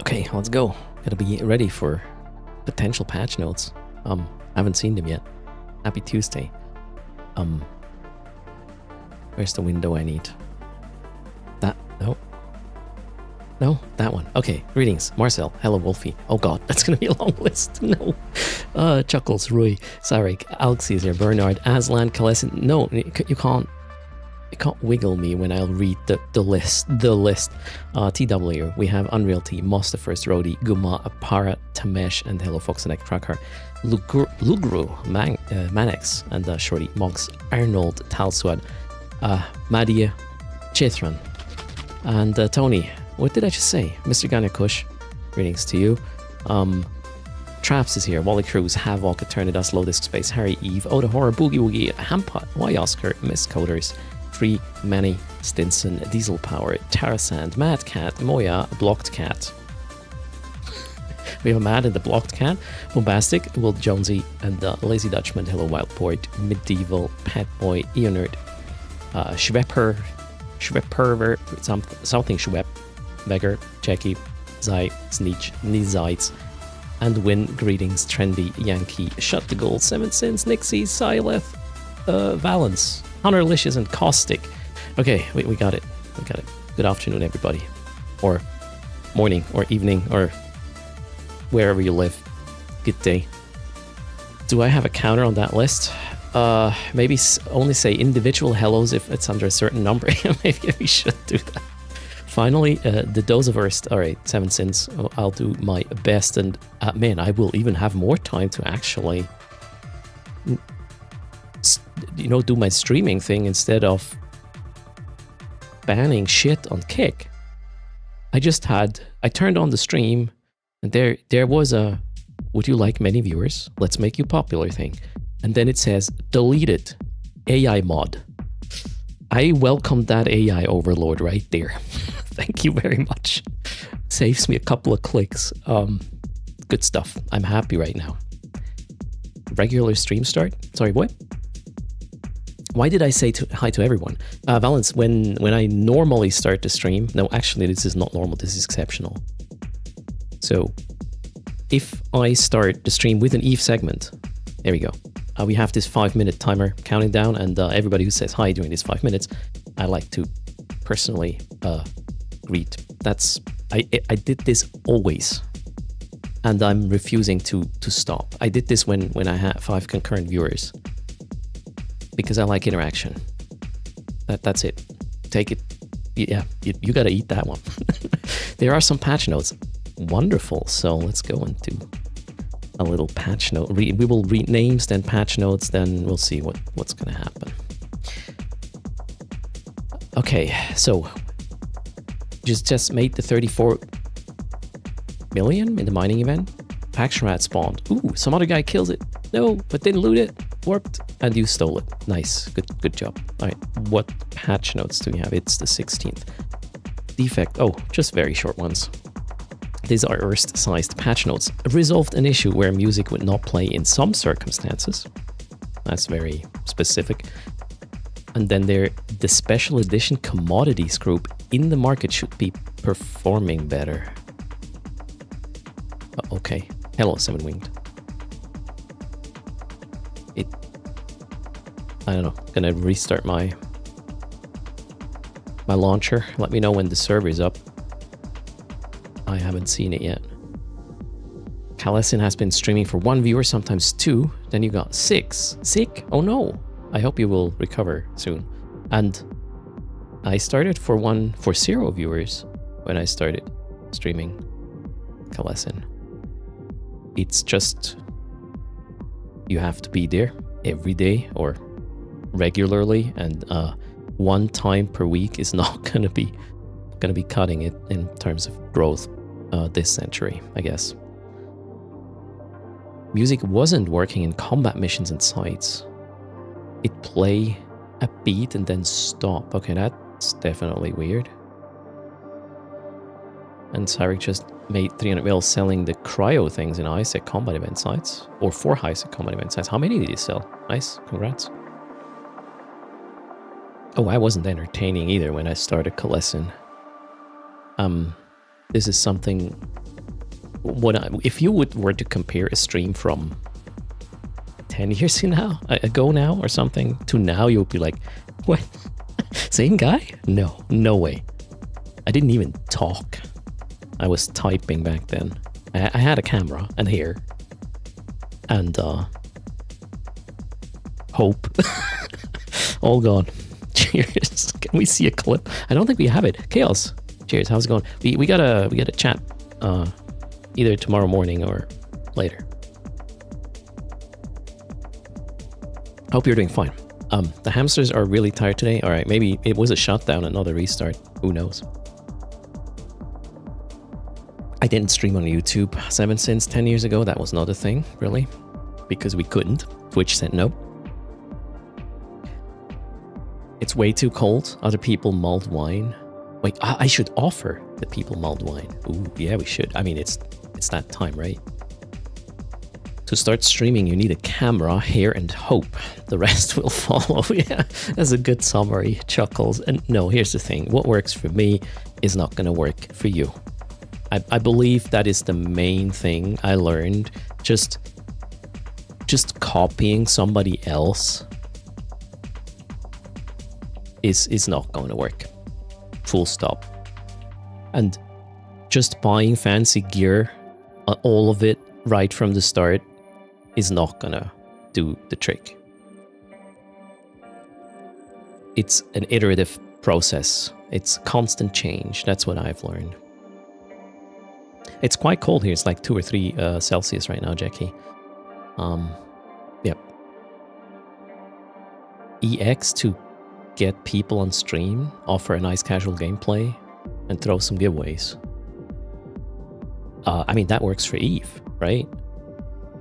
Okay, let's go. Gotta be ready for potential patch notes. I haven't seen them yet. Happy Tuesday. Where's the window I need? That, no. No, that one. Okay, greetings. Marcel, hello Wolfie. Oh god, that's gonna be a long list. No. Chuckles, Rui, Sarek, Alex Caesar, Bernard, Aslan, Kalessin. No, you can't wiggle me when I'll read the list. TW, we have Unreal T, Moss the First, Rody, Guma, Apara, Tamesh, and Hello Fox and Tracker, Lugru, Manex, and Shorty, Monks, Arnold, Talswad, Madia, Chithran, and Tony. What did I just say? Mr. Ganakush, greetings to you. Traps is here, Wally Cruz, Havok, Eternidas, Low Disc Space, Harry Eve, Oda Horror, Boogie Woogie, Hampot, Y Oscar, Miss Coders, Free, Manny, Stinson, Diesel Power, Tarasand, Mad Cat, Moya, Blocked Cat. We have a Mad and the Blocked Cat, Bombastic, Will Jonesy, and Lazy Dutchman, Hello Wildport, Medieval, Pet Boy, Eonerd, Schwepper, something Schwep, Beggar, Jackie, Zai, Sneech, Nizites, and Win, greetings, Trendy, Yankee, Shut the Gold, Seven Sins, Nixie, Sileth, Valence, Honorlicious, and Caustic. Okay, we got it. We got it. Good afternoon, everybody. Or morning, or evening, or wherever you live. Good day. Do I have a counter on that list? Maybe only say individual hellos if it's under a certain number. Maybe we should do that. Finally, the dose of erst. All right, 7 cents. I'll do my best, and man, I will even have more time to actually, do my streaming thing instead of banning shit on Kick. I turned on the stream, and there was a, would you like many viewers? Let's make you popular thing. And then it says, deleted, AI mod. I welcome that AI overlord right there. Thank you very much. Saves me a couple of clicks. Good stuff. I'm happy right now. Regular stream start? Sorry, what? Why did I say hi to everyone? Valence, when I normally start the stream... No, actually, this is not normal. This is exceptional. So, if I start the stream with an Eve segment... There we go. We have this 5-minute timer counting down, and everybody who says hi during these 5 minutes, I like to personally greet. I did this always, and I'm refusing to stop. I did this when I had 5 concurrent viewers, because I like interaction. That's it. Take it. Yeah, you gotta eat that one. There are some patch notes. Wonderful. So let's go into a little patch note. We will read names, then patch notes, then we'll see what's gonna happen. Okay, so just made the 34 million in the mining event. Paction rat spawned. Ooh, some other guy kills it. No, but didn't loot it. Warped, and you stole it. Nice, good job. All right, what patch notes do we have? It's the 16th. Defect. Oh, just very short ones. These are erst-sized patch notes. Resolved an issue where music would not play in some circumstances. That's very specific. And then the special edition commodities group in the market should be performing better. Okay. Hello, Seven Winged. I don't know. Gonna restart my launcher. Let me know when the server is up. I haven't seen it yet. Kalesin has been streaming for 1 viewer, sometimes 2. Then you got 6. Sick? Oh no. I hope you will recover soon. And I started for 0 viewers when I started streaming Kalesin. It's just, you have to be there every day or regularly, and 1 time per week is not gonna be cutting it in terms of growth this century, I guess. Music wasn't working in combat missions and sites. It play a beat and then stop. Okay, that's definitely weird. And Cyric just made 300 mil selling the cryo things in ISEC combat event sites, or 4 ISEC combat event sites. How many did he sell? Nice, congrats. Oh, I wasn't entertaining either when I started Kalesin. This is something. If you were to compare a stream from 10 years ago now or something to now, you'll be like, what? Same guy? No way. I didn't even talk. I was typing back then. I had a camera and hair and hope. All gone. Cheers. Can we see a clip? I don't think we have it. Chaos. Cheers. How's it going? We gotta chat either tomorrow morning or later. Hope you're doing fine. The hamsters are really tired today. All right, maybe it was a shutdown, another restart. Who knows? I didn't stream on YouTube 7 since 10 years ago. That was not a thing, really, because we couldn't. Twitch said no. It's way too cold. Other people mulled wine. Wait, I should offer the people mulled wine. Ooh, yeah, we should. I mean, it's that time, right? To start streaming, you need a camera, hair, and hope. The rest will follow. Yeah, that's a good summary. Chuckles. And no, here's the thing. What works for me is not going to work for you. I believe that is the main thing I learned. Just copying somebody else is not going to work. Full stop. And just buying fancy gear, all of it right from the start, is not gonna do the trick. It's an iterative process. It's constant change. That's what I've learned. It's quite cold here. It's like 2 or 3 Celsius right now, Jackie. Yep. EX to get people on stream, offer a nice casual gameplay, and throw some giveaways. I mean, that works for Eve, right?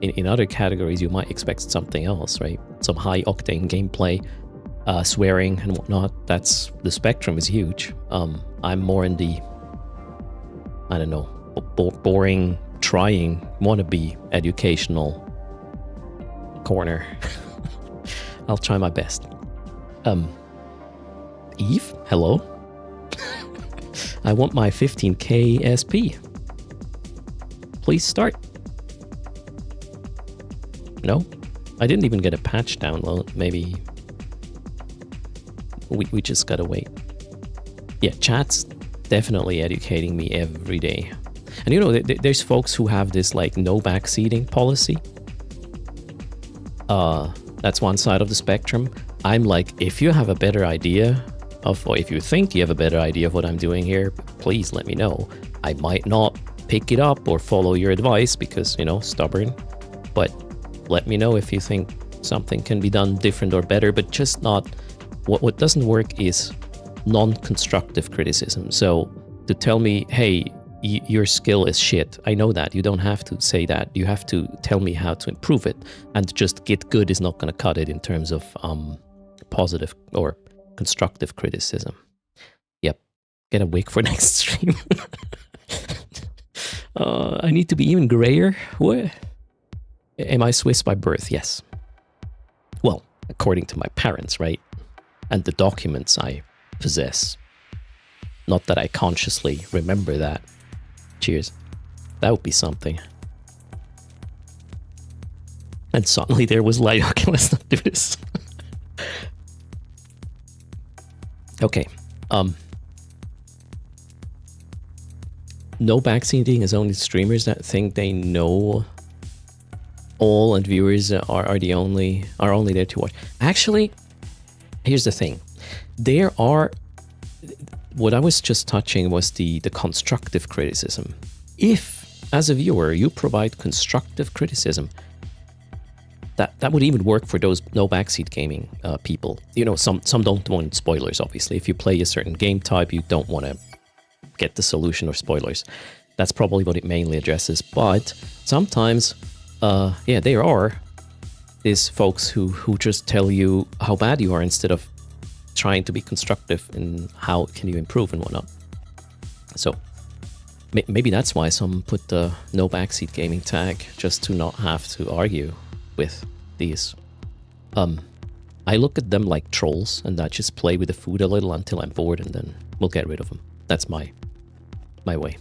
In other categories, you might expect something else, right? Some high-octane gameplay, swearing and whatnot. That's... the spectrum is huge. I'm more in the... I don't know, boring, trying, wannabe, educational corner. I'll try my best. Eve, hello? I want my 15k SP. Please start. No? I didn't even get a patch download. Maybe we just gotta wait. Yeah, chat's definitely educating me every day. And you know, there's folks who have this like no backseating policy. That's one side of the spectrum. I'm like, if you have a better idea of, or if you think you have a better idea of what I'm doing here, please let me know. I might not pick it up or follow your advice because, you know, stubborn. But let me know if you think something can be done different or better, but just not... What doesn't work is non-constructive criticism. So to tell me, hey, your skill is shit. I know that. You don't have to say that. You have to tell me how to improve it. And just get good is not going to cut it in terms of positive or constructive criticism. Yep. Get a wig for next stream. I need to be even grayer. What? Am I Swiss by birth? Yes. Well, according to my parents, right? And the documents I possess. Not that I consciously remember that. Cheers. That would be something. And suddenly there was light. Okay, let's not do this. Okay. No backseating is only streamers that think they know all and viewers are only there to watch. Actually, here's the thing. There are... What I was just touching was the constructive criticism. If, as a viewer, you provide constructive criticism, that would even work for those no backseat gaming people. You know, some don't want spoilers, obviously. If you play a certain game type, you don't want to get the solution or spoilers. That's probably what it mainly addresses. But sometimes, yeah, there are these folks who just tell you how bad you are instead of trying to be constructive in how can you improve and whatnot. So maybe that's why some put the no backseat gaming tag, just to not have to argue with these. I look at them like trolls and I just play with the food a little until I'm bored and then we'll get rid of them. That's my way.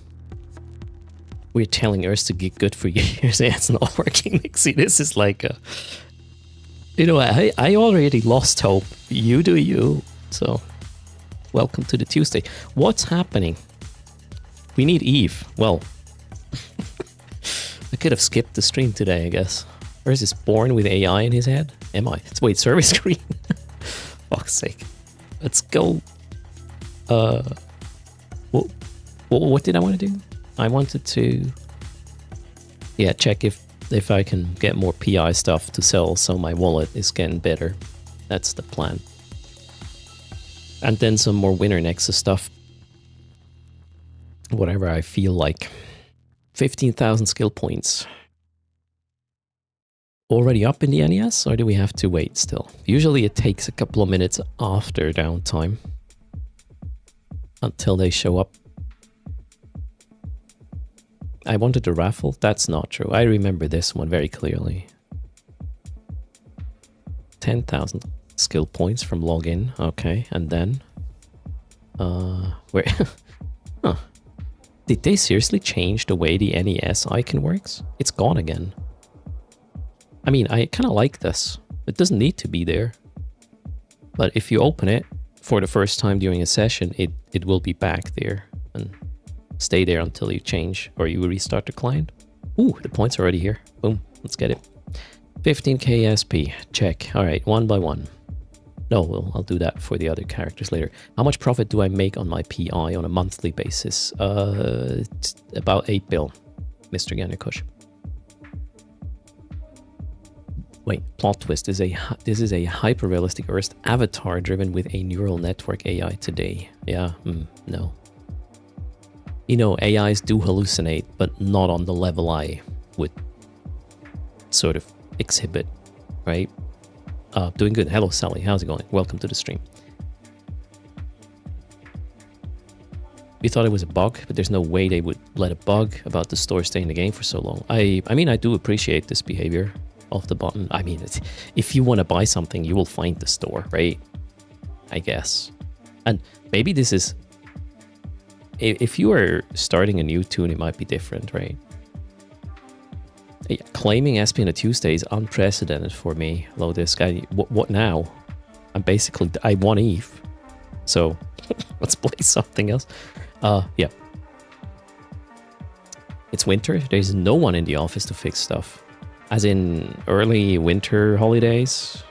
We're telling erst to get good for years. Yeah, it's not working. See, this is like a... You know, I already lost hope. You do you. So, welcome to the Tuesday. What's happening? We need Eve. Well, I could have skipped the stream today, I guess. Or is this born with AI in his head? Am I? Wait, service screen? Fuck's sake. Let's go. What did I want to do? I wanted to... Yeah, check if I can get more PI stuff to sell, so my wallet is getting better. That's the plan. And then some more winner Nexus stuff. Whatever I feel like. 15,000 skill points. Already up in the NES, or do we have to wait still? Usually it takes a couple of minutes after downtime until they show up. I wanted a raffle. That's not true. I remember this one very clearly. 10,000 skill points from login. Okay, and then... where... Huh. Did they seriously change the way the NES icon works? It's gone again. I mean, I kind of like this. It doesn't need to be there. But if you open it for the first time during a session, it will be back there. And stay there until you change or you restart the client. Ooh, the points are already here. Boom, let's get it. 15k SP, check. All right, one by one. No, well, I'll do that for the other characters later. How much profit do I make on my PI on a monthly basis? It's about 8 bill, Mr. Ganyakush. Wait, plot twist. This is a hyper-realistic Erst avatar driven with a neural network AI today. Yeah, no. You know, AIs do hallucinate, but not on the level I would sort of exhibit, right? Doing good. Hello, Sally. How's it going? Welcome to the stream. We thought it was a bug, but there's no way they would let a bug about the store stay in the game for so long. I mean, I do appreciate this behavior of the button. I mean, if you want to buy something, you will find the store, right? I guess. And maybe this is... If you are starting a new tune, it might be different, right? Claiming SP on a Tuesday is unprecedented for me. Hello, this guy. What now? I won Eve. So, let's play something else. Yeah. It's winter. There's no one in the office to fix stuff. As in early winter holidays.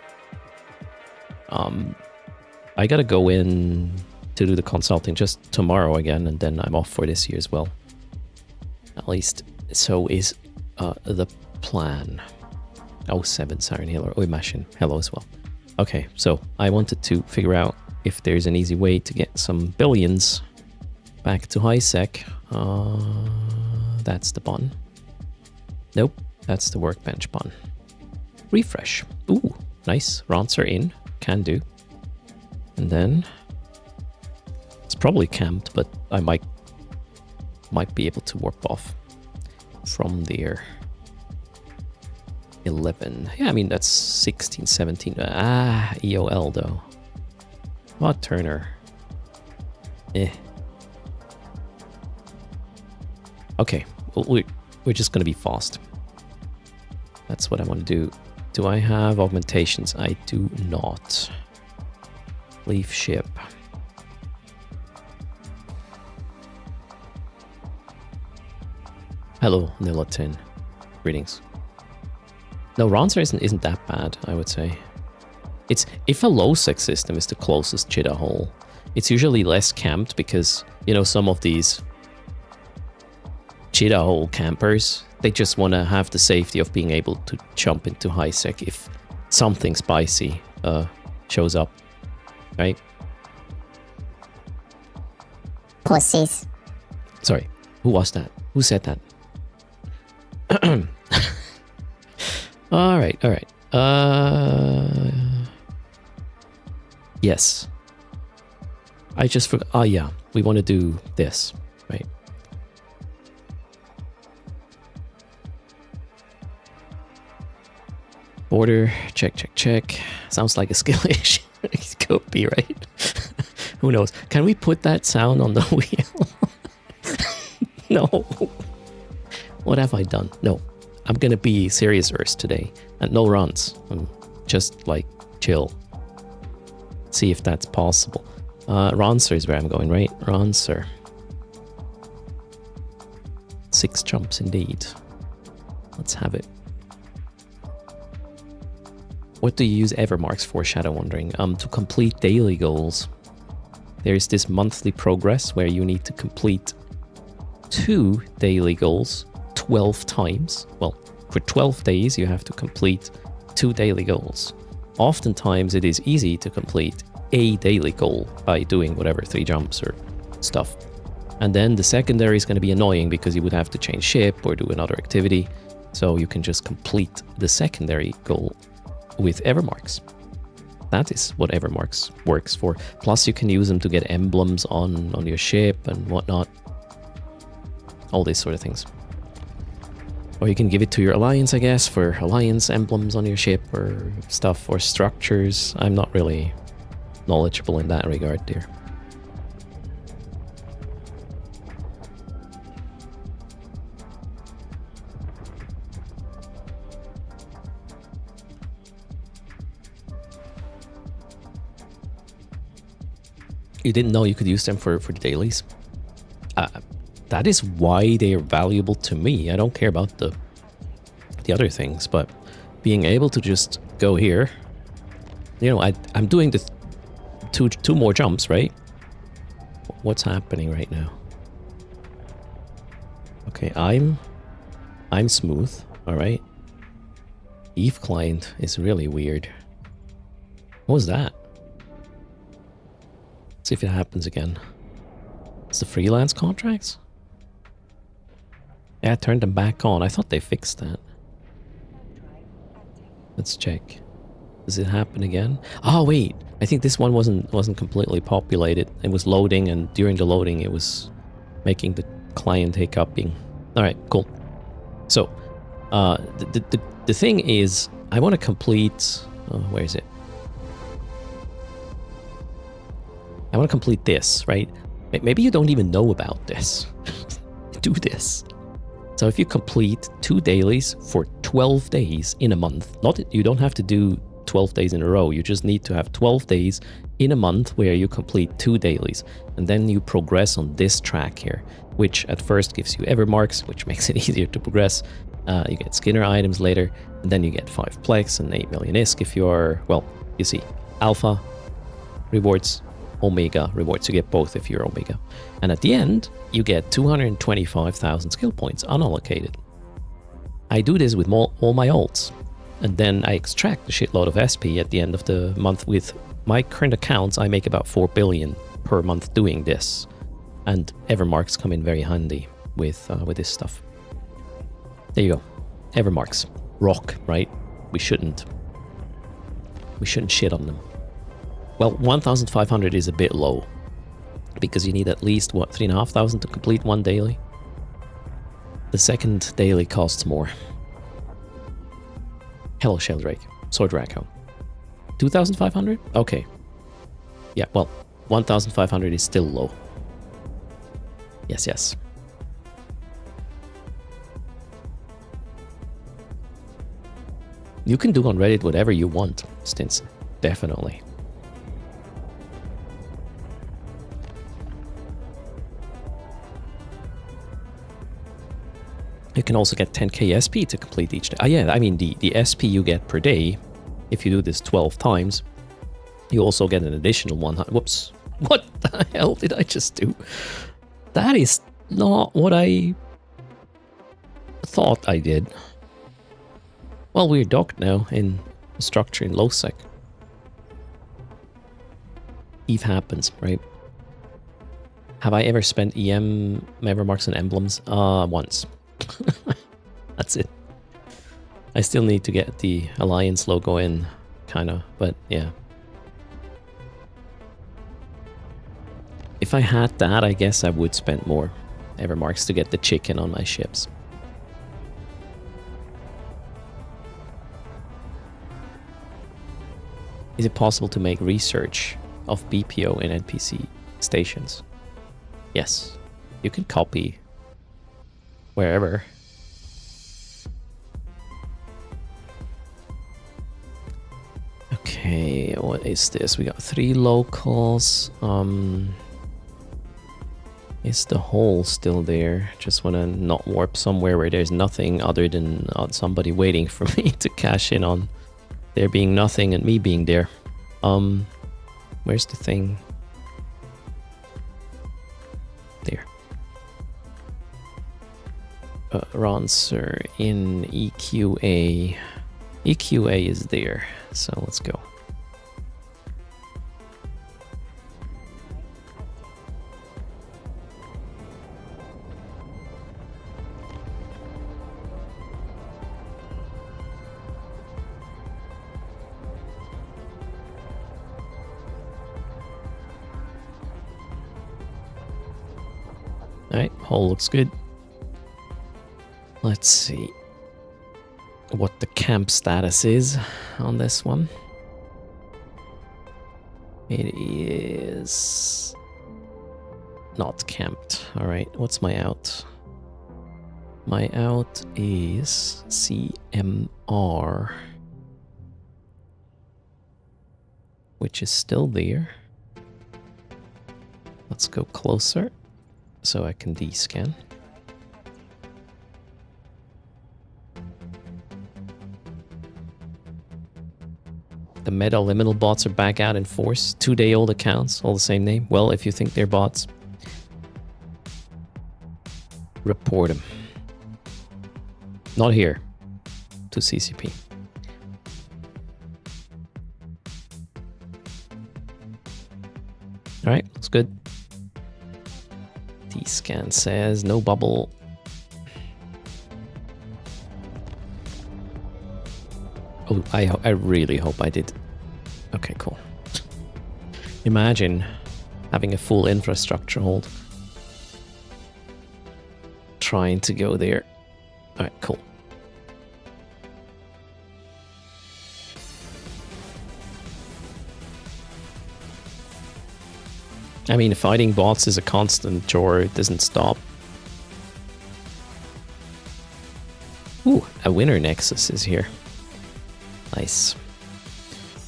I gotta go in to do the consulting just tomorrow again, and then I'm off for this year as well. At least, so is the plan. 07 Siren Healer. Imagine. Hello as well. Okay, so I wanted to figure out if there's an easy way to get some billions back to high sec. That's the button. Nope, that's the workbench button. Refresh. Ooh, nice. Rants are in. Can do. And then it's probably camped, but I might be able to warp off from there. 11. Yeah, I mean, that's 16, 17. EOL, though. What, Turner? Okay, well, we're just going to be fast. That's what I want to do. Do I have augmentations? I do not. Leave ship. Hello, Nilotin. Greetings. No, Ronser isn't that bad, I would say. If a low-sec system is the closest cheetah hole, it's usually less camped because, you know, some of these cheetah hole campers, they just want to have the safety of being able to jump into high sec if something spicy shows up, right? Pussies. Sorry, who was that? Who said that? All right. Yes. I just forgot. Oh, yeah. We want to do this, right? Border. Check. Sounds like a skill issue. It could be, right? Who knows? Can we put that sound on the wheel? No. What have I done? No. I'm gonna be serious Erst today. And no runs. I'm just like chill. See if that's possible. Ronser is where I'm going, right? Ronser. 6 jumps indeed. Let's have it. What do you use Evermarks for, Shadow Wandering? To complete daily goals. There's this monthly progress where you need to complete 2 daily goals 12 times. Well, for 12 days you have to complete 2 daily goals. Oftentimes it is easy to complete a daily goal by doing whatever, 3 jumps or stuff. And then the secondary is going to be annoying because you would have to change ship or do another activity. So you can just complete the secondary goal with Evermarks. That is what Evermarks works for. Plus you can use them to get emblems on your ship and whatnot. All these sort of things. Or you can give it to your alliance, I guess, for alliance emblems on your ship or stuff, or structures. I'm not really knowledgeable in that regard, dear. You didn't know you could use them for the dailies? That is why they are valuable to me. I don't care about the other things, but being able to just go here You know, I'm doing the two more jumps, right? What's happening right now? Okay, I'm smooth, alright. Eve client is really weird. What was that? See if it happens again. It's the freelance contracts? Yeah, I turned them back on. I thought they fixed that. Let's check. Does it happen again? Oh wait, I think this one wasn't completely populated. It was loading, and during the loading it was making the client hiccuping. Alright, cool. So, the thing is, I want to complete... Oh, where is it? I want to complete this, right? Maybe you don't even know about this. Do this. So if you complete 2 dailies for 12 days in a month, you don't have to do 12 days in a row. You just need to have 12 days in a month where you complete 2 dailies. And then you progress on this track here, which at first gives you ever marks, which makes it easier to progress. You get Skinner items later, and then you get 5 plex and 8 million ISK if you are, well, you see, alpha rewards, omega rewards. You get both if you're omega. And at the end, you get 225,000 skill points unallocated. I do this with all my alts, and then I extract a shitload of SP at the end of the month. With my current accounts, I make about 4 billion per month doing this, and Evermarks come in very handy with this stuff. There you go. Evermarks. Rock, right? We shouldn't shit on them. Well, 1,500 is a bit low, because you need at least, what, 3,500 to complete one daily? The second daily costs more. Hello, Sheldrake. Sword Racco. 2,500? Okay. Yeah, well, 1,500 is still low. Yes, yes. You can do on Reddit whatever you want, Stinson. Definitely. You can also get 10k SP to complete each day. Yeah, I mean the SP you get per day, if you do this 12 times, you also get an additional 100. Whoops. What the hell did I just do? That is not what I thought I did. Well, we're docked now in the structure in low sec. Eve happens, right? Have I ever spent EM Evermarks and emblems? Once. That's it. I still need to get the Alliance logo in, kinda, but yeah. If I had that, I guess I would spend more Evermarks to get the chicken on my ships. Is it possible to make research of BPO in NPC stations? Yes. You can copy wherever. Okay, what is this? We got 3 locals. Is the hole still there? Just want to not warp somewhere where there's nothing other than somebody waiting for me to cash in on there being nothing and me being there. Where's the thing? There. Ronser in EQA. EQA is there, so let's go. Alright, hole looks good. Let's see what the camp status is on this one. It is not camped. Alright, what's my out? My out is CMR, which is still there. Let's go closer so I can descan. The meta liminal bots are back out in force. 2-day-old accounts, all the same name. Well, if you think they're bots, report them. Not here. To CCP. Alright, that's good. T-scan says no bubble. Oh, I really hope I did. Okay, cool. Imagine having a full infrastructure hold. Trying to go there. Alright, cool. I mean, fighting bots is a constant chore. It doesn't stop. Ooh, a winner Nexus is here. Nice.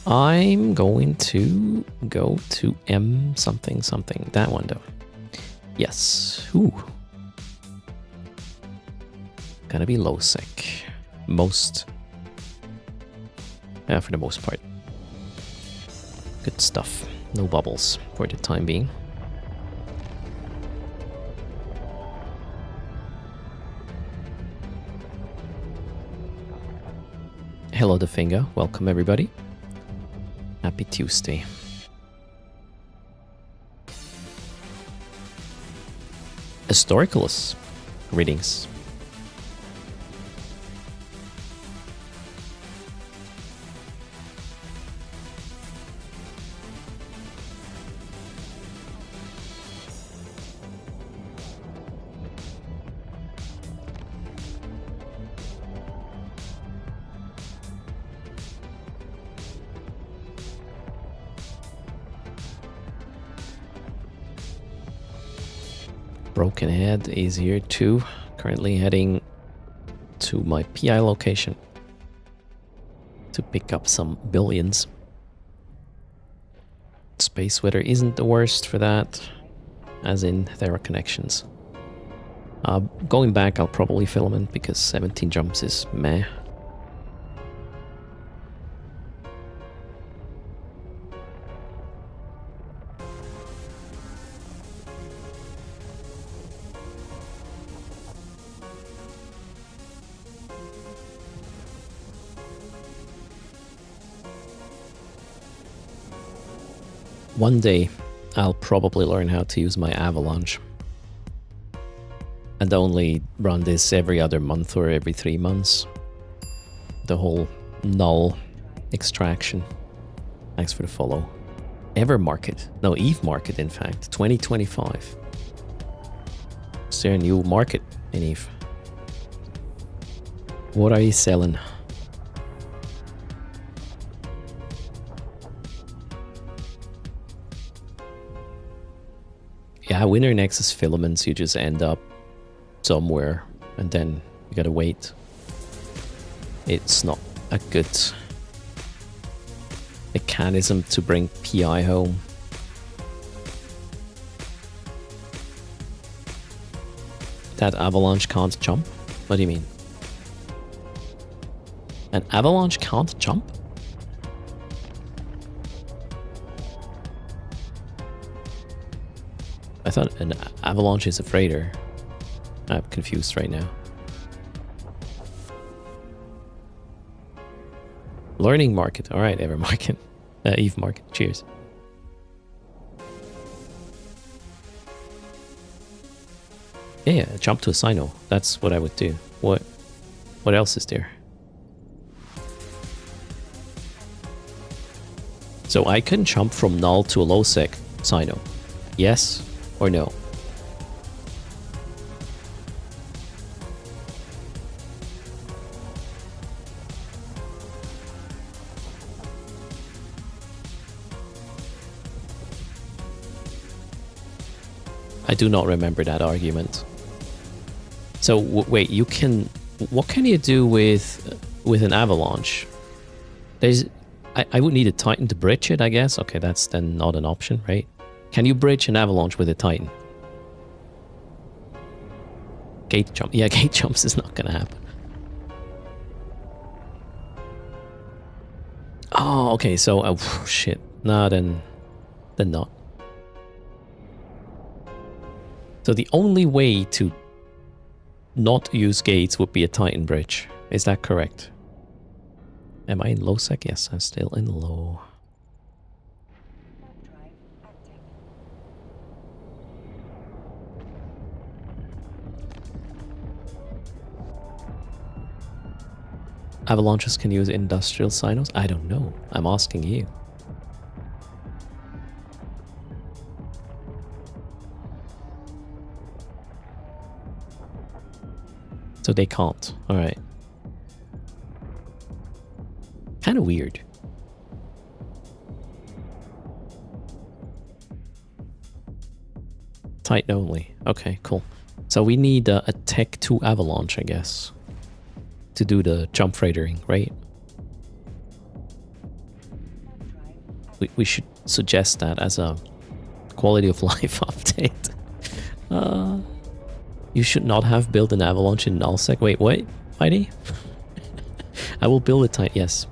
I'm going to go to M something something. That one though. Yes. Ooh. Gonna be low sec. Most. Yeah, for the most part. Good stuff. No bubbles for the time being. Hello, the finger. Welcome, everybody. Happy Tuesday. Historicalist readings. Broken Head is here too. Currently heading to my PI location to pick up some billions. Space weather isn't the worst for that, as in there are connections. Going back, I'll probably filament because 17 jumps is meh. One day, I'll probably learn how to use my avalanche. And only run this every other month or every 3 months. The whole null extraction. Thanks for the follow. Ever market. No, Eve market, in fact. 2025. Is there a new market in Eve? What are you selling? Yeah, winter Nexus filaments, you just end up somewhere and then you gotta wait. It's not a good mechanism to bring PI home. That avalanche can't jump? What do you mean? An avalanche can't jump? I thought an avalanche is a freighter. I'm confused right now. Learning market. Alright, Ever market. Eve market. Cheers. Yeah, jump to a Sino. That's what I would do. What else is there? So I can jump from null to a low sec Sino. Yes or no? I do not remember that argument. So wait, you can... What can you do with an avalanche? There's... I would need a Titan to bridge it, I guess. Okay, that's then not an option, right? Can you bridge an avalanche with a Titan? Gate jump. Yeah, gate jumps is not gonna happen. Oh, okay, so... shit. Nah, then not. So the only way to not use gates would be a Titan bridge. Is that correct? Am I in low sec? Yes, I'm still in low. Avalanches can use industrial sinos? I don't know. I'm asking you. So they can't. Alright. Kind of weird. Titan only. Okay, cool. So we need a Tech 2 Avalanche, I guess, to do the jump freightering, right? We should suggest that as a quality of life update. You should not have built an Avalanche in nullsec. Wait, what? Mighty? I will build a Titan. Yes.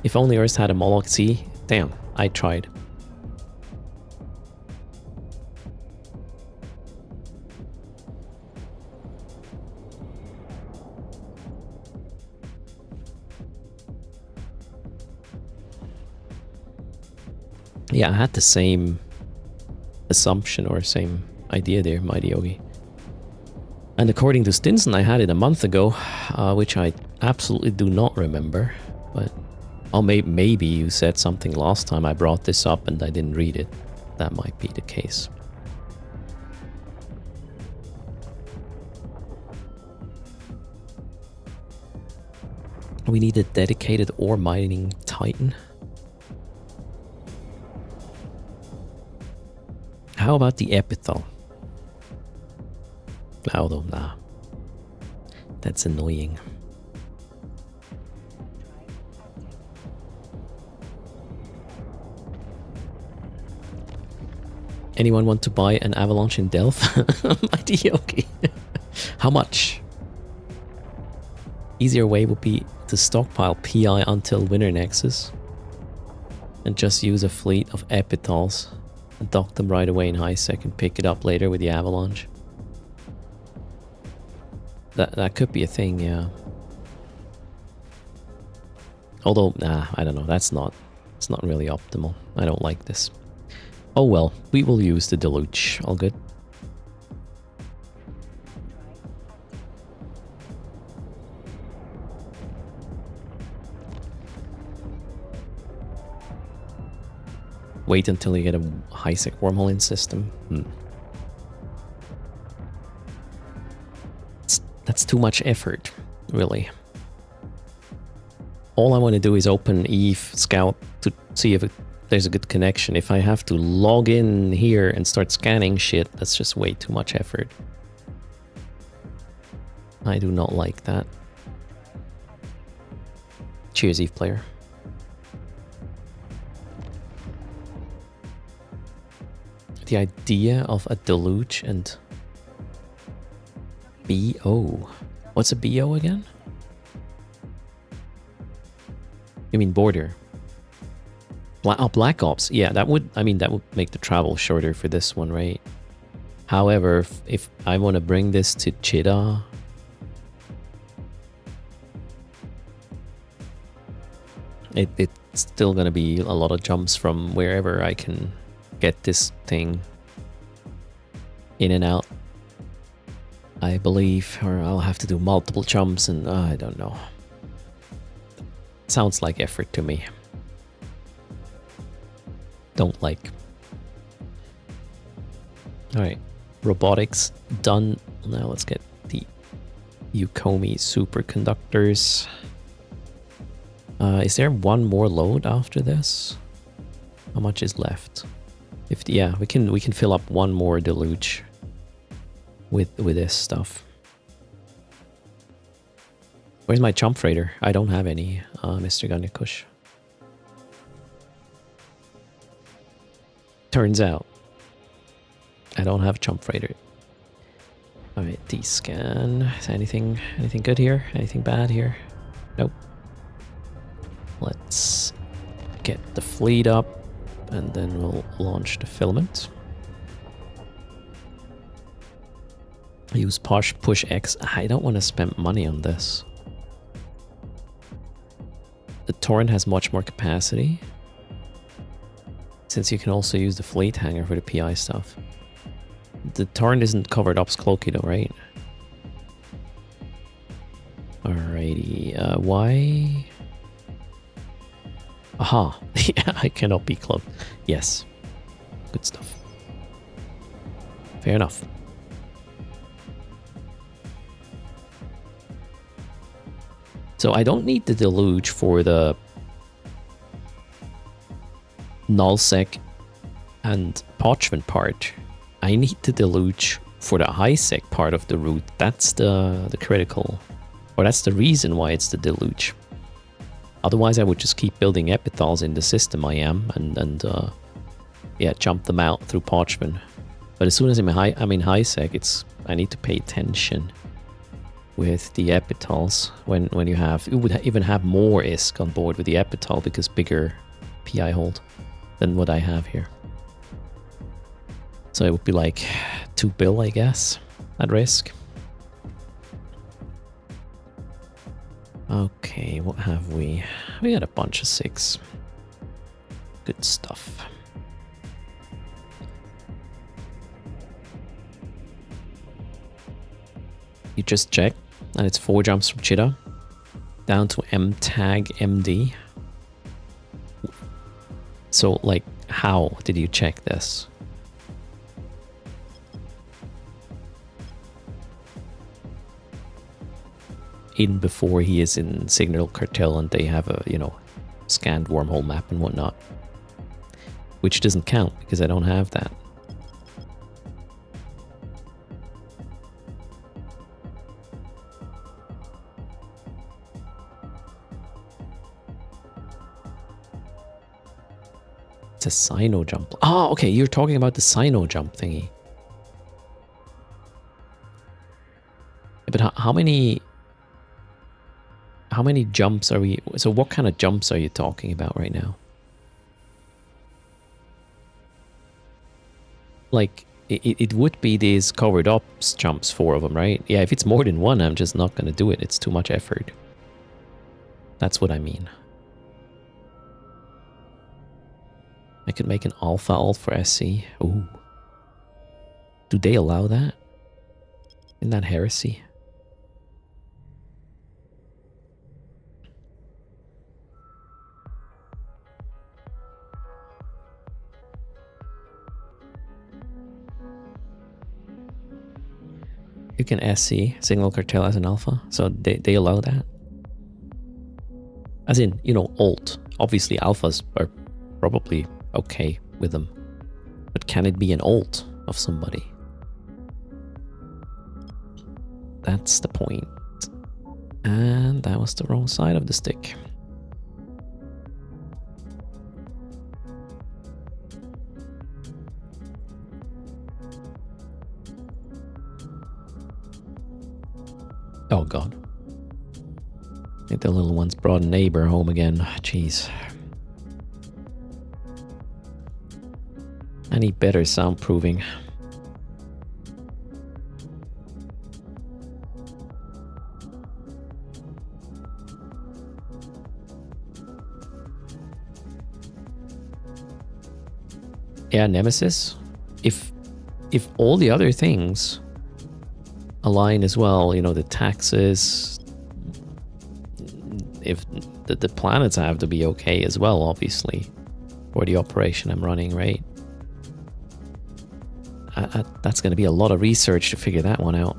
If only Erst had a Moloch. See? Damn, I tried. Yeah, I had the same assumption or same idea there, Mighty Yogi. And according to Stinson, I had it a month ago, which I absolutely do not remember. But oh, maybe you said something last time I brought this up and I didn't read it. That might be the case. We need a dedicated ore mining Titan. How about the epithel? Although, nah. That's annoying. Anyone want to buy an Avalanche in Delph? Mighty Yogi. How much? Easier way would be to stockpile PI until Winter Nexus and just use a fleet of epithels and dock them right away in high sec and pick it up later with the Avalanche. That could be a thing, yeah. Although, nah, I don't know. It's not really optimal. I don't like this. Oh well, we will use the Deluge. All good. Wait until you get a high-sec wormhole in system. That's too much effort, really. All I want to do is open Eve Scout to see if there's a good connection. If I have to log in here and start scanning shit, that's just way too much effort. I do not like that. Cheers, Eve player. The idea of a deluge and BO. What's a BO again? You mean border? Black Ops. Yeah, that would make the travel shorter for this one, right? However, if I want to bring this to Cheetah, it's still gonna be a lot of jumps from wherever I can get this thing in and out, I believe, or I'll have to do multiple jumps and I don't know. Sounds like effort to me. Don't like. Alright, robotics done. Now let's get the Yukomi superconductors. Is there one more load after this? How much is left? 50, yeah, we can fill up one more deluge with this stuff. Where's my jump freighter? I don't have any, Mr. Ganyakush. Turns out I don't have jump freighter. Alright, D-scan. Is anything good here? Anything bad here? Nope. Let's get the fleet up, and then we'll launch the filament. Use push X. I don't want to spend money on this. The torrent has much more capacity, since you can also use the fleet hangar for the PI stuff. The torrent isn't covered up cloaky though, right? Alrighty, why? Aha, yeah, I cannot be clubbed. Yes, good stuff. Fair enough. So I don't need the deluge for the nullsec and parchment part. I need the deluge for the high-sec part of the route. That's the critical, or that's the reason why it's the deluge. Otherwise, I would just keep building epithals in the system I am, and yeah, jump them out through parchment. But as soon as I'm in high-sec, I need to pay attention with the epithals when you would even have more ISK on board with the epital because bigger PI hold than what I have here. So it would be like 2 bill, I guess, at risk. Okay, what have we? We got a bunch of 6. Good stuff. You just check, and it's 4 jumps from Cheetah down to M-Tag MD. So, like, how did you check this? In before he is in Signal Cartel and they have a, you know, scanned wormhole map and whatnot. Which doesn't count because I don't have that. It's a Sino jump. Oh, okay, you're talking about the Sino jump thingy. But how many jumps are we... So what kind of jumps are you talking about right now? Like, it would be these covered up jumps, 4 of them, right? Yeah, if it's more than 1, I'm just not going to do it. It's too much effort. That's what I mean. I could make an alpha alt for SC. Ooh. Do they allow that? Isn't that heresy? You can SC, Signal Cartel as an alpha, so they allow that? As in, you know, alt. Obviously alphas are probably okay with them. But can it be an alt of somebody? That's the point. And that was the wrong side of the stick. Oh god. I think the little one's brought a neighbor home again. Jeez. I need better soundproofing. Yeah, Nemesis. If all the other things align as well, you know, the taxes, if the planets have to be okay as well, obviously, for the operation I'm running, right? That's going to be a lot of research to figure that one out.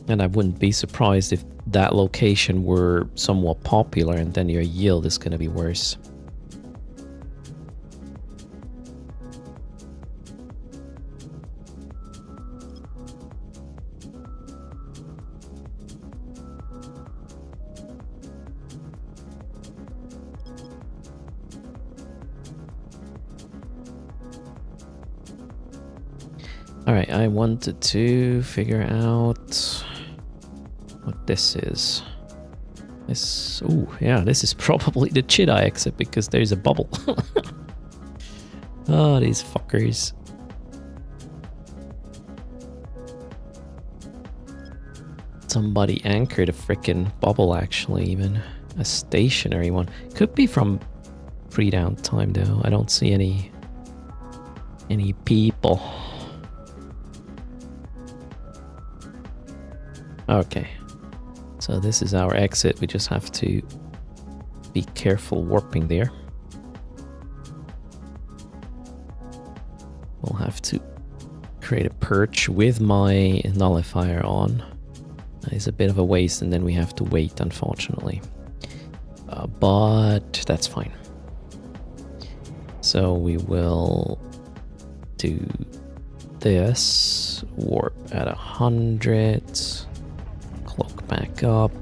And I wouldn't be surprised if that location were somewhat popular and then your yield is going to be worse. Alright, I wanted to figure out what this is. This, ooh, yeah, this is probably the Chida exit because there's a bubble. Oh, these fuckers. Somebody anchored a freaking bubble, actually, even a stationary one. Could be from pre-down time, though. I don't see any people. Okay, so this is our exit. We just have to be careful warping there. We'll have to create a perch with my nullifier on. It's a bit of a waste, and then we have to wait, unfortunately. But that's fine. So we will do this. Warp at 100. Cloak back up.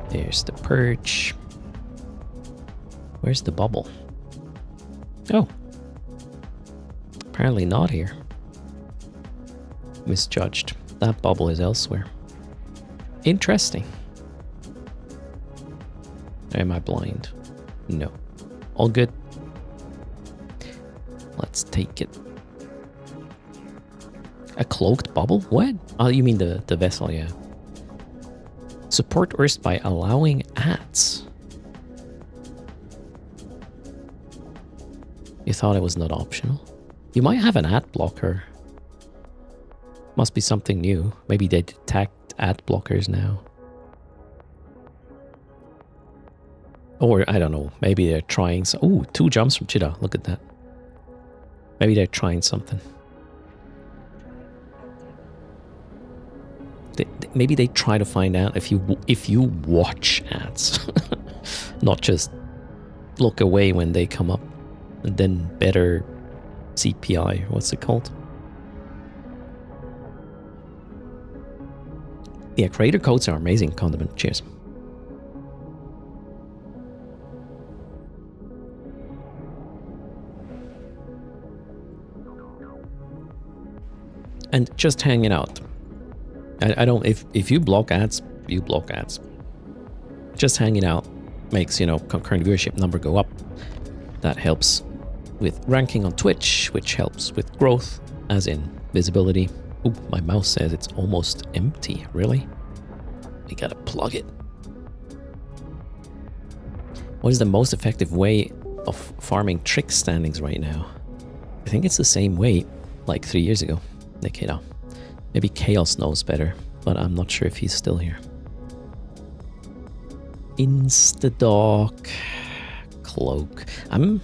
There's the perch. Where's the bubble? Oh. Apparently not here. Misjudged. That bubble is elsewhere. Interesting. Am I blind? No. All good. Let's take it. A cloaked bubble? What? Oh, you mean the vessel, yeah. Support erst by allowing ads. You thought it was not optional? You might have an ad blocker. Must be something new. Maybe they detect ad blockers now. Or, I don't know, maybe they're trying... Ooh, 2 jumps from Chida. Look at that. Maybe they're trying something. Maybe they try to find out if you watch ads. Not just look away when they come up. And then better CPI. What's it called? Yeah, creator codes are amazing, Condiment. Cheers. And just hanging out. I don't... If you block ads, you block ads. Just hanging out makes, you know, concurrent viewership number go up. That helps with ranking on Twitch, which helps with growth, as in visibility. Ooh, my mouse says it's almost empty. Really? We gotta plug it. What is the most effective way of farming trick standings right now? I think it's the same way like 3 years ago. Nikita. Maybe Chaos knows better, but I'm not sure if he's still here. Instadoc. Cloak. I'm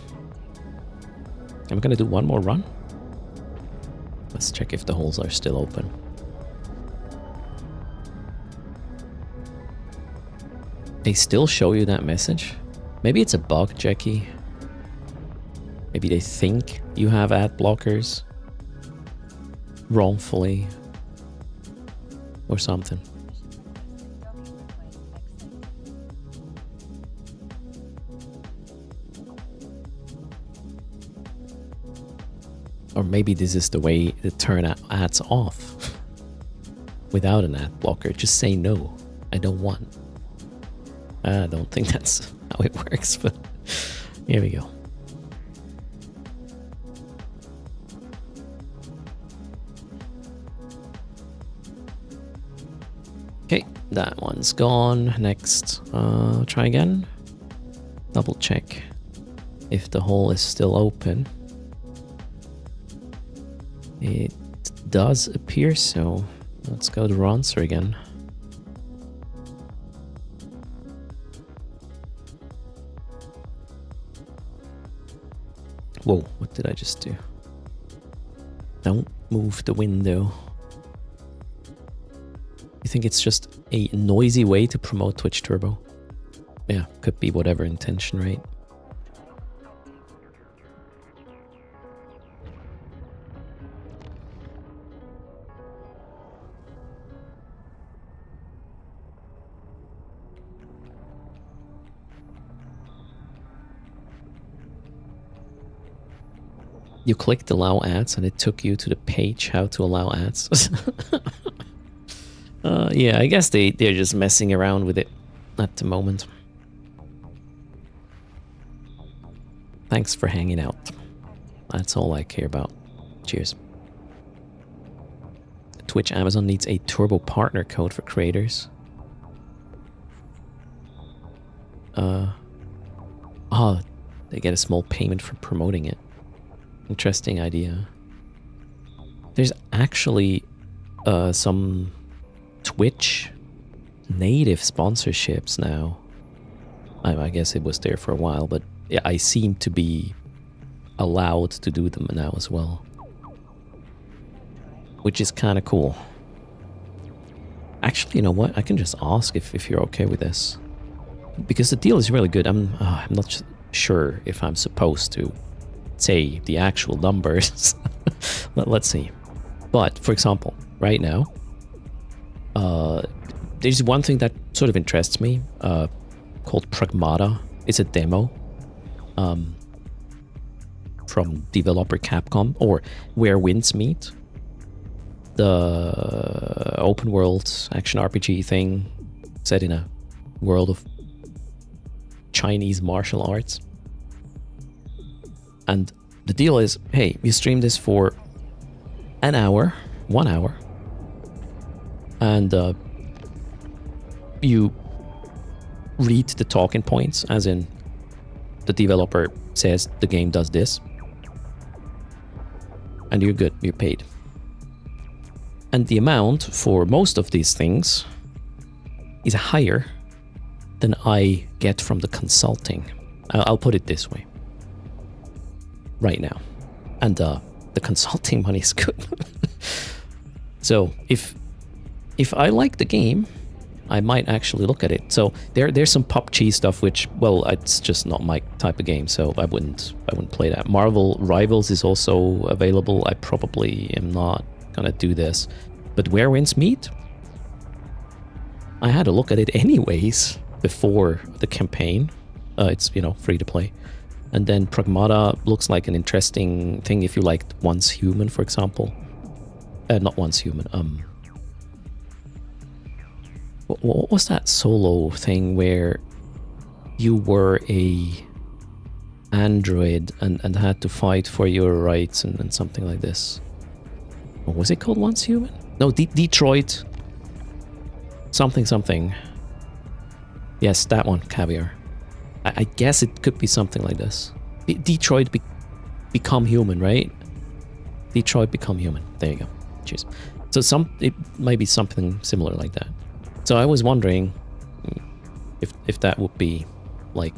gonna do one more run. Let's check if the holes are still open. They still show you that message? Maybe it's a bug, Jackie. Maybe they think you have ad blockers wrongfully or something. Or maybe this is the way to turn ads off without an ad blocker. Just say no, I don't want. I don't think that's how it works, but here we go. Okay, that one's gone. Next, try again. Double check if the hole is still open. It does appear so. Let's go to answer again. Whoa, what did I just do? Don't move the window. You think it's just a noisy way to promote Twitch Turbo? Yeah, could be whatever intention, right? You clicked allow ads and it took you to the page how to allow ads. Yeah, I guess they're just messing around with it at the moment. Thanks for hanging out. That's all I care about. Cheers. Twitch Amazon needs a turbo partner code for creators. They get a small payment for promoting it. Interesting idea. There's actually some Twitch native sponsorships now. I guess it was there for a while, but yeah, I seem to be allowed to do them now as well, which is kind of cool. Actually, you know what? I can just ask if you're okay with this, because the deal is really good. I'm not sure if I'm supposed to say the actual numbers. Let's see. But for example, right now, there's one thing that sort of interests me, called Pragmata. It's a demo from developer Capcom, or Where Winds Meet, the open world action RPG thing set in a world of Chinese martial arts. And the deal is, hey, you stream this for an hour, 1 hour, and you read the talking points, as in the developer says the game does this, and you're good, you're paid. And the amount for most of these things is higher than I get from the consulting. I'll put it this way right now. And the consulting money is good. So if I like the game, I might actually look at it. So there's some PUBG stuff which, well, it's just not my type of game, so I wouldn't play that. Marvel Rivals is also available. I probably am not gonna do this. But Where Winds Meet, I had a look at it anyways before the campaign. It's, you know, free to play. And then Pragmata looks like an interesting thing if you liked Once Human, for example. Not Once Human. What was that solo thing where you were a android and had to fight for your rights and something like this? What was it called? Once Human? No, Detroit. Something. Yes, that one, Caviar. I guess it could be something like this. Detroit Become Human, right? Detroit Become Human. There you go. Cheers. So it might be something similar like that. So I was wondering if that would be like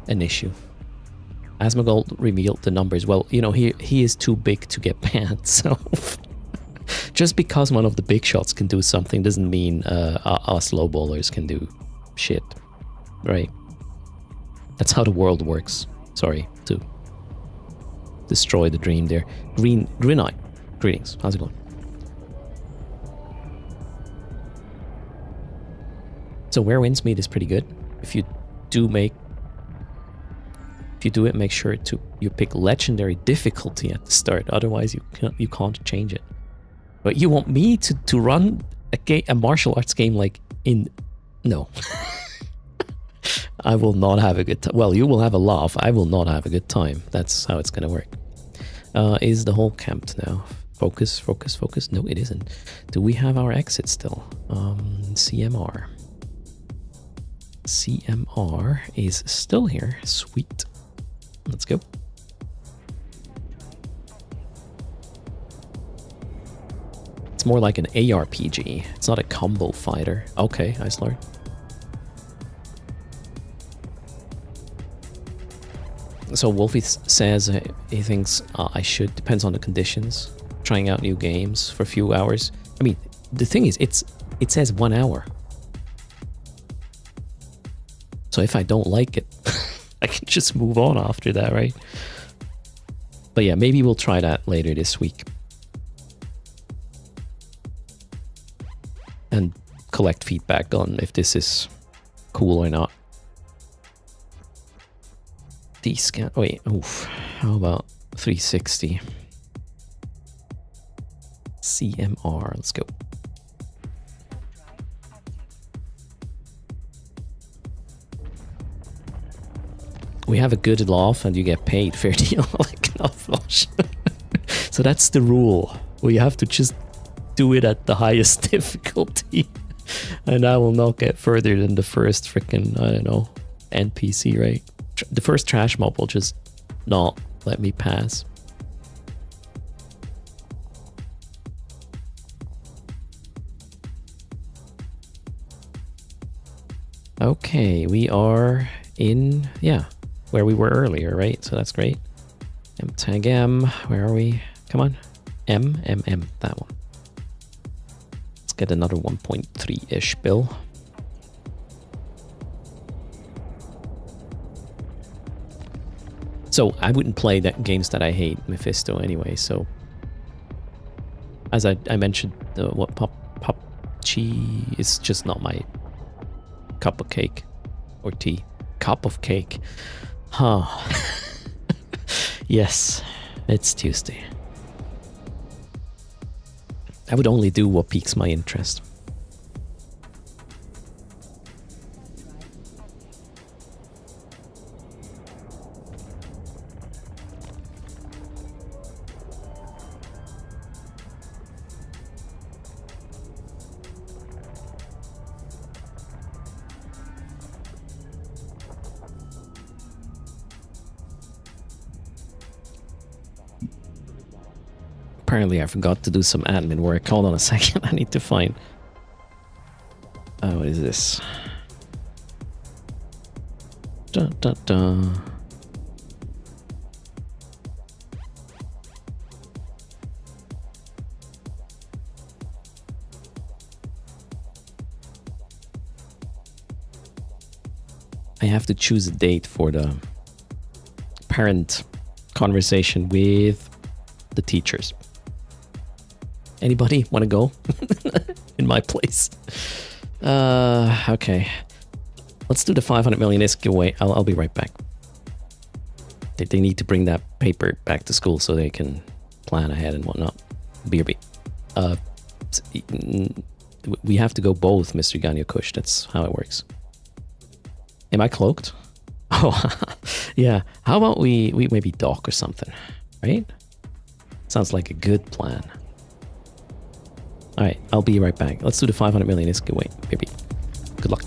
an issue. Asmongold revealed the numbers. Well, you know, he is too big to get banned, so just because one of the big shots can do something doesn't mean us low ballers can do shit, right? That's how the world works. Sorry to destroy the dream there. Green Eye, greetings. How's it going? So Where Winds Meet is pretty good. If you do it, make sure you pick legendary difficulty at the start. Otherwise, you can't change it. But you want me to run a martial arts game like in? No. I will not have a good time. Well, you will have a laugh. I will not have a good time. That's how it's gonna work. Is the whole camped now? Focus. No, it isn't. Do we have our exit still? CMR. CMR is still here. Sweet. Let's go. It's more like an ARPG. It's not a combo fighter. Okay, Icelar. So Wolfie says he thinks I should, depends on the conditions, trying out new games for a few hours. I mean, the thing is, it says 1 hour. So if I don't like it, I can just move on after that, right? But yeah, maybe we'll try that later this week. And collect feedback on if this is cool or not. D-scan. Wait, oof. How about 360? CMR. Let's go. We have a good loft and you get paid. Fair deal. Like Knopflosch. So that's the rule. We have to just do it at the highest difficulty. And I will not get further than the first freaking, I don't know, NPC, right? The first trash mob will just not let me pass. Okay, we are in, yeah, where we were earlier, right? So that's great. M-tag M, where are we? Come on. M, that one. Let's get another 1.3-ish bill. So I wouldn't play that games that I hate, Mephisto, anyway. So as I mentioned, what PUBG is just not my cup of cake or tea. Cup of cake. Huh. Yes, it's Tuesday. I would only do what piques my interest. Apparently I forgot to do some admin work. Hold on a second, I need to find... Oh, what is this? Dun, dun, dun. I have to choose a date for the parent conversation with the teachers. Anybody want to go in my place? Okay. Let's do the 500 million ISK giveaway. I'll be right back. They need to bring that paper back to school so they can plan ahead and whatnot. BRB. We have to go both, Mr. Ganyo Kush. That's how it works. Am I cloaked? Oh, yeah. How about we maybe dock or something, right? Sounds like a good plan. All right, I'll be right back. Let's do the 500 million ISK giveaway, baby. Good luck.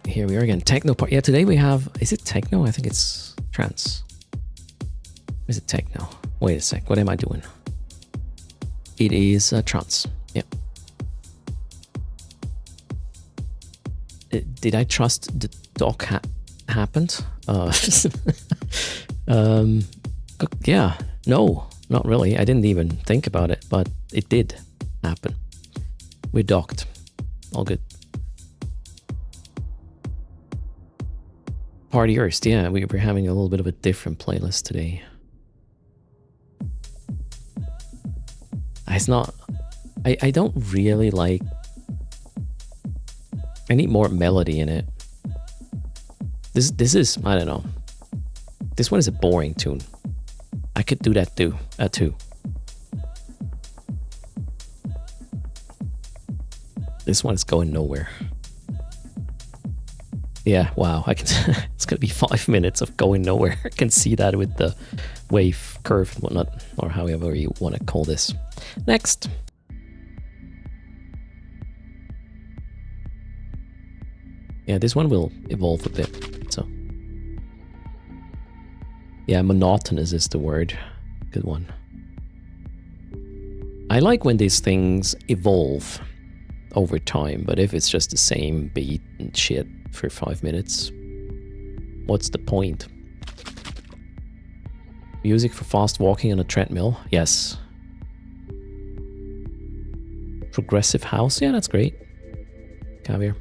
Here we are again. Techno part. Yeah, today we have... Is it techno? I think it's trance. Is it techno? Wait a sec. What am I doing? It is trance. Yeah. did I trust the dock happened? Yeah, no, not really. I didn't even think about it, but it did happen. We're docked. All good. Party Erst, yeah, we're having a little bit of a different playlist today. It's not... I don't really like... I need more melody in it. This is... I don't know. This one is a boring tune. I could do that too. This one's going nowhere. Yeah, wow. I can. It's gonna be 5 minutes of going nowhere. I can see that with the wave curve and whatnot, or however you want to call this. Next. Yeah, this one will evolve a bit. So. Yeah, monotonous is the word. Good one. I like when these things evolve over time, but if it's just the same beat and shit for 5 minutes, what's the point? Music for fast walking on a treadmill? Yes. Progressive house? Yeah, that's great. Caviar.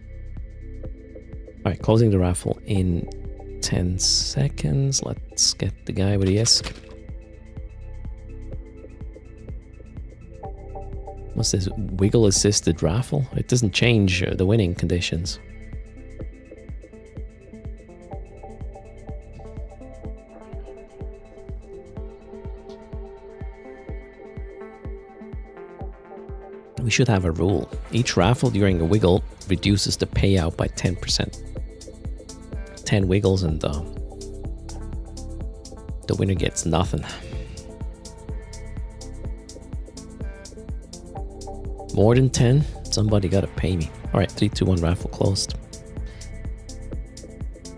Alright, closing the raffle in 10 seconds. Let's get the guy with the ESC. What's this? Wiggle assisted raffle? It doesn't change the winning conditions. We should have a rule. Each raffle during a wiggle reduces the payout by 10%. 10 wiggles and the winner gets nothing. More than 10? Somebody gotta pay me. Alright, 3, 2, 1, raffle closed.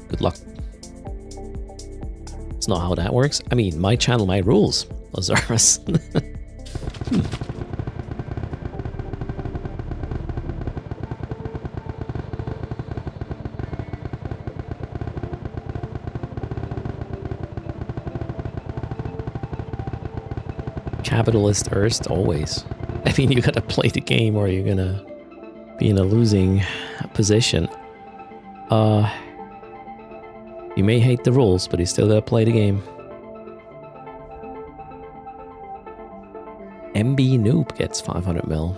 Good luck. It's not how that works. I mean, my channel, my rules, Osiris. Capitalist Erst, always. I mean, you gotta play the game or you're gonna be in a losing position. You may hate the rules, but you still gotta play the game. MB Noob gets 500 mil.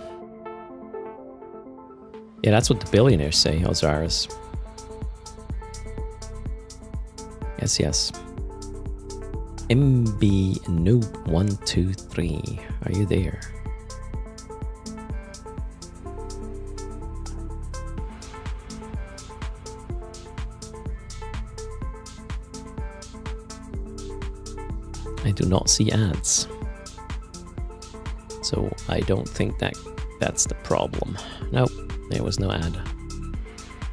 Yeah, that's what the billionaires say, Osiris. Yes, yes. MB Noob 123. Are you there? I do not see ads. So I don't think that's the problem. Nope, there was no ad.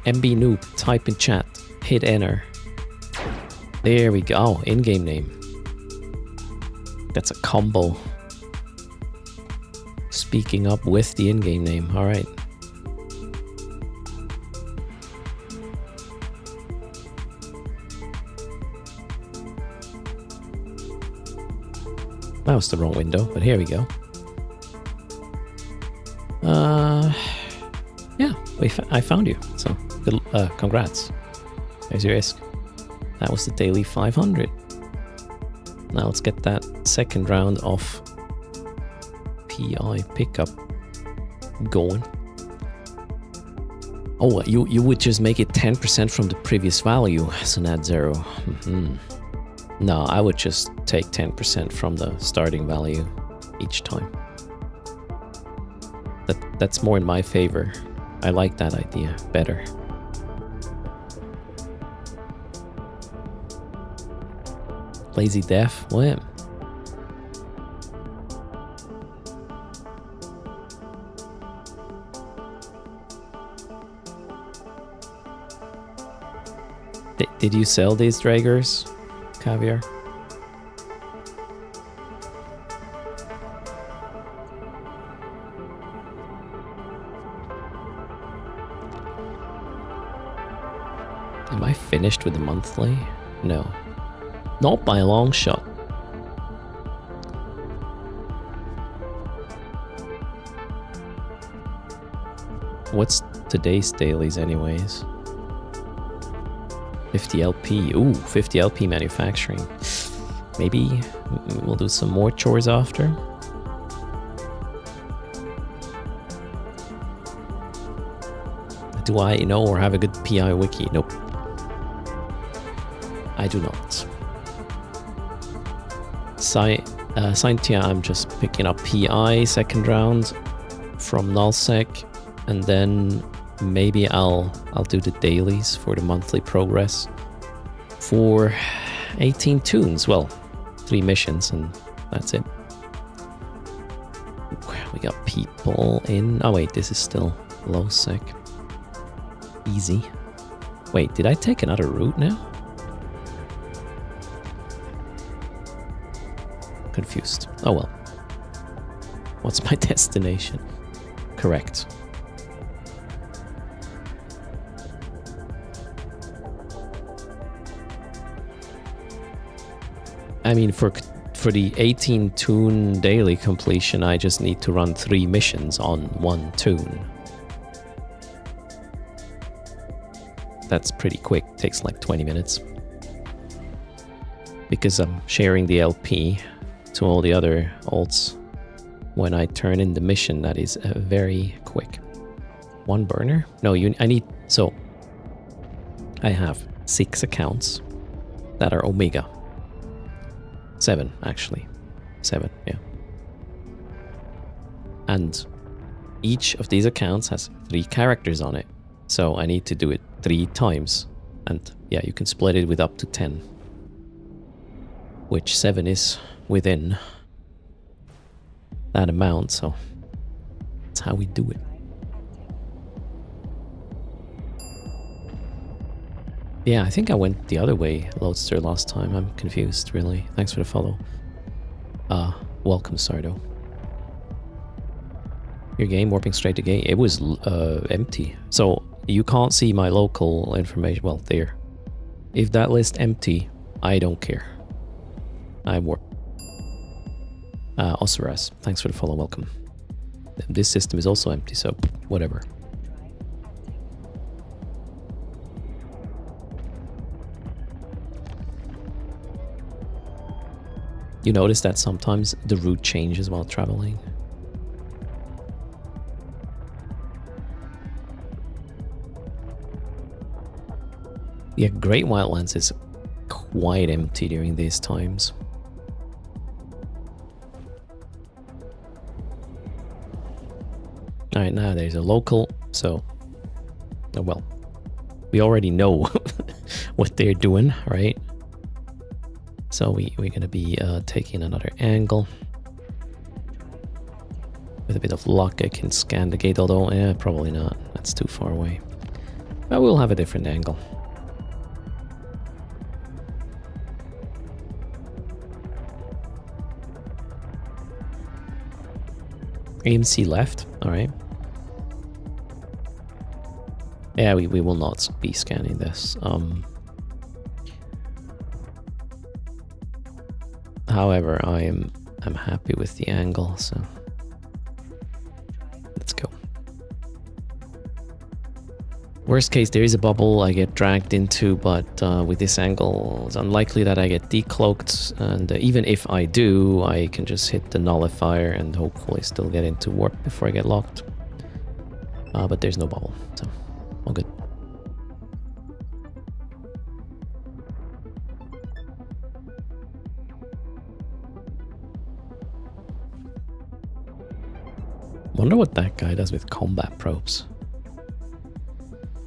MB Noob, type in chat, hit enter. There we go. Oh, in-game name. That's a combo. Speaking up with the in-game name. All right. That was the wrong window, but here we go. Yeah, I found you. So, good, congrats. There's your ISK. That was the daily 500. Now let's get that second round of PI pickup going. Oh, you would just make it 10% from the previous value, so not zero. No, I would just take 10% from the starting value each time. That's more in my favor. I like that idea better. Lazy Def? What? Did you sell these draggers, Caviar? Am I finished with the monthly? No. Not by a long shot. What's today's dailies anyways? 50 LP. Ooh, 50 LP manufacturing. Maybe we'll do some more chores after. Do I know or have a good PI wiki? Nope. I do not. Scientia, I'm just picking up PI second round from nullsec, and then maybe I'll do the dailies for the monthly progress for 18 tunes. Well, 3 missions and that's it. We got people in. Oh wait, this is still low sec. Easy. Wait, did I take another route now? Confused. Oh well. What's my destination? Correct. I mean, for the 18 tune daily completion, I just need to run 3 missions on 1 tune. That's pretty quick. Takes like 20 minutes. Because I'm sharing the LP to all the other alts. When I turn in the mission, that is very quick. 1 burner? No, I need... So, I have 6 accounts that are Omega. 7, actually. 7, yeah. And each of these accounts has 3 characters on it. So I need to do it 3 times. And yeah, you can split it with up to 10. Which 7 is within that amount, so that's how we do it. Yeah, I think I went the other way, Loadster, last time. I'm confused, really. Thanks for the follow. Welcome, Sardo. Your game warping straight to game. It was empty. So you can't see my local information. Well, there. If that list empty, I don't care. I warp. Osiris, thanks for the follow. Welcome. This system is also empty, so whatever. You notice that sometimes the route changes while traveling. Yeah, Great Wildlands is quite empty during these times. Alright, now there's a local, so... Oh, well, we already know what they're doing, right? So we're gonna be taking another angle. With a bit of luck, I can scan the gate, although, yeah, probably not. That's too far away. But we'll have a different angle. AMC left, alright. Yeah, we will not be scanning this. However, I'm happy with the angle, so let's go. Worst case, there is a bubble I get dragged into, but with this angle, it's unlikely that I get decloaked, and even if I do, I can just hit the nullifier and hopefully still get into warp before I get locked. But there's no bubble, so all good. Wonder what that guy does with combat probes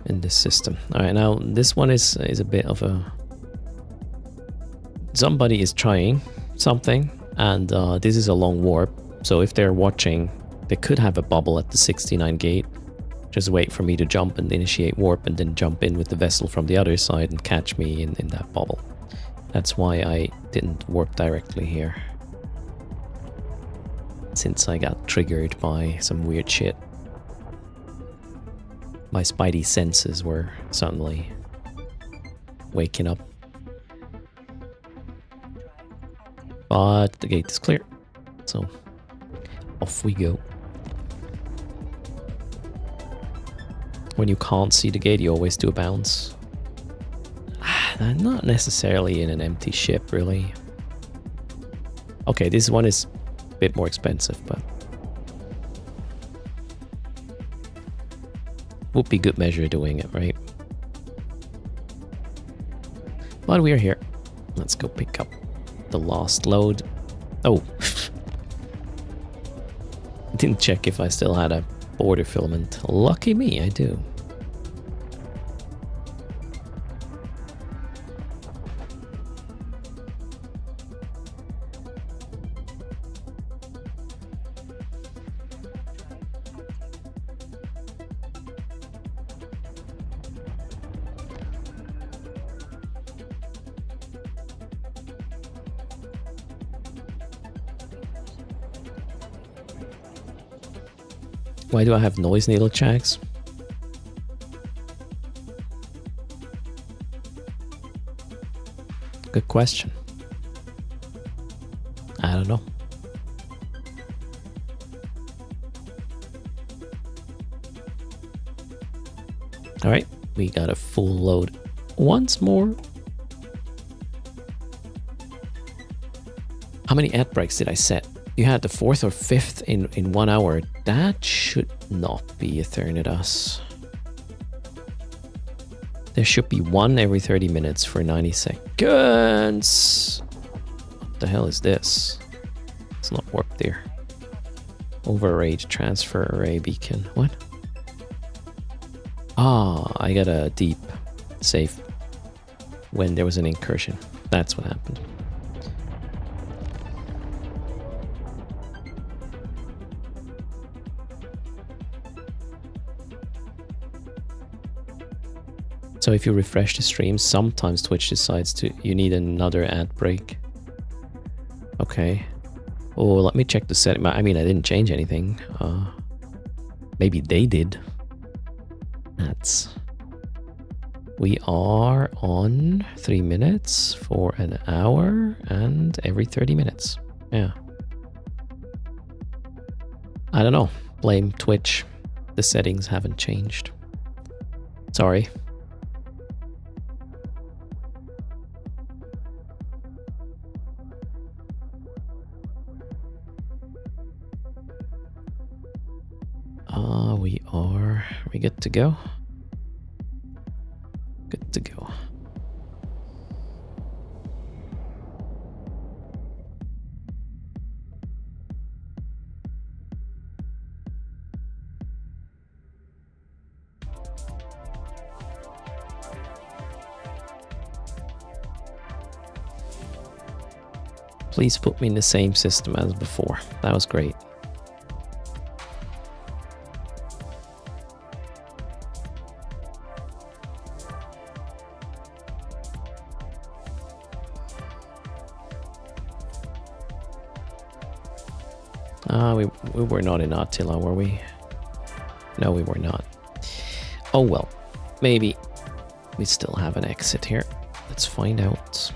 in this system. Alright, now this one is a bit of a... Somebody is trying something, and this is a long warp, so if they're watching, they could have a bubble at the 69 gate. Just wait for me to jump and initiate warp, and then jump in with the vessel from the other side and catch me in that bubble. That's why I didn't warp directly here. Since I got triggered by some weird shit. My spidey senses were suddenly waking up. But the gate is clear. So off we go. When you can't see the gate, you always do a bounce. Not necessarily in an empty ship, really. Okay, this one is a bit more expensive, but would be good measure doing it, right? But we are here. Let's go pick up the last load. Oh. Didn't check if I still had a border filament. Lucky me, I do. Why do I have noise needle checks? Good question. I don't know. All right, we got a full load once more. How many ad breaks did I set? You had the 4th or 5th in 1 hour. That should not be Eternitas. There should be one every 30 minutes for 90 seconds. What the hell is this? It's not warped there. Overrage transfer array beacon. What? Ah, I got a deep save when there was an incursion. That's what happened. So if you refresh the stream, sometimes Twitch decides you need another ad break. Okay. Oh, let me check the setting. I mean, I didn't change anything. Maybe they did. We are on 3 minutes for an hour and every 30 minutes. Yeah. I don't know. Blame Twitch. The settings haven't changed. Sorry. Are we good to go? Good to go. Please put me in the same system as before. That was great. We were not in Attila, were we? No, we were not. Oh well, maybe we still have an exit here. Let's find out.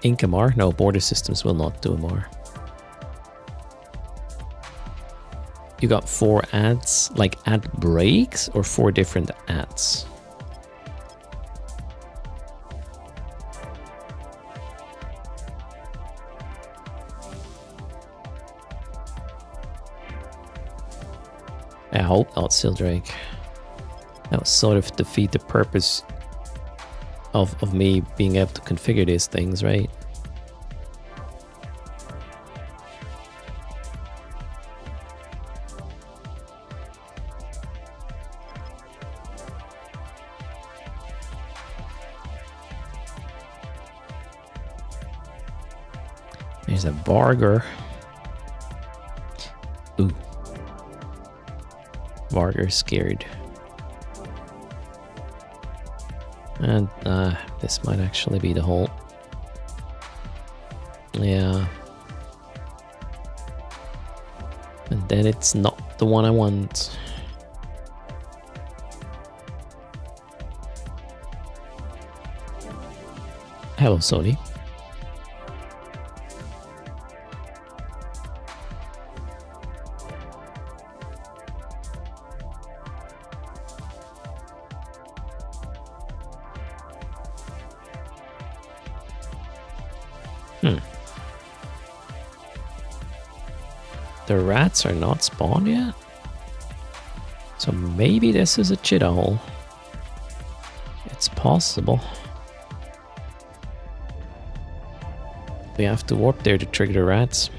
Inkamar? No, border systems will not do MR. You got 4 ads, like ad breaks or 4 different ads? I hope not, Sildrake. That would sort of defeat the purpose of me being able to configure these things, right? There's a Barger. Ooh. Barger scared. And this might actually be the hole. Yeah. then it's not the one I want. Hello, Sony. The rats are not spawned yet? So maybe this is a cheetah hole. It's possible. We have to warp there to trigger the rats.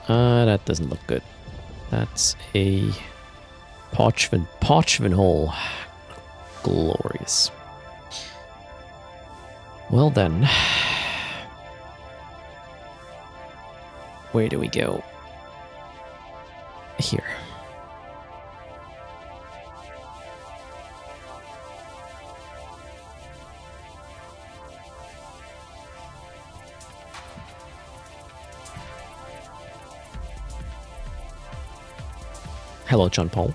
That doesn't look good. That's a parchment hole. Glorious. Well then. Where do we go? Here. Hello, John Paul.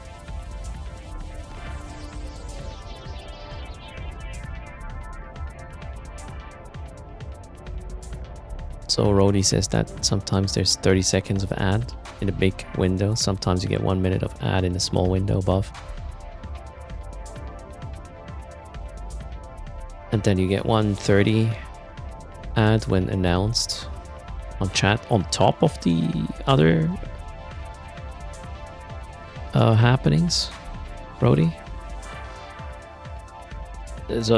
So Rody says that sometimes there's 30 seconds of ad in a big window. Sometimes you get 1 minute of ad in a small window above. And then you get 1:30 ad when announced on chat on top of the other happenings, Brody. There's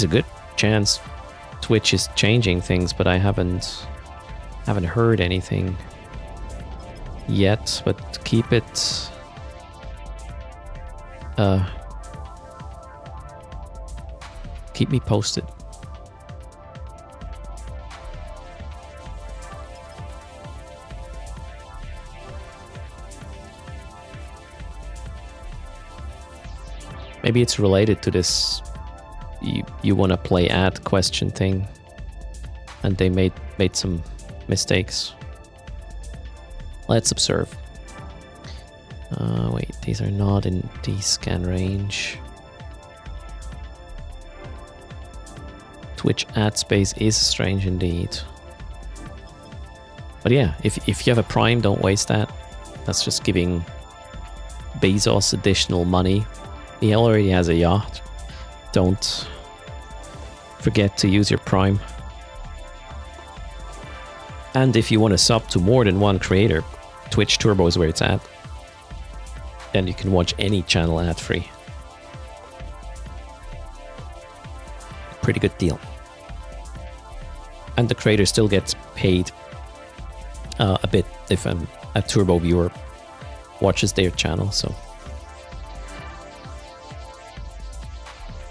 a good chance Twitch is changing things, but I haven't heard anything yet. But keep it keep me posted. Maybe it's related to this you want to play ad question thing, and they made some mistakes. Let's observe. Wait, these are not in the scan range. Twitch ad space is strange indeed. But yeah, if you have a Prime, don't waste that. That's just giving Bezos additional money. He already has a yacht. Don't forget to use your Prime. And if you want to sub to more than one creator, Twitch Turbo is where it's at. Then you can watch any channel ad-free. Pretty good deal. And the creator still gets paid a bit if a Turbo viewer watches their channel, so.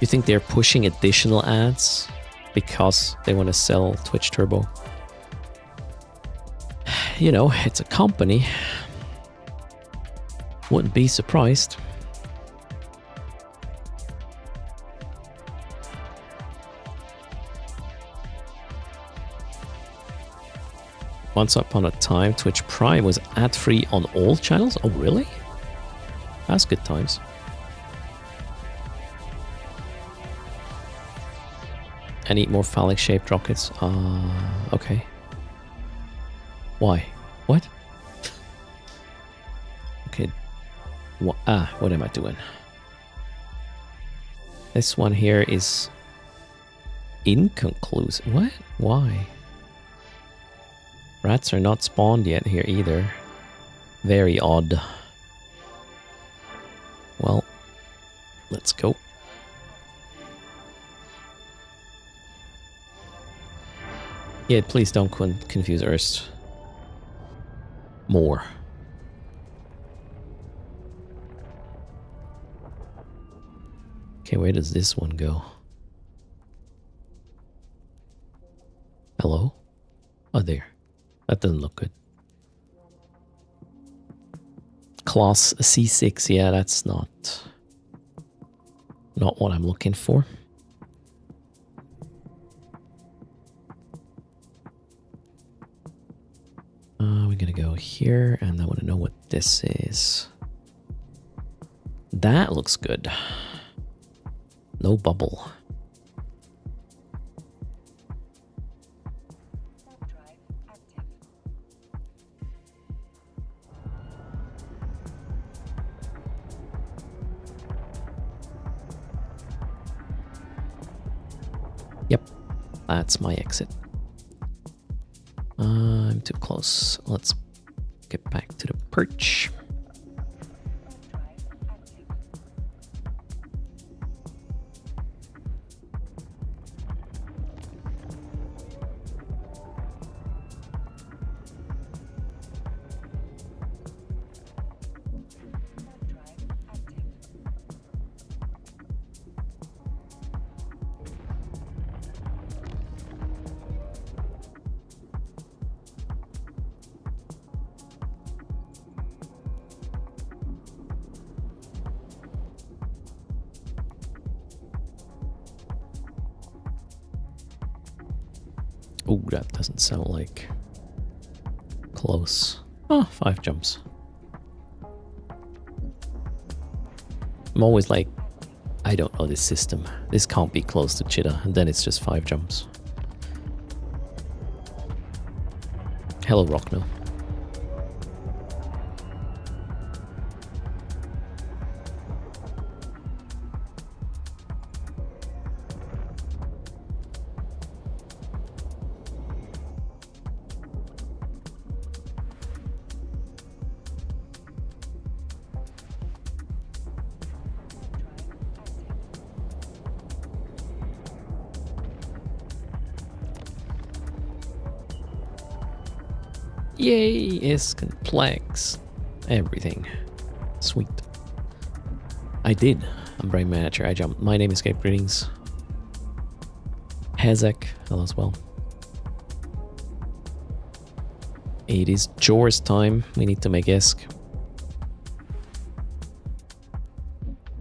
You think they're pushing additional ads because they want to sell Twitch Turbo? You know, it's a company. Wouldn't be surprised. Once upon a time, Twitch Prime was ad-free on all channels? Oh, really? That's good times. And eat more phallic-shaped rockets. Okay. Why? What? Okay. What am I doing? This one here is inconclusive. What? Why? Rats are not spawned yet here either. Very odd. Well, let's go. Yeah, please don't confuse erst. More. Okay, where does this one go? Hello? Oh, there. That doesn't look good. Class C6, yeah, that's not what I'm looking for. gonna go here, and I want to know what this is. That looks good. No bubble. Yep, that's my exit. I'm too close. Let's get back to the perch. Oh, that doesn't sound like close. Oh, 5 jumps. I'm always like, I don't know this system. This can't be close to Cheetah, and then it's just 5 jumps. Hello, Rockmill. Yay, is complex. Everything. Sweet. I did. I'm Brain Manager. I jumped. My name is Gabe. Greetings. Hezek. Hello as well. It is Chores time. We need to make Esk.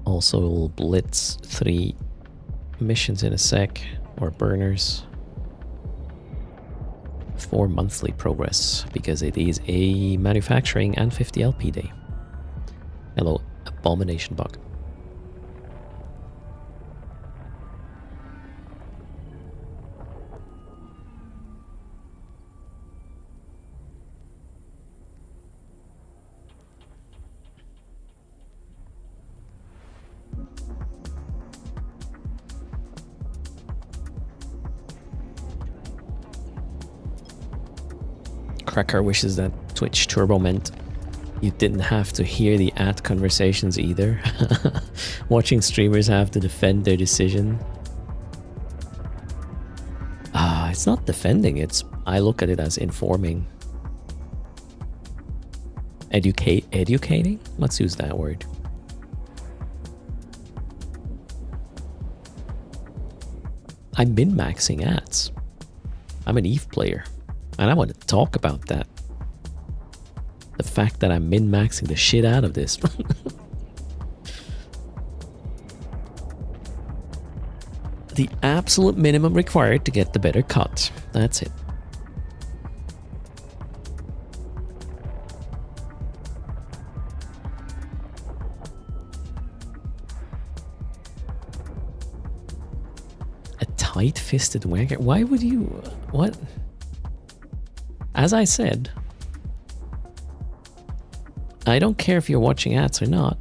Also, we'll blitz 3 missions in a sec. Or burners. For monthly progress, because it is a manufacturing and 50 LP day. Hello, Abomination Bug. Cracker wishes that Twitch Turbo meant you didn't have to hear the ad conversations either. Watching streamers have to defend their decision. It's not defending, I look at it as informing. Educating? Let's use that word. I'm min-maxing ads. I'm an Eve player. And I want to talk about that. The fact that I'm min-maxing the shit out of this. The absolute minimum required to get the better cut. That's it. A tight-fisted wanker? Why would you... What? As I said, I don't care if you're watching ads or not.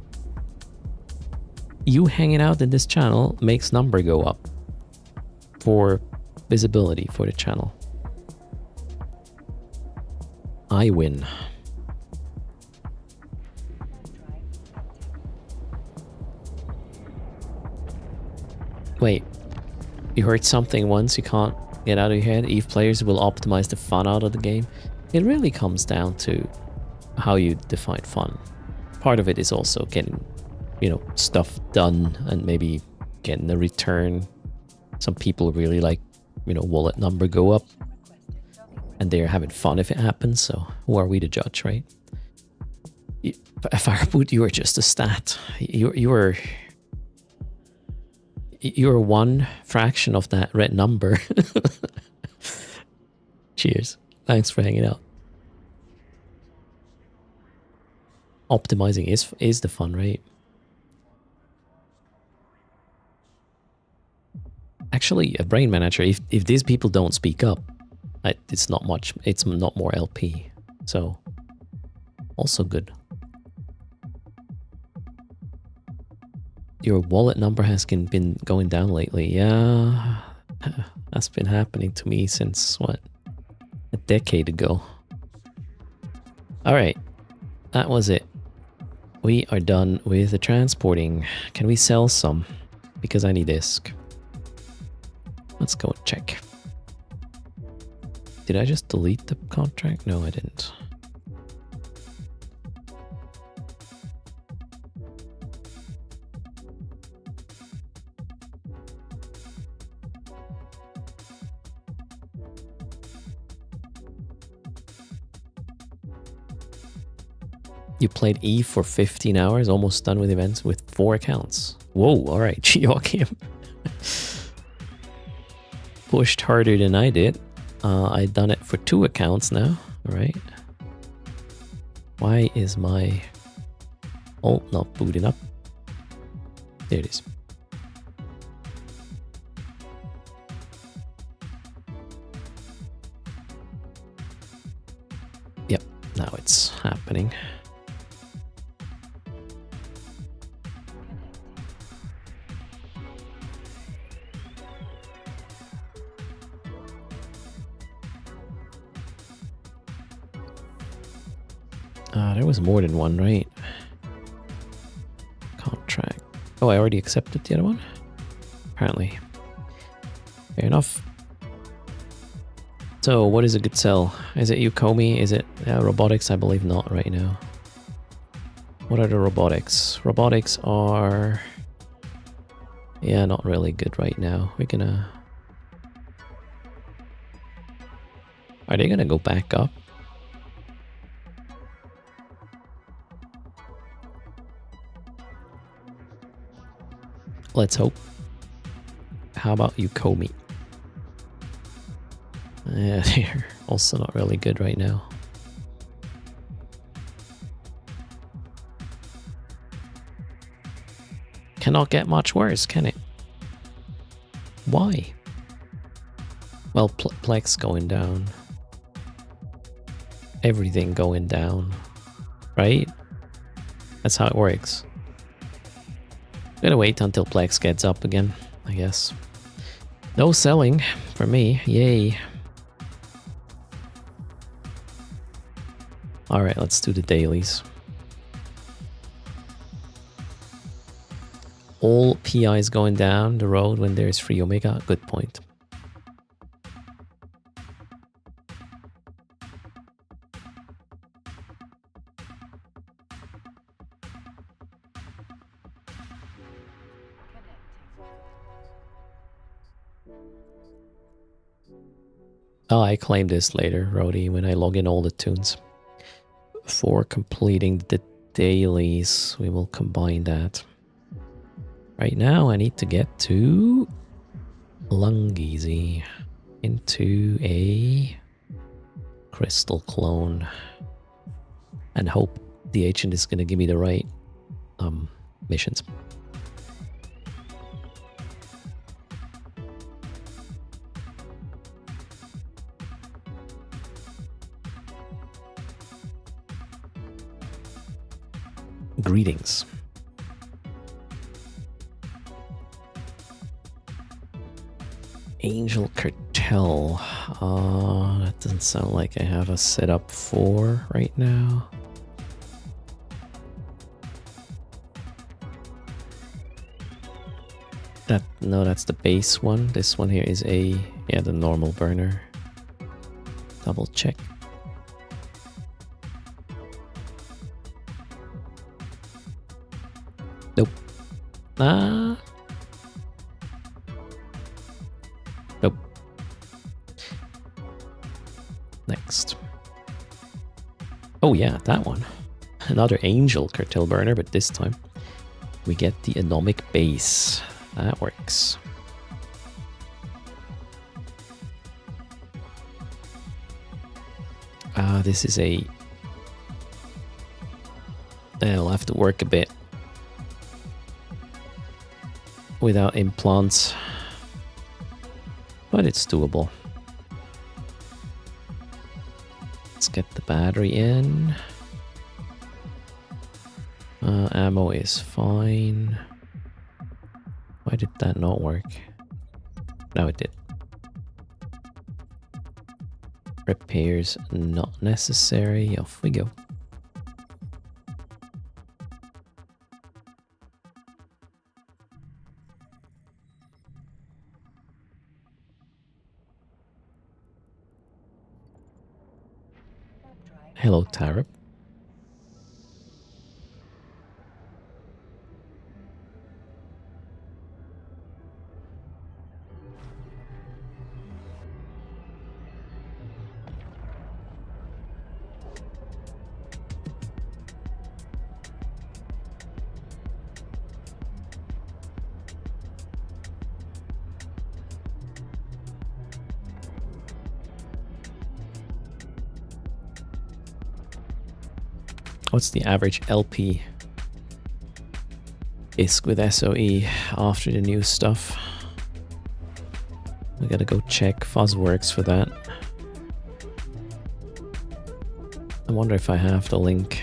You hanging out in this channel makes number go up for visibility for the channel. I win. Wait, you heard something once you can't get out of your head? Eve players will optimize the fun out of the game. It really comes down to how you define fun. Part of it is also getting, you know, stuff done and maybe getting a return. Some people really like, you know, wallet number go up and they're having fun if it happens. So who are we to judge, right? Fireboot, you are just a stat. You're one fraction of that red number. Cheers. Thanks for hanging out. Optimizing is the fun, right? Actually, a brain manager, if these people don't speak up, it's not much, it's not more LP. So, also good. Your wallet number has been going down lately. Yeah, that's been happening to me since, what, a decade ago. Alright, that was it. We are done with the transporting. Can we sell some? Because I need disc. Let's go check. Did I just delete the contract? No, I didn't. You played E for 15 hours, almost done with events with 4 accounts. Whoa, alright, Joachim. Pushed harder than I did. I've done it for 2 accounts now, alright. Why is my alt not booting up? There it is. Yep, now it's happening. There was more than one, right? Contract. Oh, I already accepted the other one? Apparently. Fair enough. So, what is a good sell? Is it Ukomi? Is it robotics? I believe not right now. What are the robotics? Robotics are... yeah, not really good right now. We're gonna... are they gonna go back up? Let's hope. How about Ukomi? Yeah, they're also not really good right now. Cannot get much worse, can it? Why? Well, Plex going down. Everything going down. Right? That's how it works. Gonna wait until Plex gets up again, I guess. No selling for me. Yay. Alright, let's do the dailies. All PIs going down the road when there's free Omega. Good point. Oh, I claim this later, Rody, when I log in all the tunes. For completing the dailies, we will combine that. Right now, I need to get to Lungeezy into a crystal clone and hope the agent is going to give me the right missions. Greetings. Angel Cartel. That doesn't sound like I have a setup for right now. No, that's the base one. This one here is the normal burner. Double check. Nope. Nope. Next. Oh yeah, that one. Another Angel Cartel burner, but this time we get the Anomic base. That works. This is a I'll have to work a bit without implants, but it's doable. Let's get the battery in. Ammo is fine. Why did that not work? No, it did. Repairs not necessary. Off we go. Hello, Tarab. What's the average LP ISK with SOE after the new stuff? I gotta go check Fuzzworks for that. I wonder if I have the link.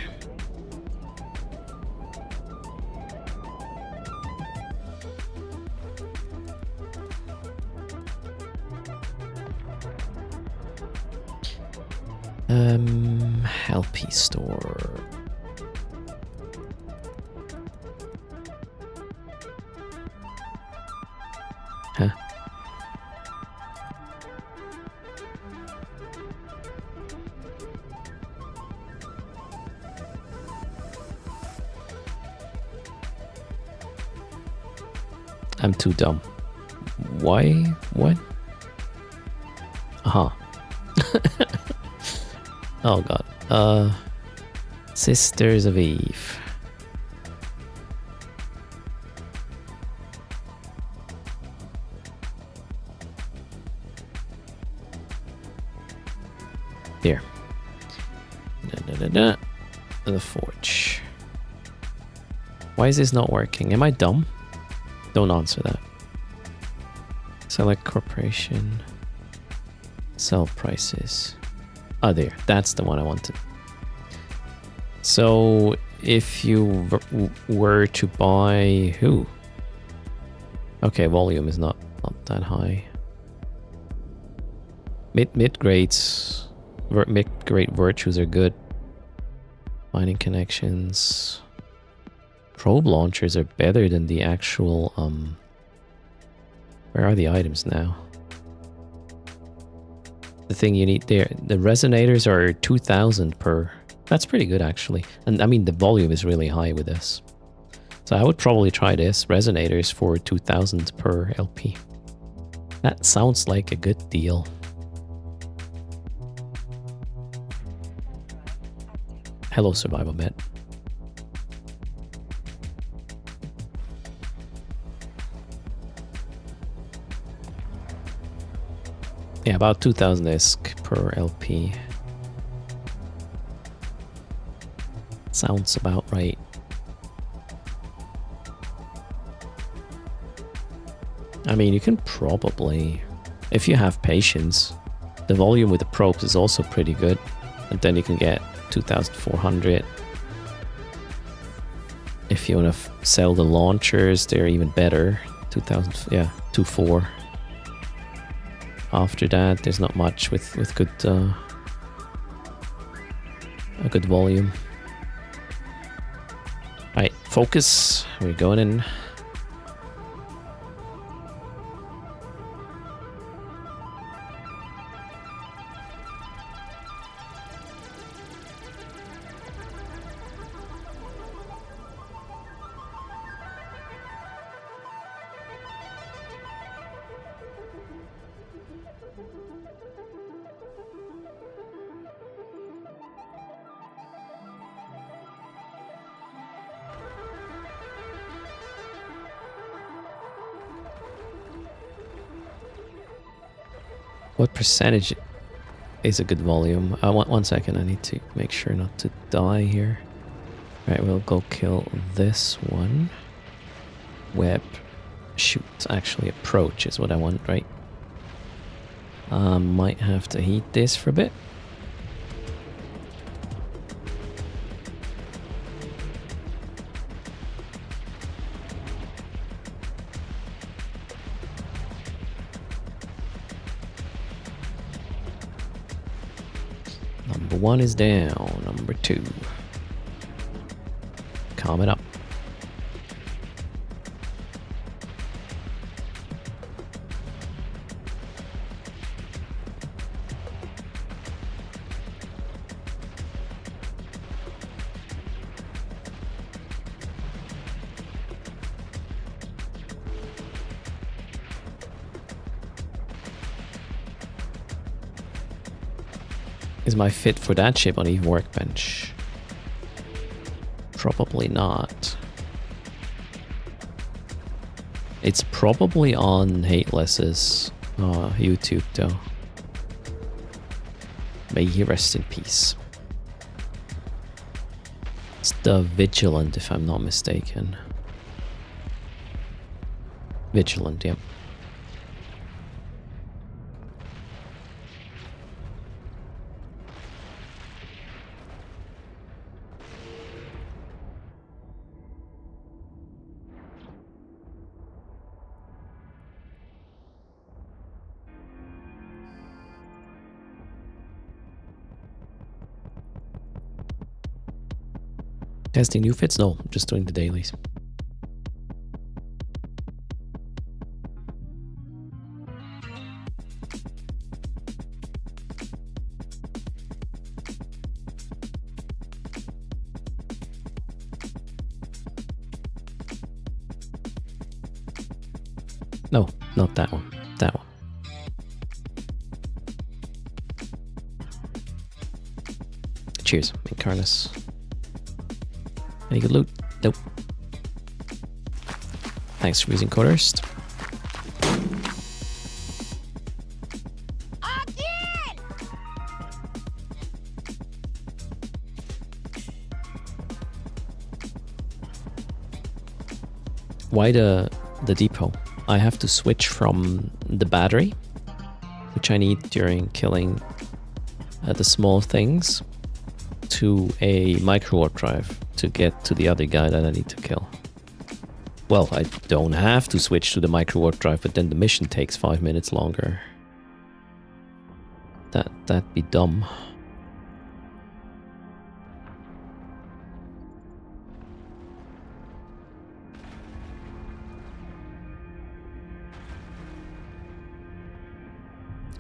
LP store. Huh? I'm too dumb. Why? What? Aha. Oh god. Sisters of Eve. Here. The forge. Why is this not working? Am I dumb? Don't answer that. Select corporation. Sell prices. Oh, there. That's the one I wanted. So, if you were to buy... Who? Okay, volume is not that high. Mid-grades... Mid-grade virtues are good. Mining connections... Probe launchers are better than the actual... Where are the items now? The thing you need there. The resonators are 2,000 per. That's pretty good actually. And I mean the volume is really high with this. So I would probably try this. Resonators for 2,000 per LP. That sounds like a good deal. Hello, Survival Bet. Yeah, about 2,000 ISK per LP. Sounds about right. I mean, you can probably, if you have patience, the volume with the probes is also pretty good. And then you can get 2,400. If you want to sell the launchers, they're even better. 2,000, yeah, 2,400. After that, there's not much with good a good volume. Alright, focus. We're going in. What percentage is a good volume? One second, I need to make sure not to die here. Right, we'll go kill this one. Web. Shoot, actually approach is what I want, right? Might have to heat this for a bit. Number 1 is down. Number 2. Calm it up. Is my fit for that ship on Eve Workbench? Probably not. It's probably on Hateless's YouTube though. May he rest in peace. It's the Vigilant, if I'm not mistaken. Vigilant, yep. Testing new fits? No, I'm just doing the dailies. No, not that one. That one. Cheers, Incarnus. Any good loot? Nope. Thanks for using Chores. Why the depot? I have to switch from the battery, which I need during killing the small things, to a micro warp drive to get to the other guy that I need to kill. Well, I don't have to switch to the micro warp drive, but then the mission takes 5 minutes longer. That'd be dumb.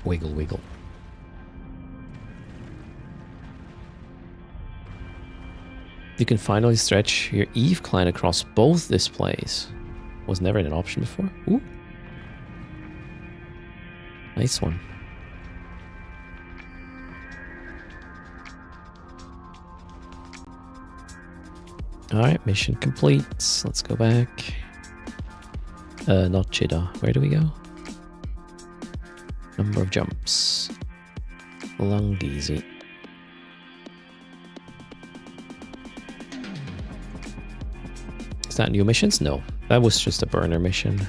Wiggle, wiggle. You can finally stretch your Eve client across both displays. Was never an option before. Ooh. Nice one. Alright, mission complete. Let's go back. Not Chida. Where do we go? Number of jumps. Long easy. Is that new missions? No. That was just a burner mission.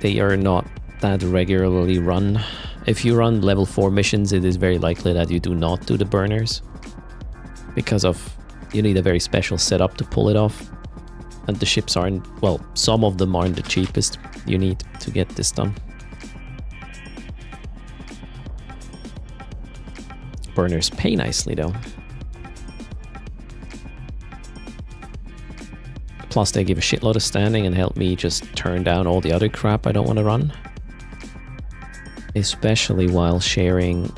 They are not that regularly run. If you run level 4 missions, it is very likely that you do not do the burners. Because of, you need a very special setup to pull it off. And the ships aren't, well, some of them aren't the cheapest you need to get this done. Burners pay nicely though. Plus they give a shitload of standing and help me just turn down all the other crap I don't want to run. Especially while sharing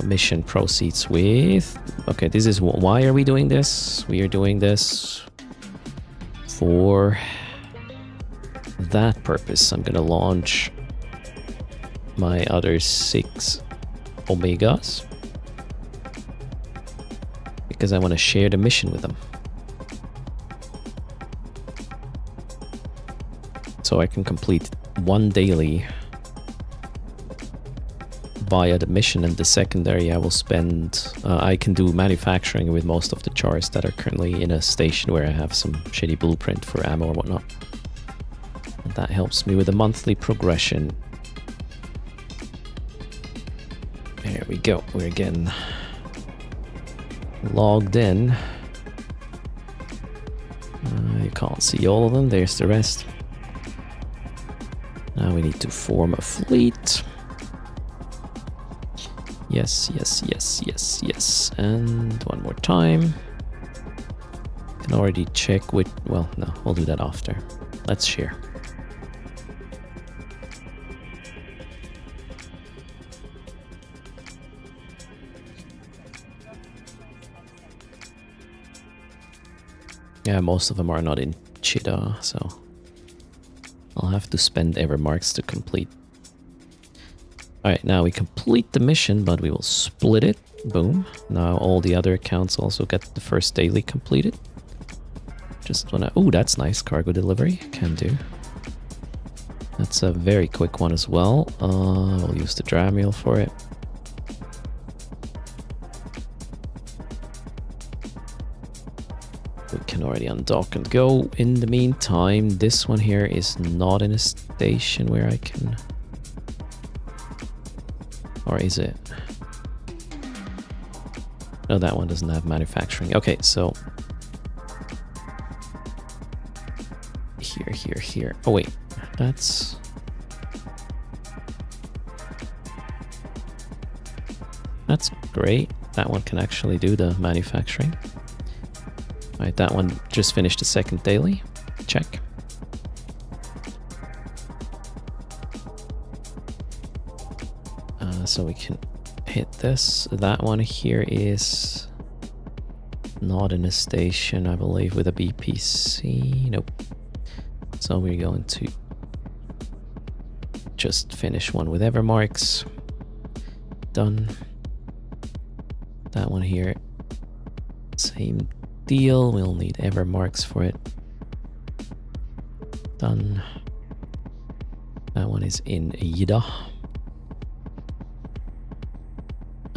mission proceeds with... Okay, this is why are we doing this? We are doing this for that purpose. I'm gonna launch my other 6 Omegas because I want to share the mission with them. So I can complete one daily via the mission, and the secondary I will spend... I can do manufacturing with most of the chars that are currently in a station where I have some shitty blueprint for ammo or whatnot. And that helps me with the monthly progression. There we go. We're getting logged in. You can't see all of them. There's the rest. Now we need to form a fleet. Yes, yes, yes, yes, yes. And one more time. Can already check with... Well, no, we'll do that after. Let's share. Yeah, most of them are not in Cheetah, so I'll have to spend Evermarks to complete. Alright, now we complete the mission, but we will split it. Boom. Now all the other accounts also get the first daily completed. Just wanna... Oh, that's nice. Cargo delivery. Can do. That's a very quick one as well. We'll use the Dramiel for it. We can already undock and go. In the meantime, this one here is not in a station where I can... Or is it? No, that one doesn't have manufacturing. Okay, so... Here. Oh, wait. That's... That's great. That one can actually do the manufacturing. Alright, that one just finished the second daily. Check. So we can hit this. That one here is not in a station, I believe, with a BPC. Nope. So we're going to just finish one with Evermarks. Done. That one here, same deal. We'll need Evermarks for it. Done. That one is in Ida.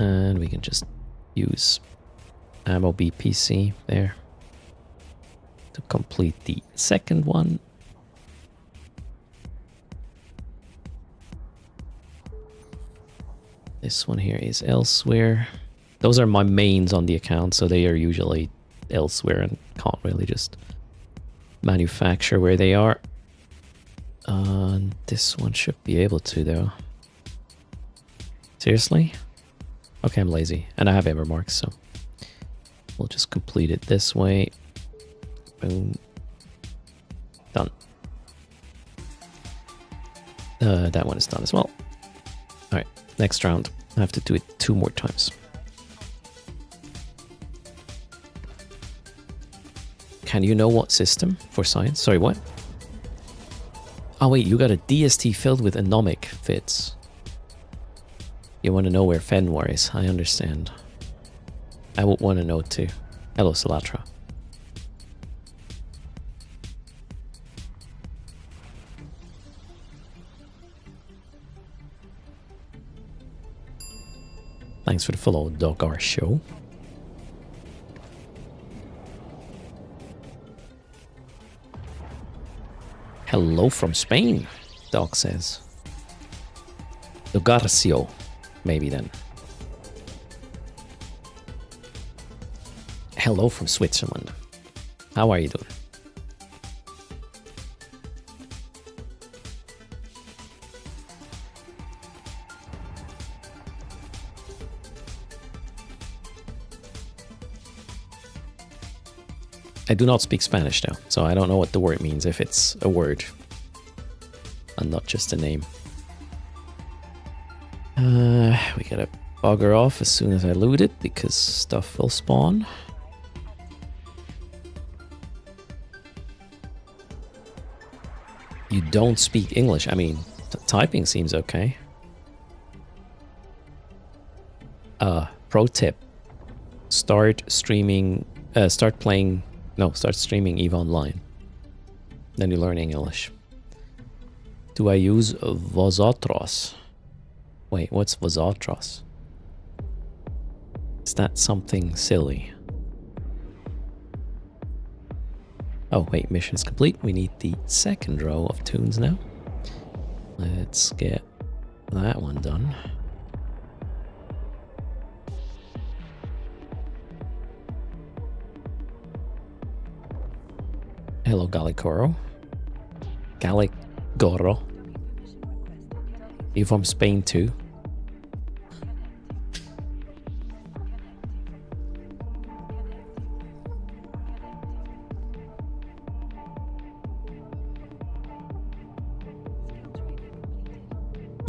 And we can just use ammo BPC there to complete the second one. This one here is elsewhere. Those are my mains on the account, so they are usually elsewhere and can't really just manufacture where they are. This one should be able to, though. Seriously? Okay, I'm lazy. And I have Evermarks, so we'll just complete it this way. Boom. Done. That one is done as well. Alright, next round. I have to do it 2 more times. Can you know what system for science? Sorry, what? Oh wait, you got a DST filled with anomic fits. You want to know where Fenwar is, I understand. I would want to know too. Hello, Salatra. Thanks for the follow, Dog R Show. Hello from Spain, Doc says. Dogarcio, maybe then. Hello from Switzerland. How are you doing? I do not speak Spanish though, so I don't know what the word means if it's a word and not just a name. We gotta bugger off as soon as I loot it because stuff will spawn. You don't speak English. I mean, typing seems okay. Pro tip. Start streaming EVE Online. Then you learn English. Do I use vosotros? Wait, what's Vosotros? Is that something silly? Oh, wait, mission is complete. We need the second row of tunes now. Let's get that one done. Hello, Galicoro. Galigoro. You from Spain too?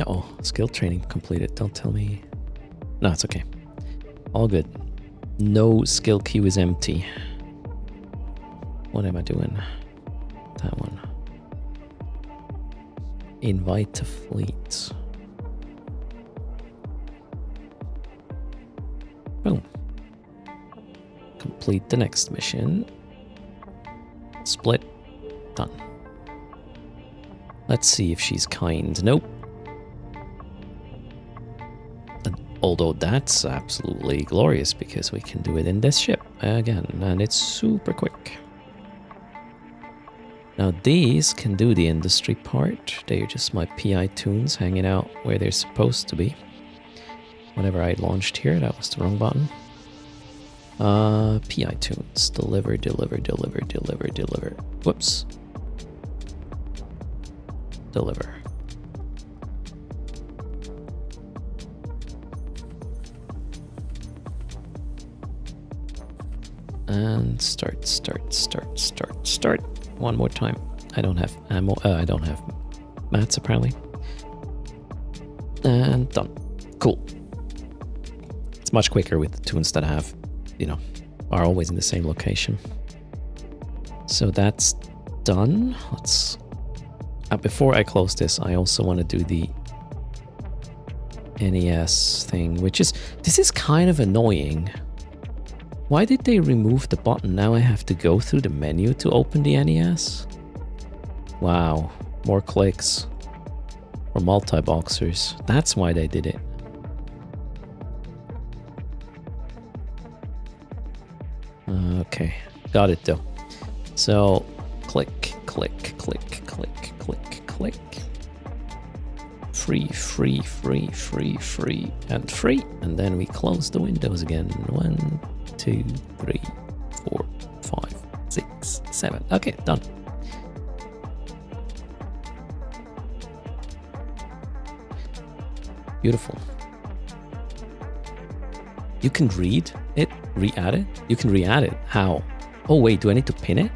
Uh-oh, skill training completed. Don't tell me. No, it's okay. All good. No skill queue is empty. What am I doing? That one. Invite to fleets. Boom. Complete the next mission. Split. Done. Let's see if she's kind. Nope. Although that's absolutely glorious because we can do it in this ship again, and it's super quick. Now these can do the industry part. They are just my PI tunes hanging out where they're supposed to be. Whenever I launched here, that was the wrong button. PI tunes. Deliver, deliver, deliver, deliver, deliver. Whoops. Deliver. And start. One more time. I don't have ammo. I don't have mats apparently. And done. Cool. It's much quicker with the tunes that I have, you know, are always in the same location. So that's done. Let's... before I close this, I also want to do the NES thing, which is... This is kind of annoying. Why did they remove the button? Now I have to go through the menu to open the NES? Wow, more clicks. Or multi-boxers. That's why they did it. Okay, got it though. So, click, click, click, click, click, click. Free, free, free, free, free, and free. And then we close the windows again. 1, 2, 3, 4, 5, 6, 7. Okay, done. Beautiful. You can read it, re-add it? You can re-add it. How? Oh wait, do I need to pin it?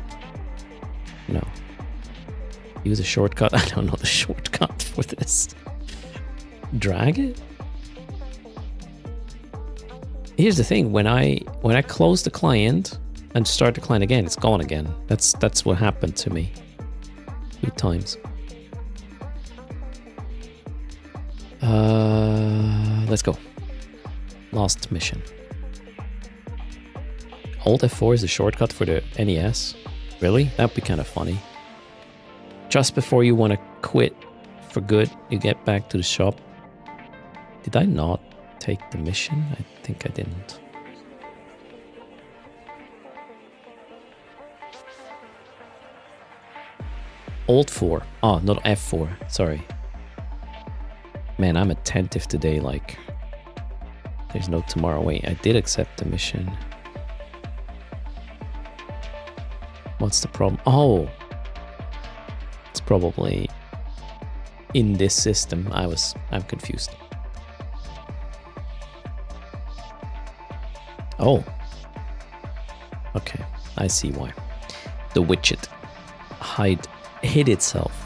No. Use a shortcut? I don't know the shortcut for this. Drag it? Here's the thing, when I close the client and start the client again, it's gone again. That's what happened to me 2 times. Let's go. Last mission. Alt F4 is a shortcut for the NES. Really? That'd be kind of funny. Just before you want to quit for good, you get back to the shop. Did I not take the mission? I think I didn't. Alt 4. Oh, not F4. Sorry. Man, I'm attentive today, like... There's no tomorrow. Wait, I did accept the mission. What's the problem? Oh! It's probably... in this system. I'm confused. Oh. Okay, I see why. The widget hid itself.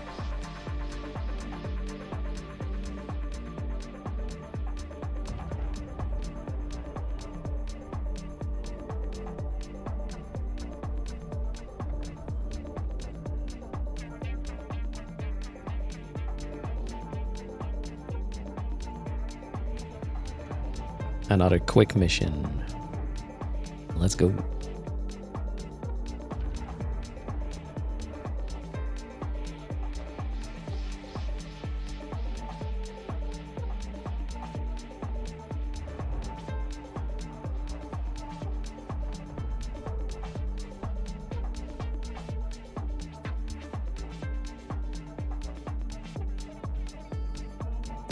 Another quick mission. Let's go.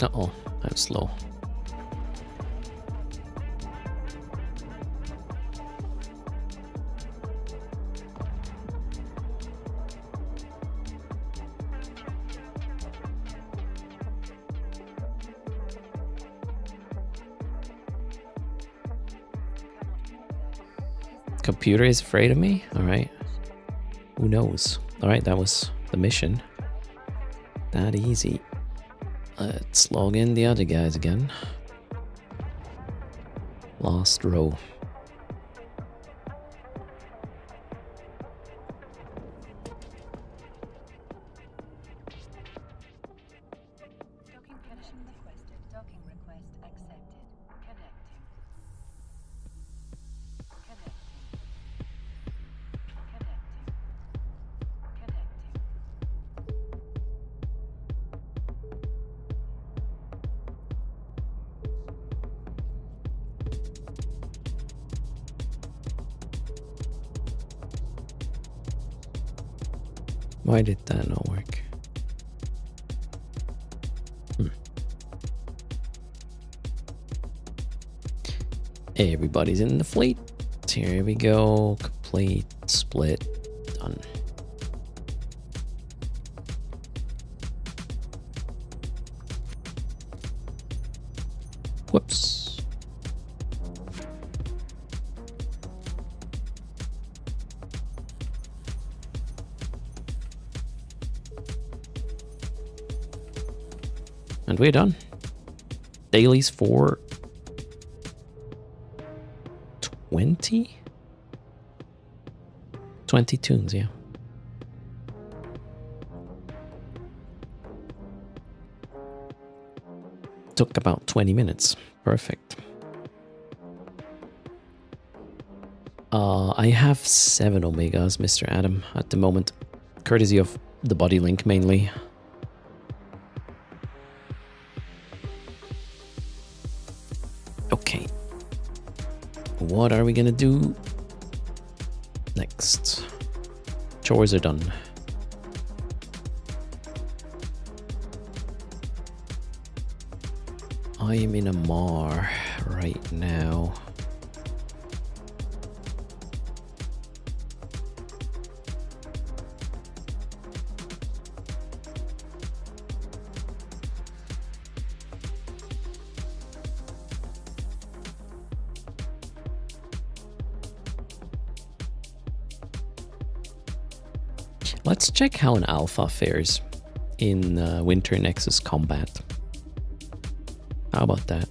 Uh-oh, I'm slow. Computer is afraid of me? Alright. Who knows? Alright, that was the mission. That easy. Let's log in the other guys again. Last row. Docking connection requested. Docking request accepted. Connecting. Connecting. Connecting. Why did that not work? Everybody's in the fleet. Here we go. Complete. Split. Done. Whoops. And we're done. Dailies for 20? 20 tunes, yeah. Took about 20 minutes. Perfect. I have 7 Omegas, Mr. Adam, at the moment. Courtesy of the body link, mainly. Okay. What are we gonna do next? Chores are done. I am in a Mar right now. Let's check how an alpha fares in Winter Nexus combat. How about that?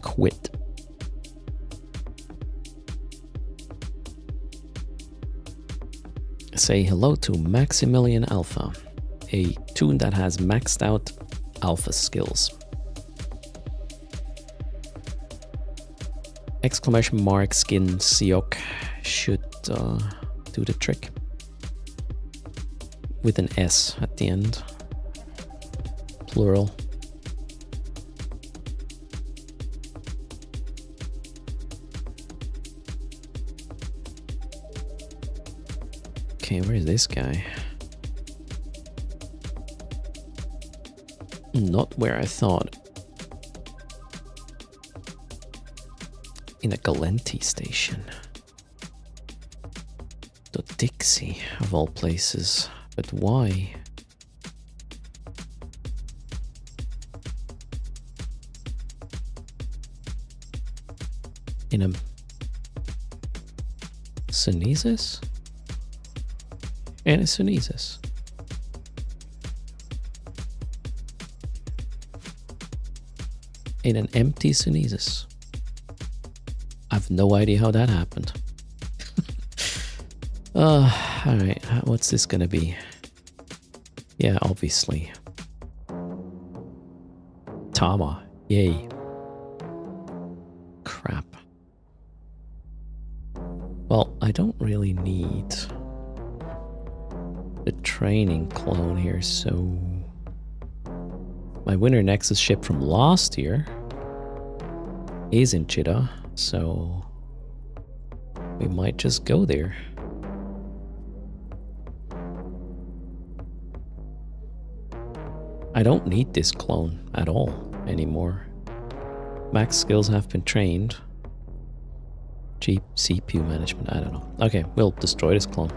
Quit. Say hello to Maximilian Alpha, a tune that has maxed out alpha skills. Exclamation mark skin Siok should do the trick. With an S at the end. Plural. Okay, where is this guy? Not where I thought. In a Galenti station. The Dixie, of all places. But why? In a Sunesis? And a Sunesis. In an empty Sunesis. I've no idea how that happened. Alright, what's this gonna be? Yeah, obviously. Tama, yay. Crap. Well, I don't really need the training clone here, so... My Winter Nexus ship from last year is in Chita, so we might just go there. I don't need this clone at all anymore. Max skills have been trained. Cheap CPU management, I don't know. Okay, we'll destroy this clone.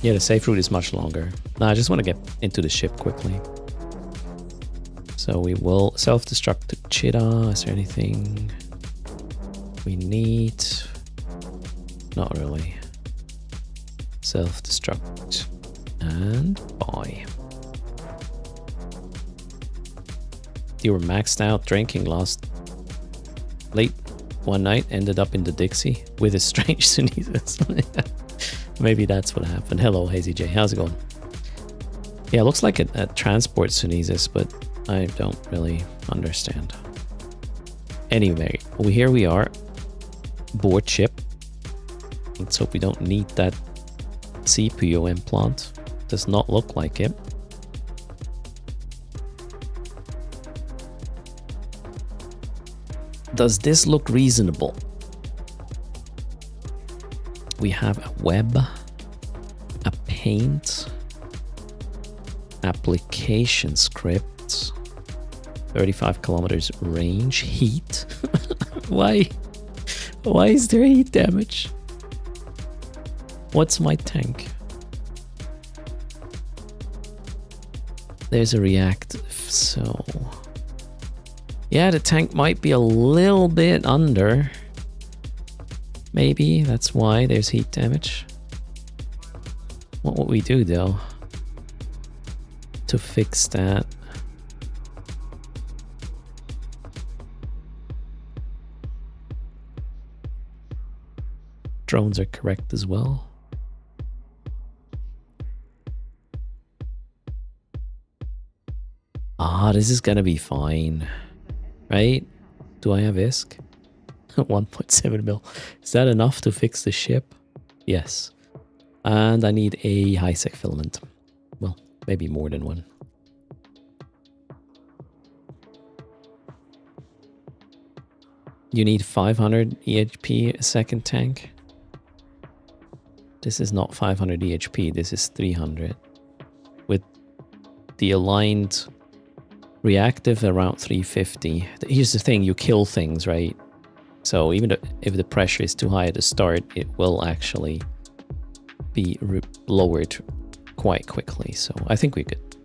Yeah, the safe route is much longer. Now I just want to get into the ship quickly. So we will self-destruct the cheetah. Is there anything we need? Not really. Self-destruct and buy. You were maxed out drinking late one night, ended up in the Dixie with a strange sneezes. Maybe that's what happened. Hello, Hazy J. How's it going? Yeah, it looks like a transport sneezes, but I don't really understand. Anyway, here we are. Board ship. Let's hope we don't need that CPU implant. Does not look like it. Does this look reasonable? We have a web, a paint, application script, 35 kilometers range, heat. Why is there heat damage? What's my tank? There's a reactive, so yeah, the tank might be a little bit under. Maybe that's why there's heat damage. What would we do though to fix that? Drones are correct as well. Ah, this is gonna be fine, right? Do I have ISK? 1.7 mil. Is that enough to fix the ship? Yes. And I need a high-sec filament. Well, maybe more than one. You need 500 EHP a second tank. This is not 500 EHP, this is 300. With the aligned reactive around 350. Here's the thing, you kill things, right? So even if the pressure is too high at the start, it will actually be lowered quite quickly. So I think we're good.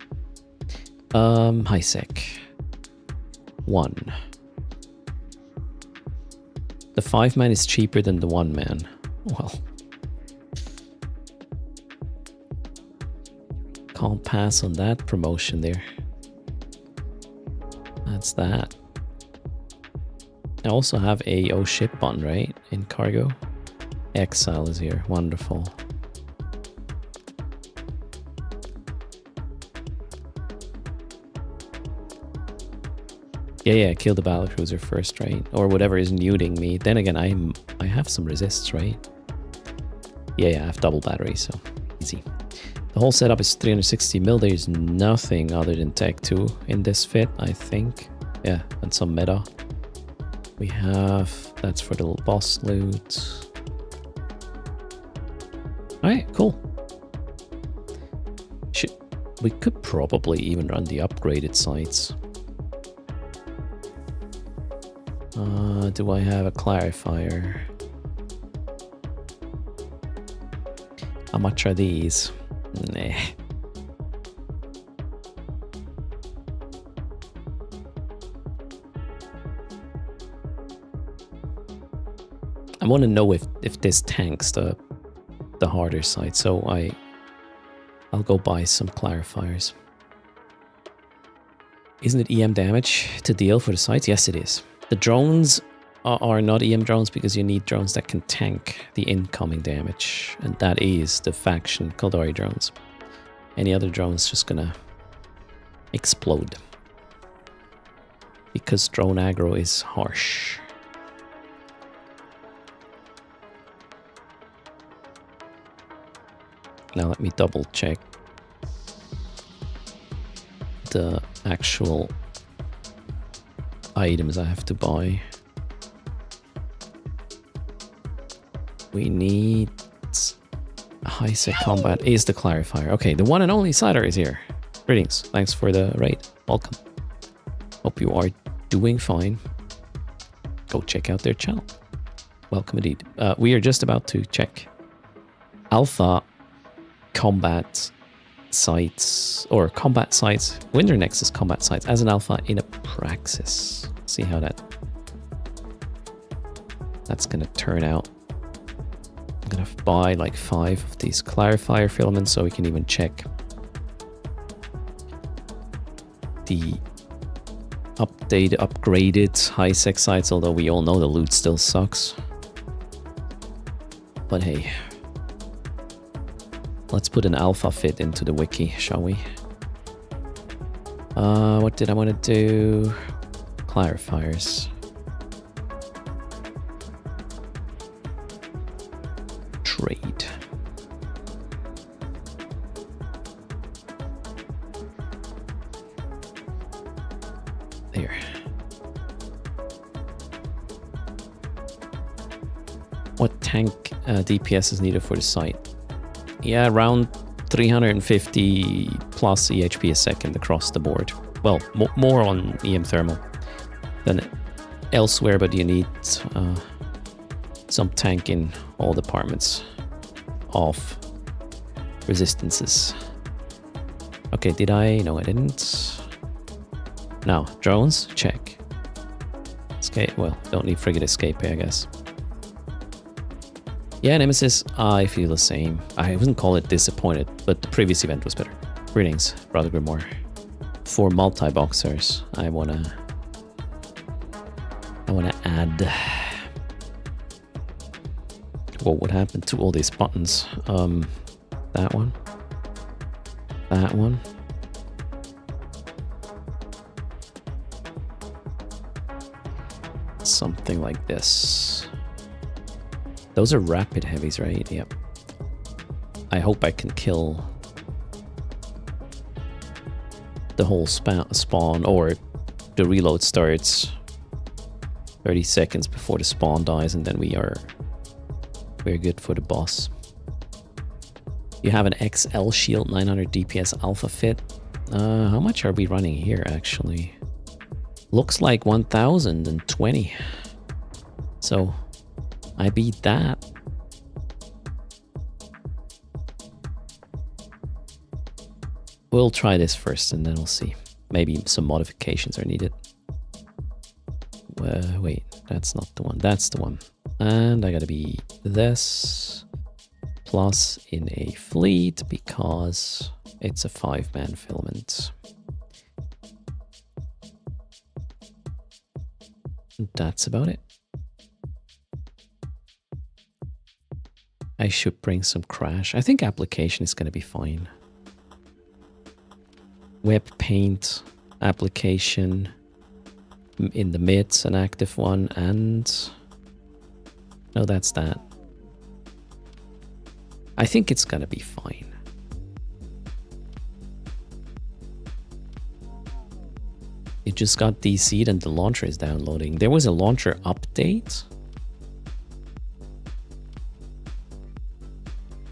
High sec. 1. The 5-man is cheaper than the 1-man. Well. Can't pass on that promotion there. That's that. I also have a ship button, right? In cargo. Exile is here. Wonderful. Yeah, kill the battlecruiser first, right? Or whatever is nuding me. Then again, I have some resists, right? Yeah, I have double battery, so easy. The whole setup is 360 mil. There's nothing other than Tech 2 in this fit, I think. Yeah, and some meta. We have, that's for the little boss loot. Alright, cool. We could probably even run the upgraded sites. Do I have a clarifier? How much are these? Nah. I want to know if this tanks the harder side, so I'll go buy some clarifiers. Isn't it EM damage to deal for the sites? Yes, it is. The drones are not EM drones because you need drones that can tank the incoming damage, and that is the faction Kaldari drones. Any other drone's just gonna explode because drone aggro is harsh. Now let me double check the actual items I have to buy. We need High sec combat is the clarifier. Okay, the one and only Cider is here. Greetings. Thanks for the raid. Welcome. Hope you are doing fine. Go check out their channel. Welcome indeed. We are just about to check alpha combat sites, or combat sites, Winter Nexus combat sites as an alpha in a praxis. See how that's gonna turn out. I'm gonna buy like 5 of these clarifier filaments so we can even check the upgraded high sec sites, although we all know the loot still sucks. But hey, let's put an alpha fit into the wiki, shall we? What did I want to do? Clarifiers. Trade. There. What tank DPS is needed for the site? Yeah, around 350 plus EHP a second across the board. Well, more on EM thermal than elsewhere, but you need some tank in all departments of resistances. Okay, did I? No, I didn't. Now, drones, check. Escape, well, don't need frigate escape, I guess. Yeah, Nemesis, I feel the same. I wouldn't call it disappointed, but the previous event was better. Greetings, Brother Grimoire. For multi-boxers, I wanna add... What happened to all these buttons? That one. That one. Something like this. Those are rapid heavies, right? Yep. I hope I can kill the whole spawn, or the reload starts 30 seconds before the spawn dies, and then we're good for the boss. You have an XL shield 900 DPS alpha fit. How much are we running here actually? Looks like 1020. So I beat that. We'll try this first and then we'll see. Maybe some modifications are needed. Wait, that's not the one. That's the one. And I gotta be this plus in a fleet because it's a 5-man filament. That's about it. I should bring some crash. I think application is going to be fine. Web paint application in the mids, an active one, and no, that's that. I think it's going to be fine. It just got DC'd and the launcher is downloading. There was a launcher update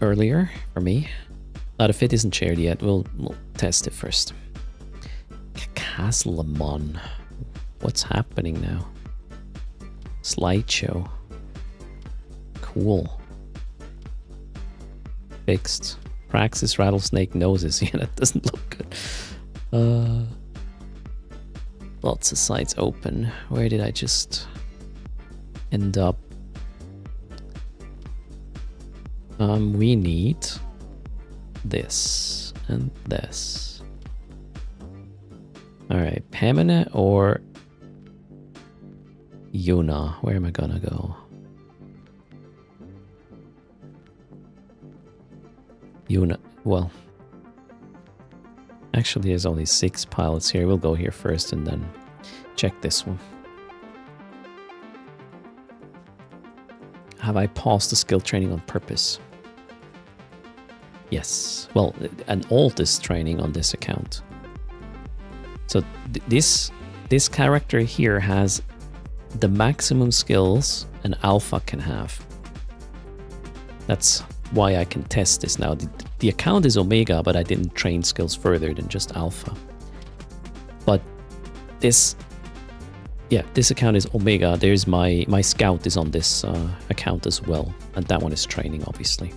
earlier for me. If it isn't shared yet, we'll test it first. Castlemon. What's happening now? Slideshow. Cool. Fixed. Praxis rattlesnake noses. Yeah, that doesn't look good. Lots of sites open. Where did I just end up? We need this and this. Alright, Pamina or Yuna? Where am I gonna go? Yuna, well... Actually, there's only 6 pilots here. We'll go here first and then check this one. Have I paused the skill training on purpose? Yes. Well, an Altus training on this account. So this character here has the maximum skills an alpha can have. That's why I can test this now. The account is Omega, but I didn't train skills further than just Alpha. But this account is Omega. There's my scout is on this account as well, and that one is training, obviously.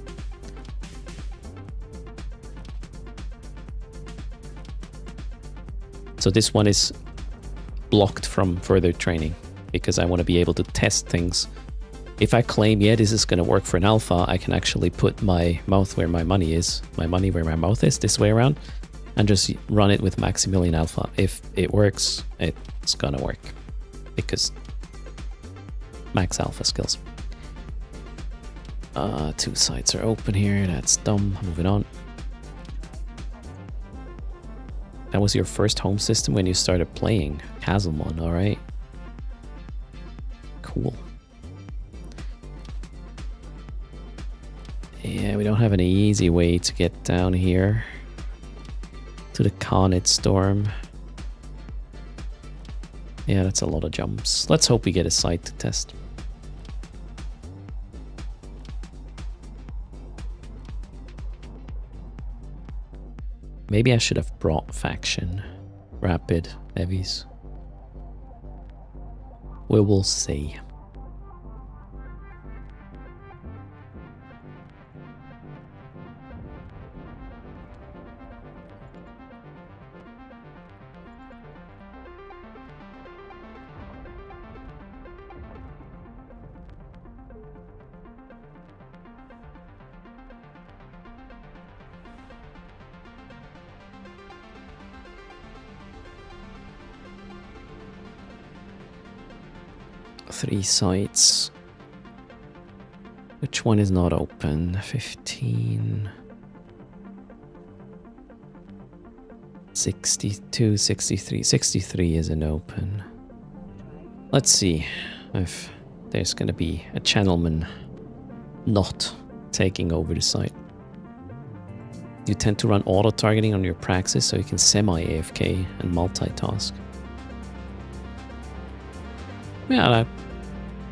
So this one is blocked from further training because I want to be able to test things. If I claim, yeah, this is going to work for an alpha, I can actually put my mouth where my money is, my money where my mouth is, this way around, and just run it with Maximilian Alpha. If it works, it's going to work because max alpha skills. 2 sites are open here. That's dumb. Moving on. That was your first home system when you started playing Castlemon, alright. Cool. Yeah, we don't have any easy way to get down here to the Carnage Storm. Yeah, that's a lot of jumps. Let's hope we get a site to test. Maybe I should have brought faction, rapid, heavies. We will see. Three sites. Which one is not open? 15. 62, 63. 63 isn't open. Let's see if there's going to be a channelman not taking over the site. You tend to run auto-targeting on your praxis so you can semi-AFK and multitask. Yeah,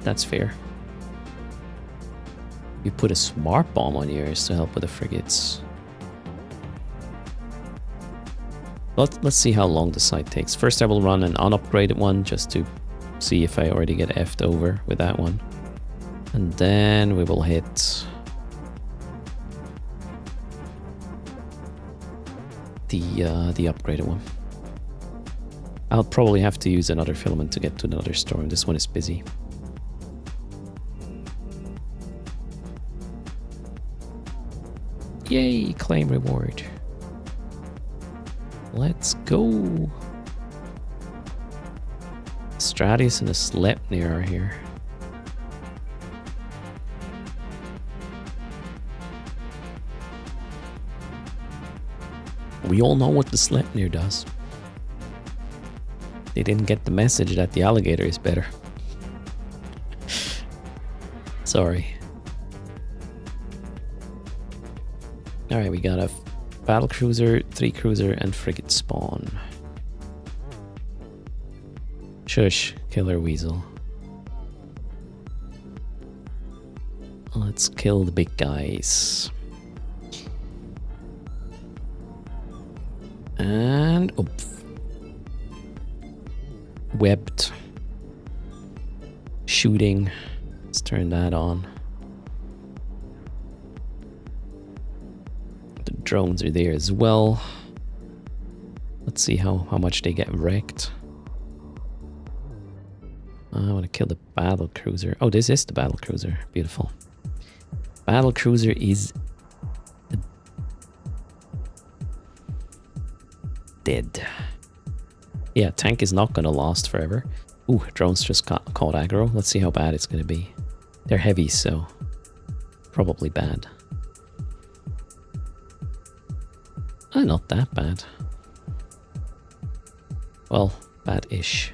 that's fair. You put a smart bomb on yours to help with the frigates. Let's see how long the site takes. First I will run an unupgraded one just to see if I already get effed over with that one. And then we will hit the upgraded one. I'll probably have to use another filament to get to another storm. This one is busy. Yay, claim reward. Let's go. Stratius and a Sleipnir are here. We all know what the Sleipnir does. They didn't get the message that the alligator is better. Sorry. Alright, we got a battle cruiser, 3 cruiser, and frigate spawn. Shush, killer weasel. Let's kill the big guys. And oomph. Webbed. Shooting. Let's turn that on. The drones are there as well. Let's see how much they get wrecked. I want to kill the battle cruiser. Oh, this is the battle cruiser. Beautiful. Battle cruiser is dead. Yeah, tank is not going to last forever. Ooh, drones just caught aggro. Let's see how bad it's going to be. They're heavy, so probably bad. Not that bad. Well, bad-ish.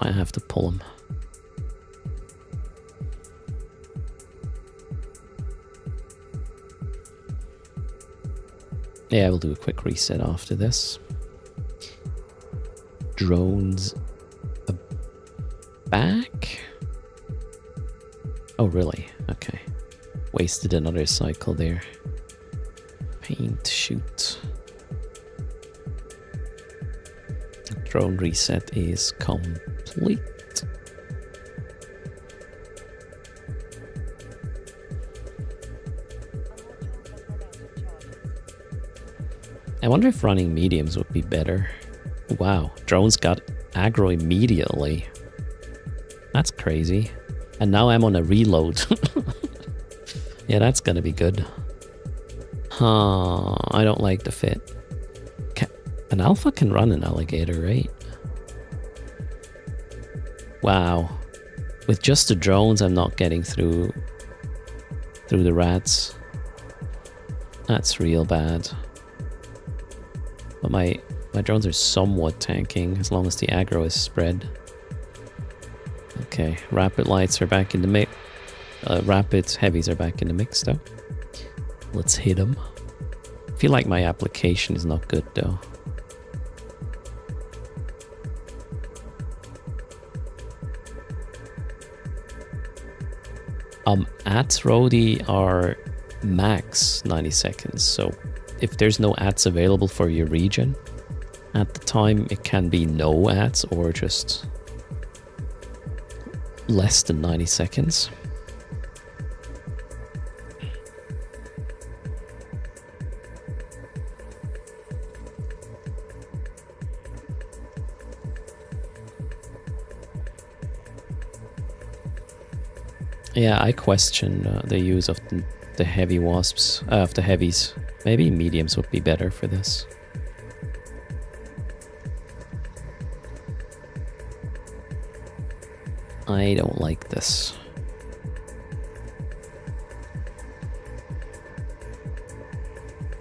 Might have to pull them. Yeah, we'll do a quick reset after this. Drones back? Oh, really? Okay. Wasted another cycle there. Paint, shoot. Drone reset is complete. I wonder if running mediums would be better. Wow, drones got aggro immediately. That's crazy. And now I'm on a reload. Yeah, that's gonna be good. Huh, I don't like the fit. An alpha can run an alligator, right? Wow. With just the drones, I'm not getting through the rats. That's real bad. But my drones are somewhat tanking as long as the aggro is spread. Okay, rapid lights are back in the mix. Rapid heavies are back in the mix though. Let's hit them. I feel like my application is not good though. Ads Roadie are max 90 seconds, so if there's no ads available for your region at the time, it can be no ads or just less than 90 seconds. Yeah, I question the use of the heavy wasps, of the heavies. Maybe mediums would be better for this. I don't like this.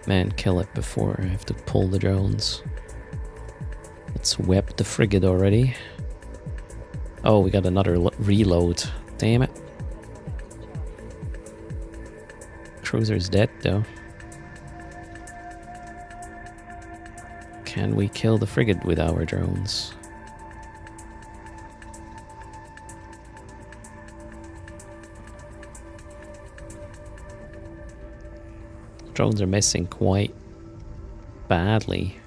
Man, kill it before I have to pull the drones. Let's web the frigate already. Oh, we got another reload. Damn it. Cruiser's dead though. Can we kill the frigate with our drones? Drones are missing quite badly.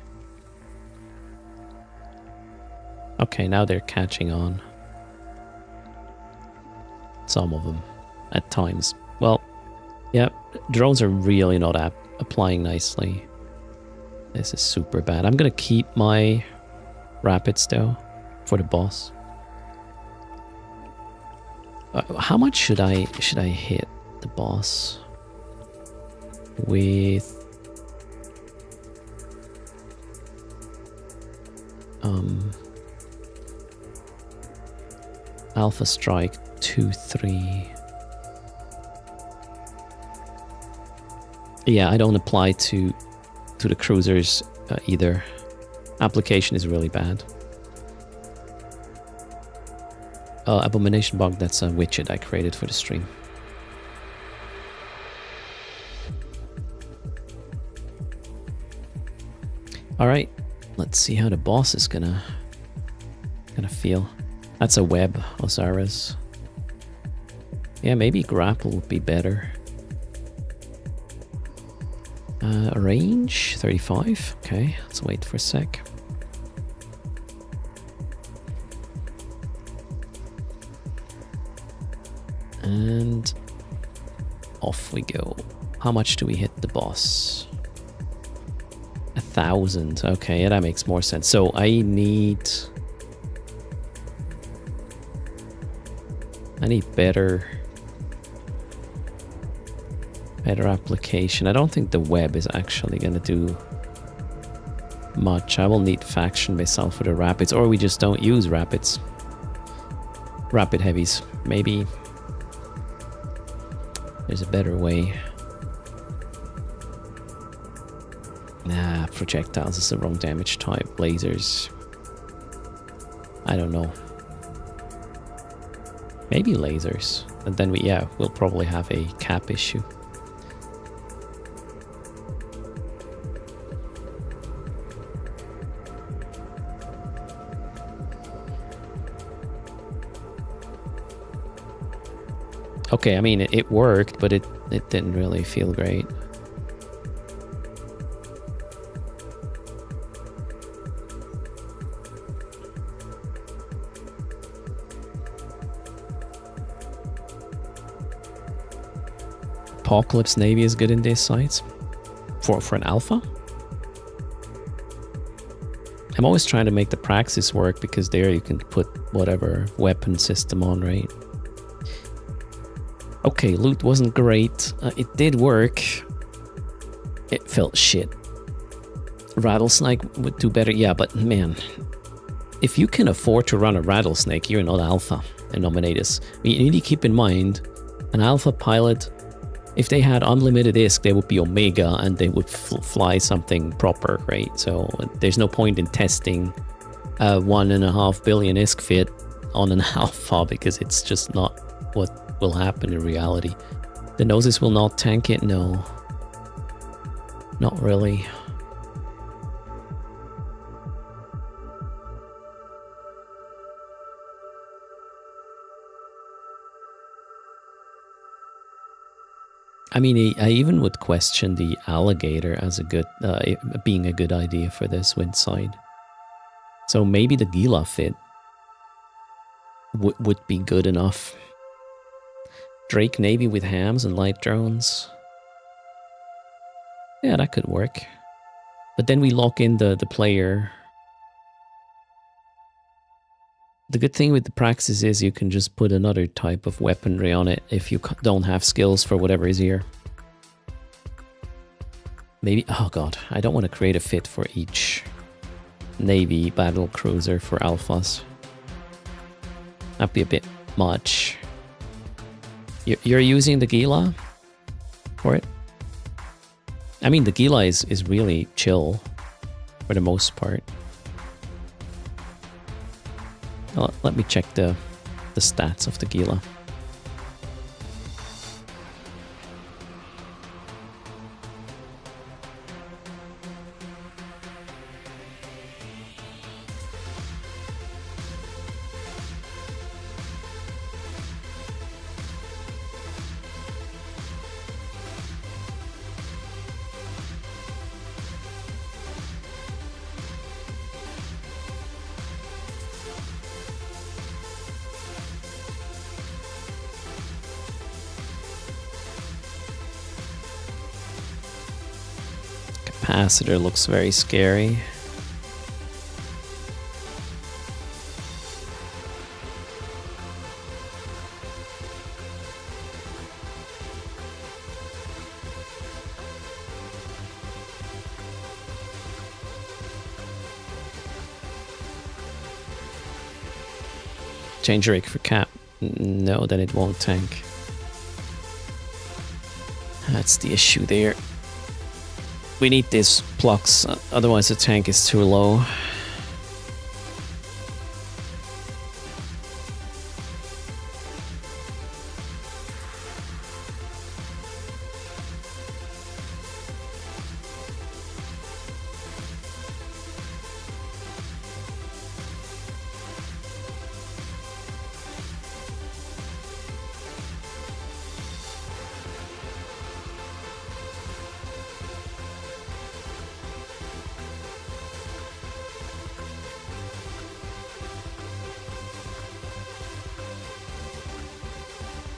Okay, now they're catching on. Some of them, at times. Well, yeah, drones are really not applying nicely. This is super bad. I'm gonna keep my rapids though for the boss. How much should I hit the boss with? Alpha Strike 2-3. Yeah, I don't apply to the cruisers either. Application is really bad. Abomination Bug, that's a widget I created for the stream. Alright, let's see how the boss is gonna feel. That's a web, Osiris. Yeah, maybe grapple would be better. Range 35. Okay, let's wait for a sec. And off we go. How much do we hit the boss? 1,000. Okay, yeah, that makes more sense. So I need better application. I don't think the web is actually going to do much. I will need faction myself for the rapids, or we just don't use rapids. Rapid heavies. Maybe there's a better way. Nah, projectiles is the wrong damage type. Lasers. I don't know. Maybe lasers. And then we'll probably have a cap issue. Okay, I mean, it worked, but it didn't really feel great. Apocalypse Navy is good in these sites. For an alpha? I'm always trying to make the praxis work because there you can put whatever weapon system on, right? Okay, loot wasn't great. It did work. It felt shit. Rattlesnake would do better. Yeah, but man, if you can afford to run a rattlesnake, you're not alpha in Nominatus. You need to keep in mind, an alpha pilot, if they had unlimited ISK, they would be Omega and they would fly something proper, right? So there's no point in testing a 1.5 billion ISK fit on an alpha because it's just not what will happen in reality. The Gnosis will not tank it? No. Not really. I mean, I even would question the alligator as a good, being a good idea for this wind side. So maybe the Gila fit would be good enough. Drake Navy with hams and light drones. Yeah, that could work. But then we lock in the player. The good thing with the Praxis is you can just put another type of weaponry on it if you don't have skills for whatever is here. Maybe, oh god, I don't want to create a fit for each Navy battle cruiser for alphas. That'd be a bit much. You're using the Gila for it? I mean, the Gila is really chill for the most part. Let me check the stats of the Gila. Capacitor looks very scary. Change rig for cap. No, then it won't tank. That's the issue there. We need this Plux, otherwise the tank is too low.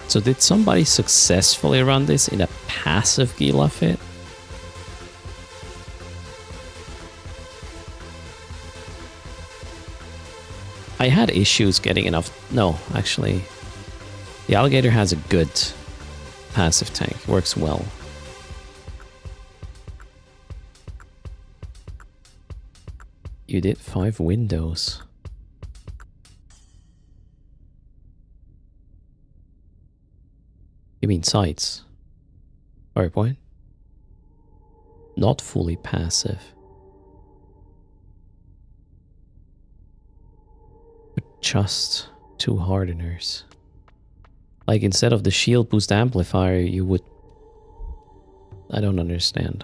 So did somebody successfully run this in a passive Gila fit? I had issues getting enough. No, actually, the Alligator has a good passive tank. It works well. You did 5 windows. You mean sights? PowerPoint? Not fully passive. But just 2 hardeners. Like instead of the shield boost amplifier, you would... I don't understand.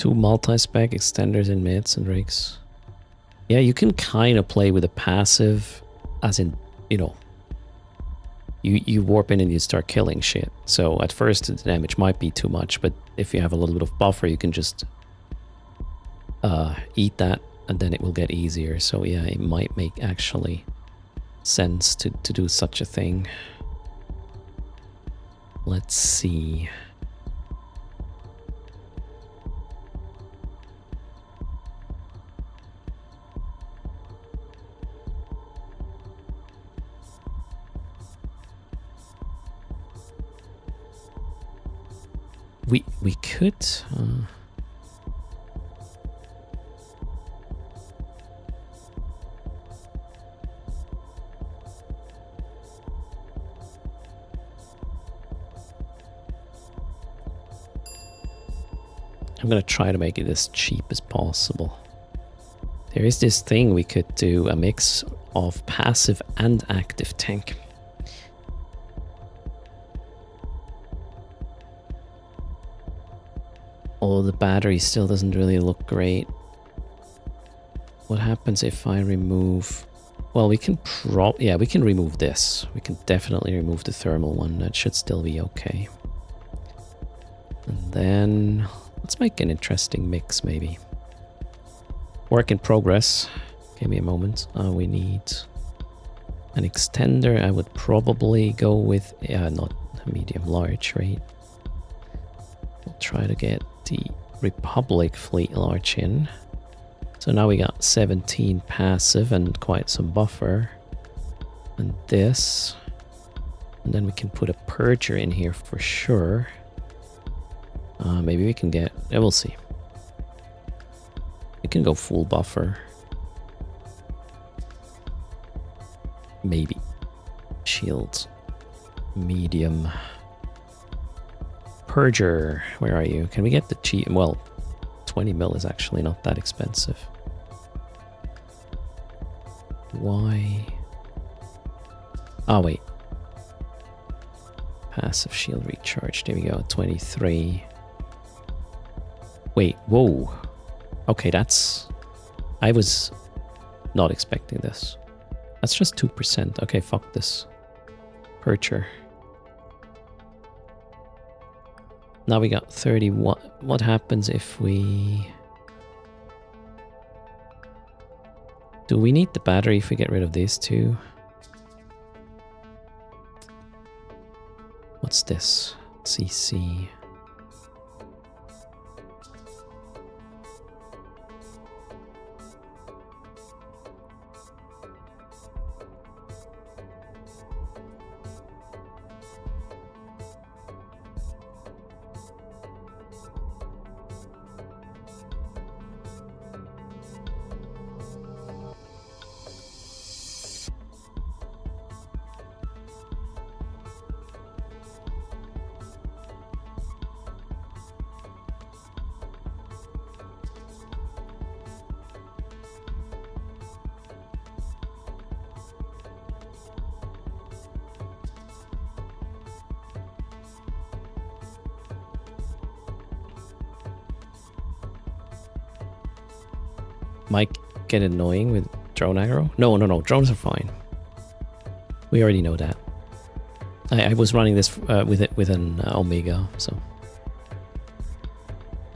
2 multi-spec extenders in mids and rigs. Yeah, you can kind of play with a passive, as in, you know, you warp in and you start killing shit. So at first the damage might be too much, but if you have a little bit of buffer, you can just eat that, and then it will get easier. So yeah, it might make actually sense to do such a thing. Let's see. We could. I'm gonna try to make it as cheap as possible. There is this thing we could do, a mix of passive and active tank. Although the battery still doesn't really look great. What happens if I remove... Well, we can we can remove this. We can definitely remove the thermal one. That should still be okay. And then let's make an interesting mix, maybe. Work in progress. Give me a moment. We need an extender. I would probably go with, not a medium large, right? We'll try to get the Republic fleet large in. So now we got 17 passive and quite some buffer. And this. And then we can put a purger in here for sure. Maybe we can get... we'll see. We can go full buffer. Maybe. Shield. Medium. Purger. Where are you? Can we get the cheap... Well, 20 mil is actually not that expensive. Why? Oh, wait. Passive shield recharge. There we go. 23. Wait, whoa. Okay, that's... I was not expecting this. That's just 2%. Okay, fuck this. Purger. Now we got 31. What happens if we... Do we need the battery if we get rid of these two? What's this? CC. Might get annoying with drone aggro. No, drones are fine. We already know that. I was running this with an Omega, so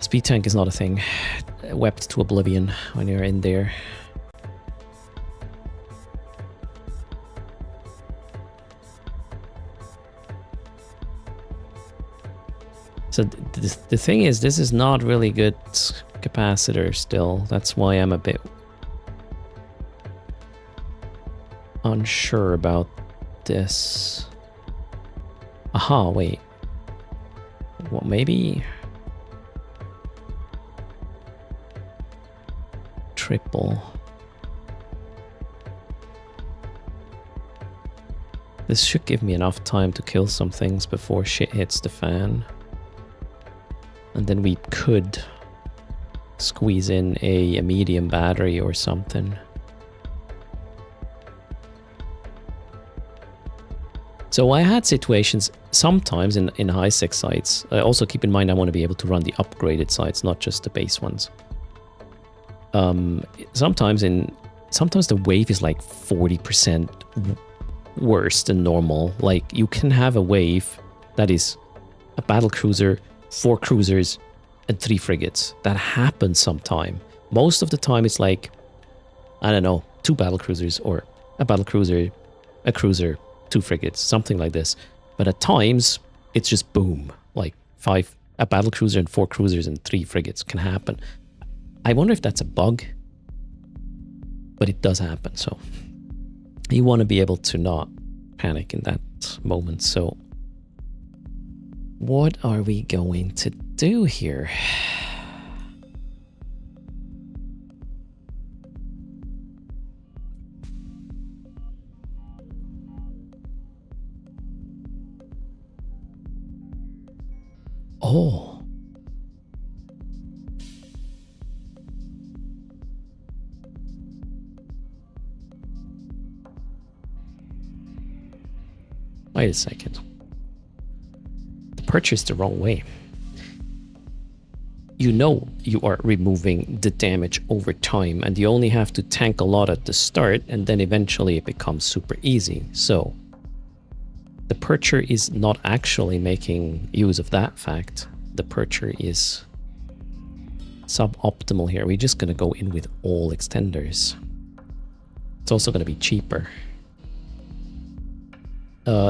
speed tank is not a thing. Wept to oblivion when you're in there. So the thing is, this is not really good capacitor still. That's why I'm a bit unsure about this. Aha, wait. Well, maybe triple. This should give me enough time to kill some things before shit hits the fan. And then we could squeeze in a medium battery or something. So I had situations sometimes in high sec sites. Also keep in mind I want to be able to run the upgraded sites, not just the base ones. Sometimes the wave is like 40% worse than normal. Like you can have a wave that is a battle cruiser, 4 cruisers, and 3 frigates. That happens sometime. Most of the time it's like, I don't know, 2 battle cruisers or a battle cruiser, a cruiser, 2 frigates, something like this. But at times it's just boom, like a battle cruiser and 4 cruisers and 3 frigates can happen. I wonder if that's a bug, but it does happen. So you want to be able to not panic in that moment. So what are we going to do here? Oh. Wait a second. The perch is the wrong way. You know you are removing the damage over time, and you only have to tank a lot at the start, and then eventually it becomes super easy. So the percher is not actually making use of that fact. The percher is suboptimal here. We're just going to go in with all extenders. It's also going to be cheaper.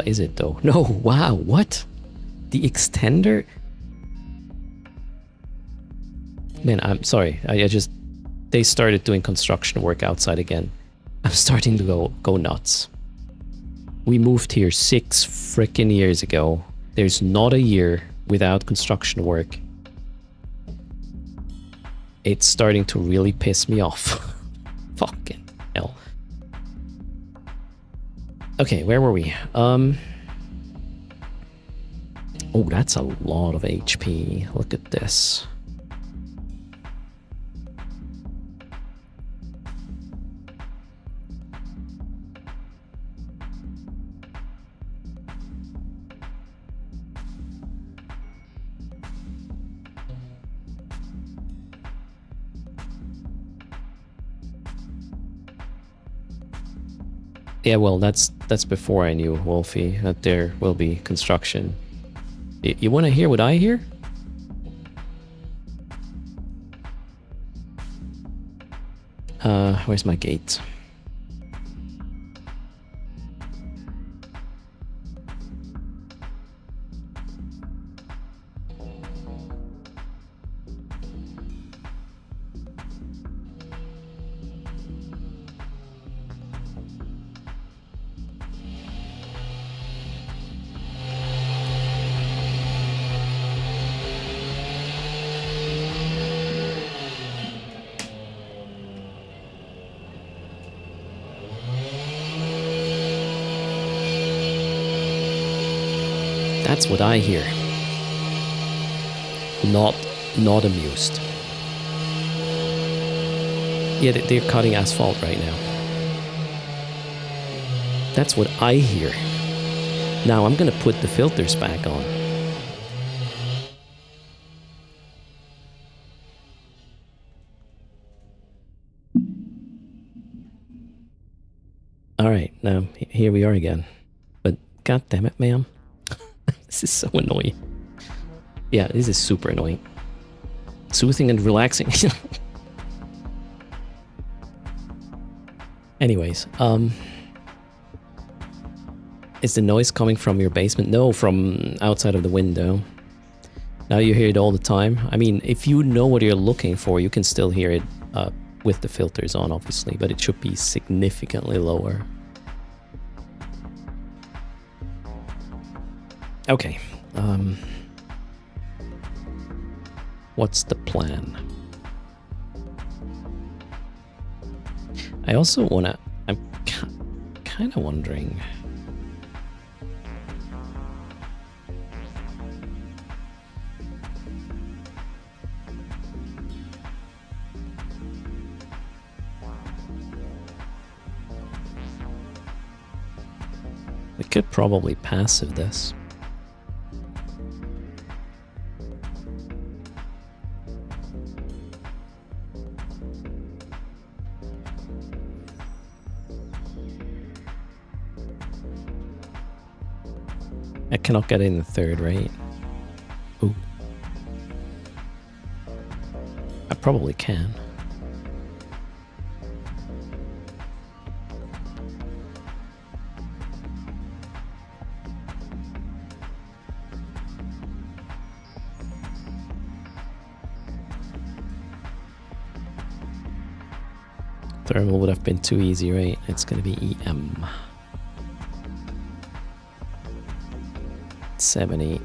Is it though? No, wow, what? The extender? Man, I'm sorry. They started doing construction work outside again. I'm starting to go nuts. We moved here 6 frickin' years ago. There's not a year without construction work. It's starting to really piss me off. Fucking hell. Okay, where were we? Oh, that's a lot of HP. Look at this. Yeah, well, that's before I knew, Wolfie, that there will be construction. You want to hear what I hear? Where's my gate? That's what I hear. Not amused. Yeah, they're cutting asphalt right now. That's what I hear. Now I'm gonna put the filters back on. Alright, now here we are again. But god damn it, ma'am. This is so annoying. Yeah, this is super annoying. Soothing and relaxing. Anyways, is the noise coming from your basement? No, from outside of the window. Now you hear it all the time. I mean, if you know what you're looking for, you can still hear it with the filters on, obviously, but it should be significantly lower. Okay. What's the plan? I also wanna... I'm kind of wondering... We could probably passive this. I cannot get in the third, right? Ooh. I probably can. Thermal would have been too easy, right? It's gonna be EM. 70.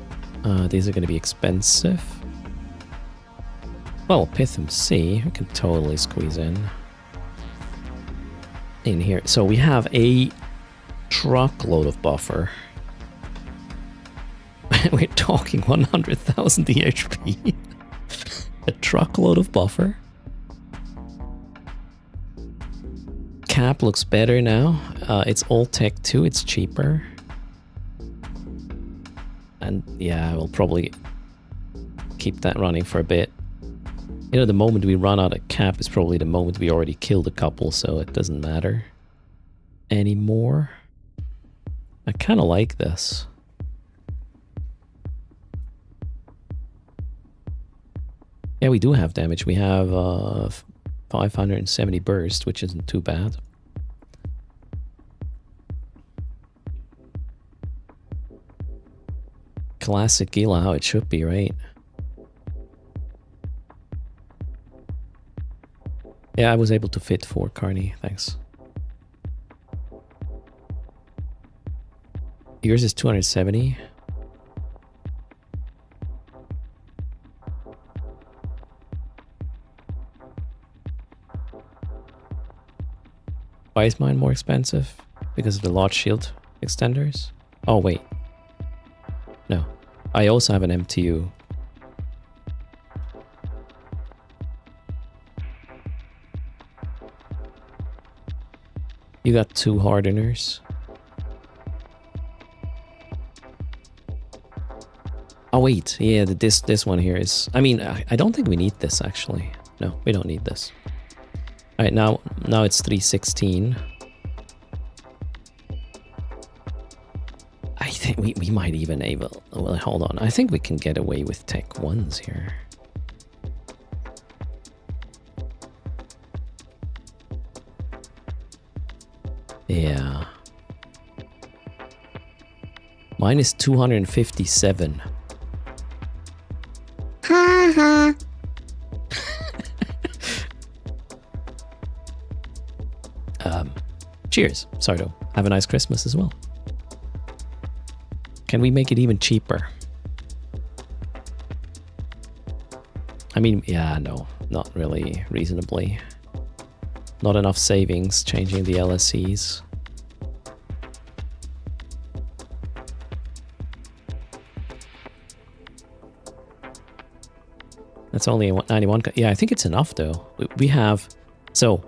These are gonna be expensive. Well, Pitham C, we can totally squeeze in here. So we have a truckload of buffer. We're talking 100,000 DHP. A truckload of buffer. Cap looks better now. It's all tech too, it's cheaper. And yeah, we'll probably keep that running for a bit. You know, the moment we run out of cap is probably the moment we already killed a couple, so it doesn't matter anymore. I kind of like this. Yeah, we do have damage. We have 570 burst, which isn't too bad. Classic Gila, how it should be, right? Yeah, I was able to fit 4 Carney, thanks. Yours is 270. Why is mine more expensive? Because of the large shield extenders? Oh, wait. No. I also have an MTU. You got 2 hardeners. Oh wait, yeah, this one here is... I mean, I don't think we need this actually. No, we don't need this. Alright, now it's 316. I think we might even able... Well, hold on. I think we can get away with tech 1s here. Yeah. Mine is 257. Ha ha. Cheers, Sardo. Have a nice Christmas as well. Can we make it even cheaper? I mean, yeah, no, not really reasonably. Not enough savings changing the LSEs. That's only a 91. Yeah, I think it's enough though. We have... So,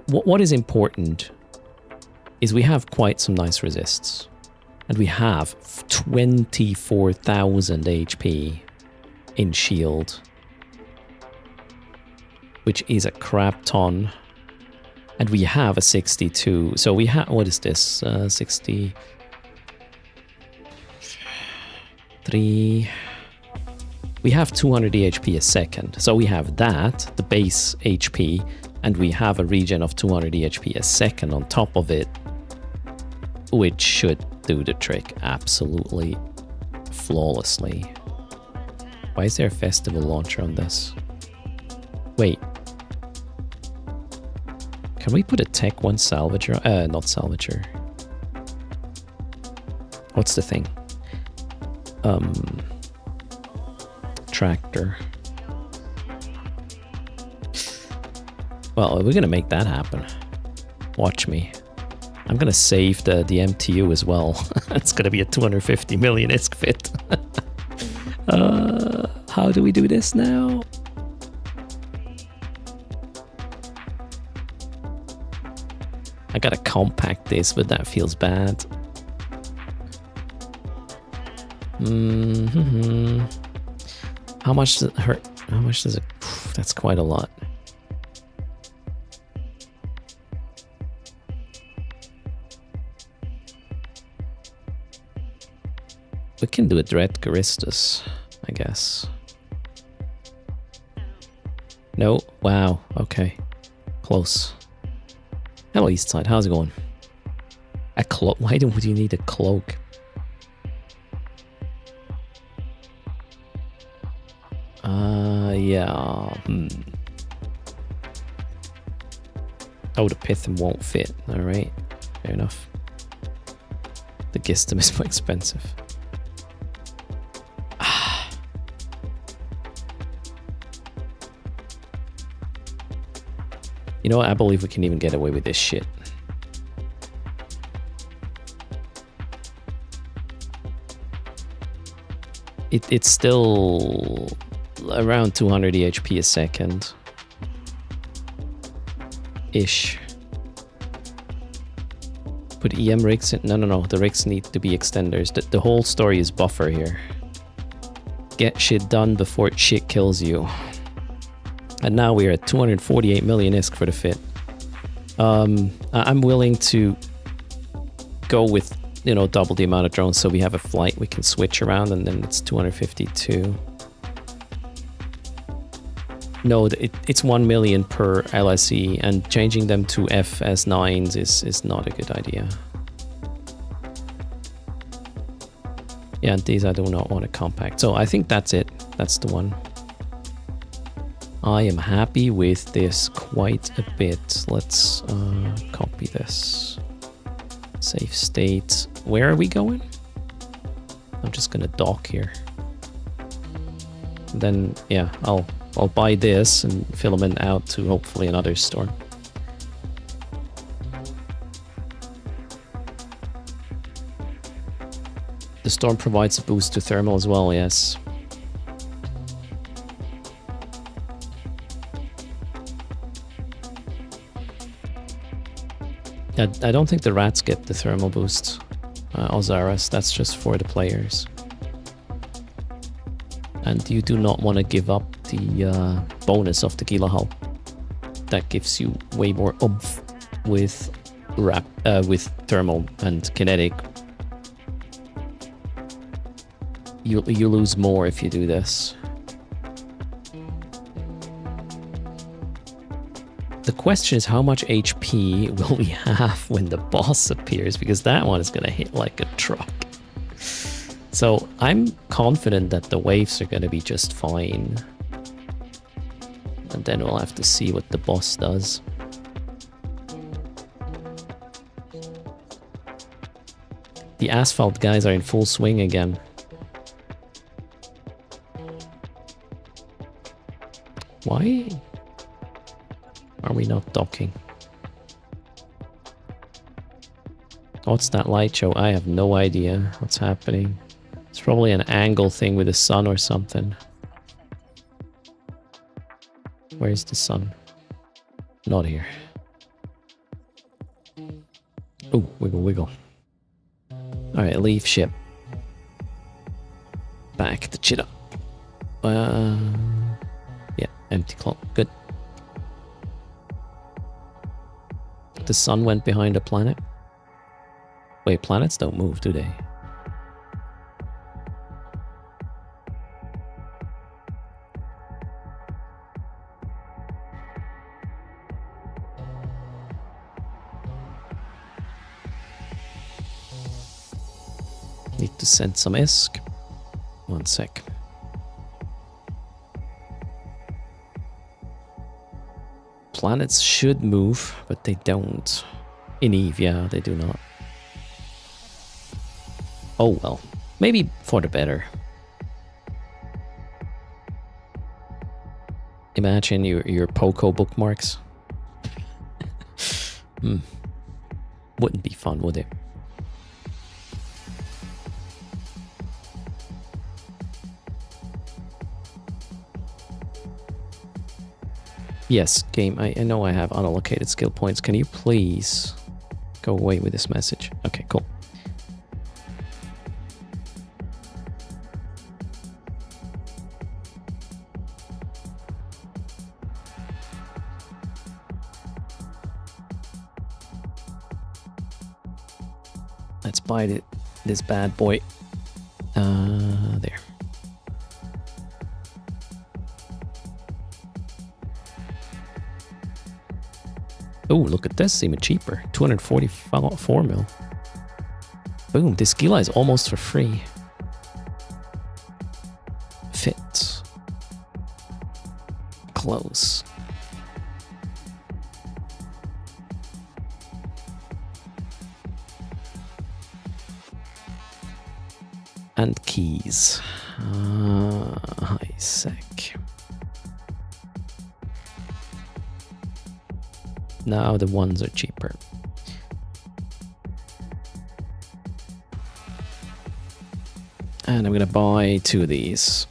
what is important is we have quite some nice resists. And we have 24,000 HP in shield. Which is a crap ton. And we have a 62. So we have... What is this? 63... We have 200 HP a second. So we have that, the base HP, and we have a regen of 200 HP a second on top of it, which should do the trick absolutely flawlessly. Why is there a festival launcher on this? Wait. Can we put a Tech 1 salvager? Not salvager. What's the thing? Tractor. Well, we're gonna make that happen. Watch me. I'm gonna save the MTU as well. It's gonna be a 250 million ISK fit. How do we do this now? I gotta compact this, but that feels bad. Mm-hmm. How much does it hurt? How much does it... That's quite a lot. We can do a Dread Charistus, I guess. No? Wow, okay. Close. Hello, Eastside, how's it going? A cloak? Why would you need a cloak? Yeah. Oh, the Pitham won't fit. Alright, fair enough. The Gistum is more expensive. You know what? I believe we can even get away with this shit. It's still around 200 EHP a second. Ish. Put EM rigs in. No. The rigs need to be extenders. The whole story is buffer here. Get shit done before shit kills you. And now we're at 248 million ISK for the fit. I'm willing to go with, you know, double the amount of drones so we have a flight we can switch around, and then it's 252. No, it's 1 million per LSE, and changing them to FS9s is not a good idea. Yeah, and these I do not want to compact. So I think that's it. That's the one. I am happy with this quite a bit. Let's copy this. Save state. Where are we going? I'm just gonna dock here. Then yeah, I'll buy this and filament out to hopefully another store. The storm provides a boost to thermal as well, yes. I don't think the rats get the thermal boost. Ozaras, that's just for the players. And you do not want to give up the bonus of the Gila hull. That gives you way more oomph with thermal and kinetic. You lose more if you do this. The question is, how much HP will we have when the boss appears? Because that one is going to hit like a truck. So I'm confident that the waves are going to be just fine. And then we'll have to see what the boss does. The asphalt guys are in full swing again. Why are we not docking? What's that light show? I have no idea what's happening. It's probably an angle thing with the sun or something. Where's the sun? Not here. Oh, wiggle, wiggle. Alright, leave ship. Back the chit up. Yeah, empty clock. Good. The sun went behind a planet. Wait, planets don't move, do they? Need to send some ISK. One sec. Planets should move, but they don't. In Eve, yeah, they do not. Oh well, maybe for the better. Imagine your Poco bookmarks. Wouldn't be fun, would it? Yes, game, I know I have unallocated skill points. Can you please go away with this message? Okay, cool. Let's bite it. This bad boy. There. Oh, look at this, even cheaper. 244 mil. Boom, this Gila is almost for free. Fit. Close. And keys. High sec. Now the ones are cheaper. And I'm gonna buy 2 of these.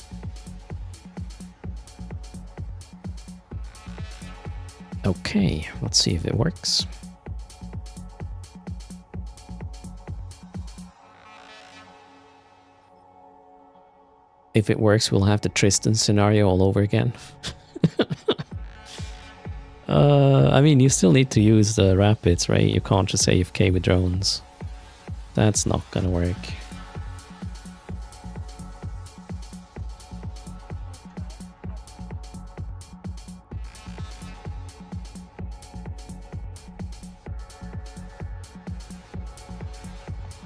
Okay, let's see if it works. If it works, we'll have the Tristan scenario all over again. I mean, you still need to use the rapids, right? You can't just AFK with drones. That's not gonna work.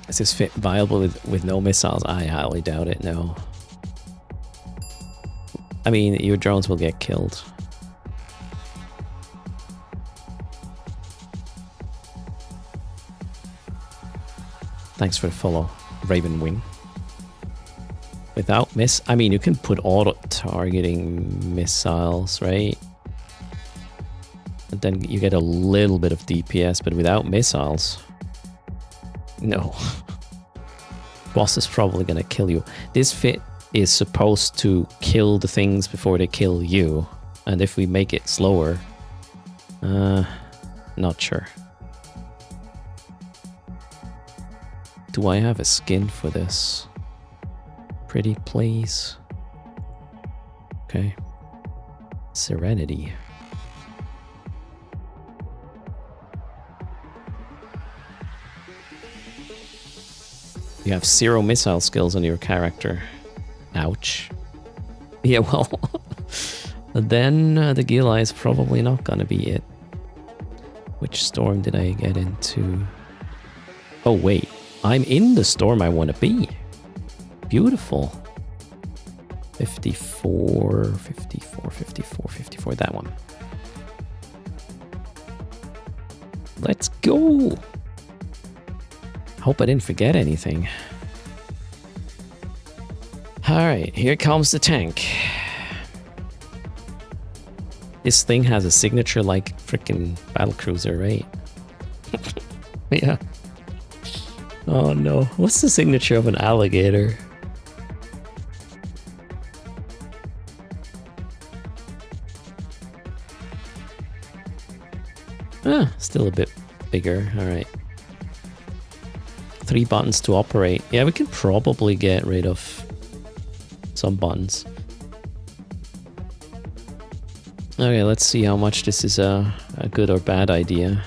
Is this fit viable with no missiles? I highly doubt it, no. I mean, your drones will get killed. Thanks for the follow, Raven Wing. Without miss, I mean, you can put auto-targeting missiles, right? And then you get a little bit of DPS, but without missiles, no. Boss is probably gonna kill you. This fit is supposed to kill the things before they kill you. And if we make it slower, not sure. Do I have a skin for this? Pretty please. Okay. Serenity. You have 0 missile skills on your character. Ouch. Yeah, well, then the Gila is probably not gonna be it. Which storm did I get into? Oh, wait. I'm in the storm I want to be. Beautiful. 54, 54, 54, 54. That one. Let's go. Hope I didn't forget anything. Alright, here comes the tank. This thing has a signature like freaking battlecruiser, right? Yeah. Oh no, what's the signature of an alligator? Ah, still a bit bigger, alright. 3 buttons to operate. Yeah, we can probably get rid of some buttons. Okay, let's see how much this is a good or bad idea.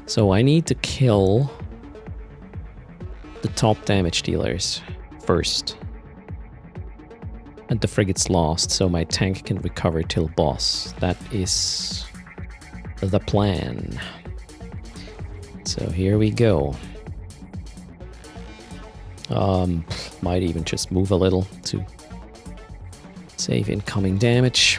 So I need to kill the top damage dealers first. And the frigate's lost, so my tank can recover till boss. That is the plan. So here we go. Might even just move a little to save incoming damage.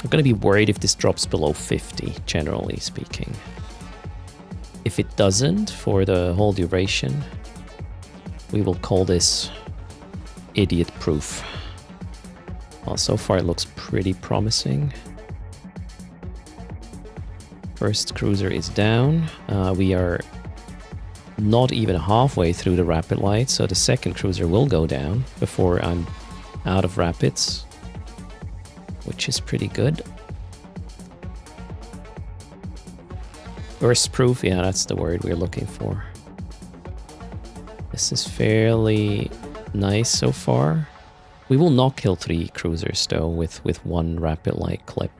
I'm gonna be worried if this drops below 50, generally speaking. If it doesn't, for the whole duration, we will call this idiot-proof. Well, so far it looks pretty promising. First cruiser is down. We are not even halfway through the rapid light, so the second cruiser will go down before I'm out of rapids, which is pretty good. Erst proof, yeah, that's the word we're looking for. This is fairly nice so far. We will not kill 3 cruisers though with 1 rapid light clip.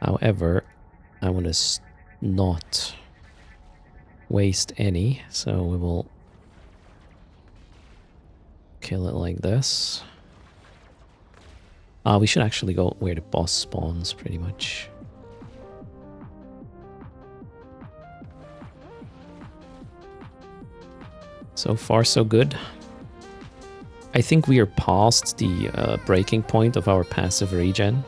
However, I want to not waste any, so we will kill it like this. We should actually go where the boss spawns, pretty much. So far, so good. I think we are past the breaking point of our passive regen.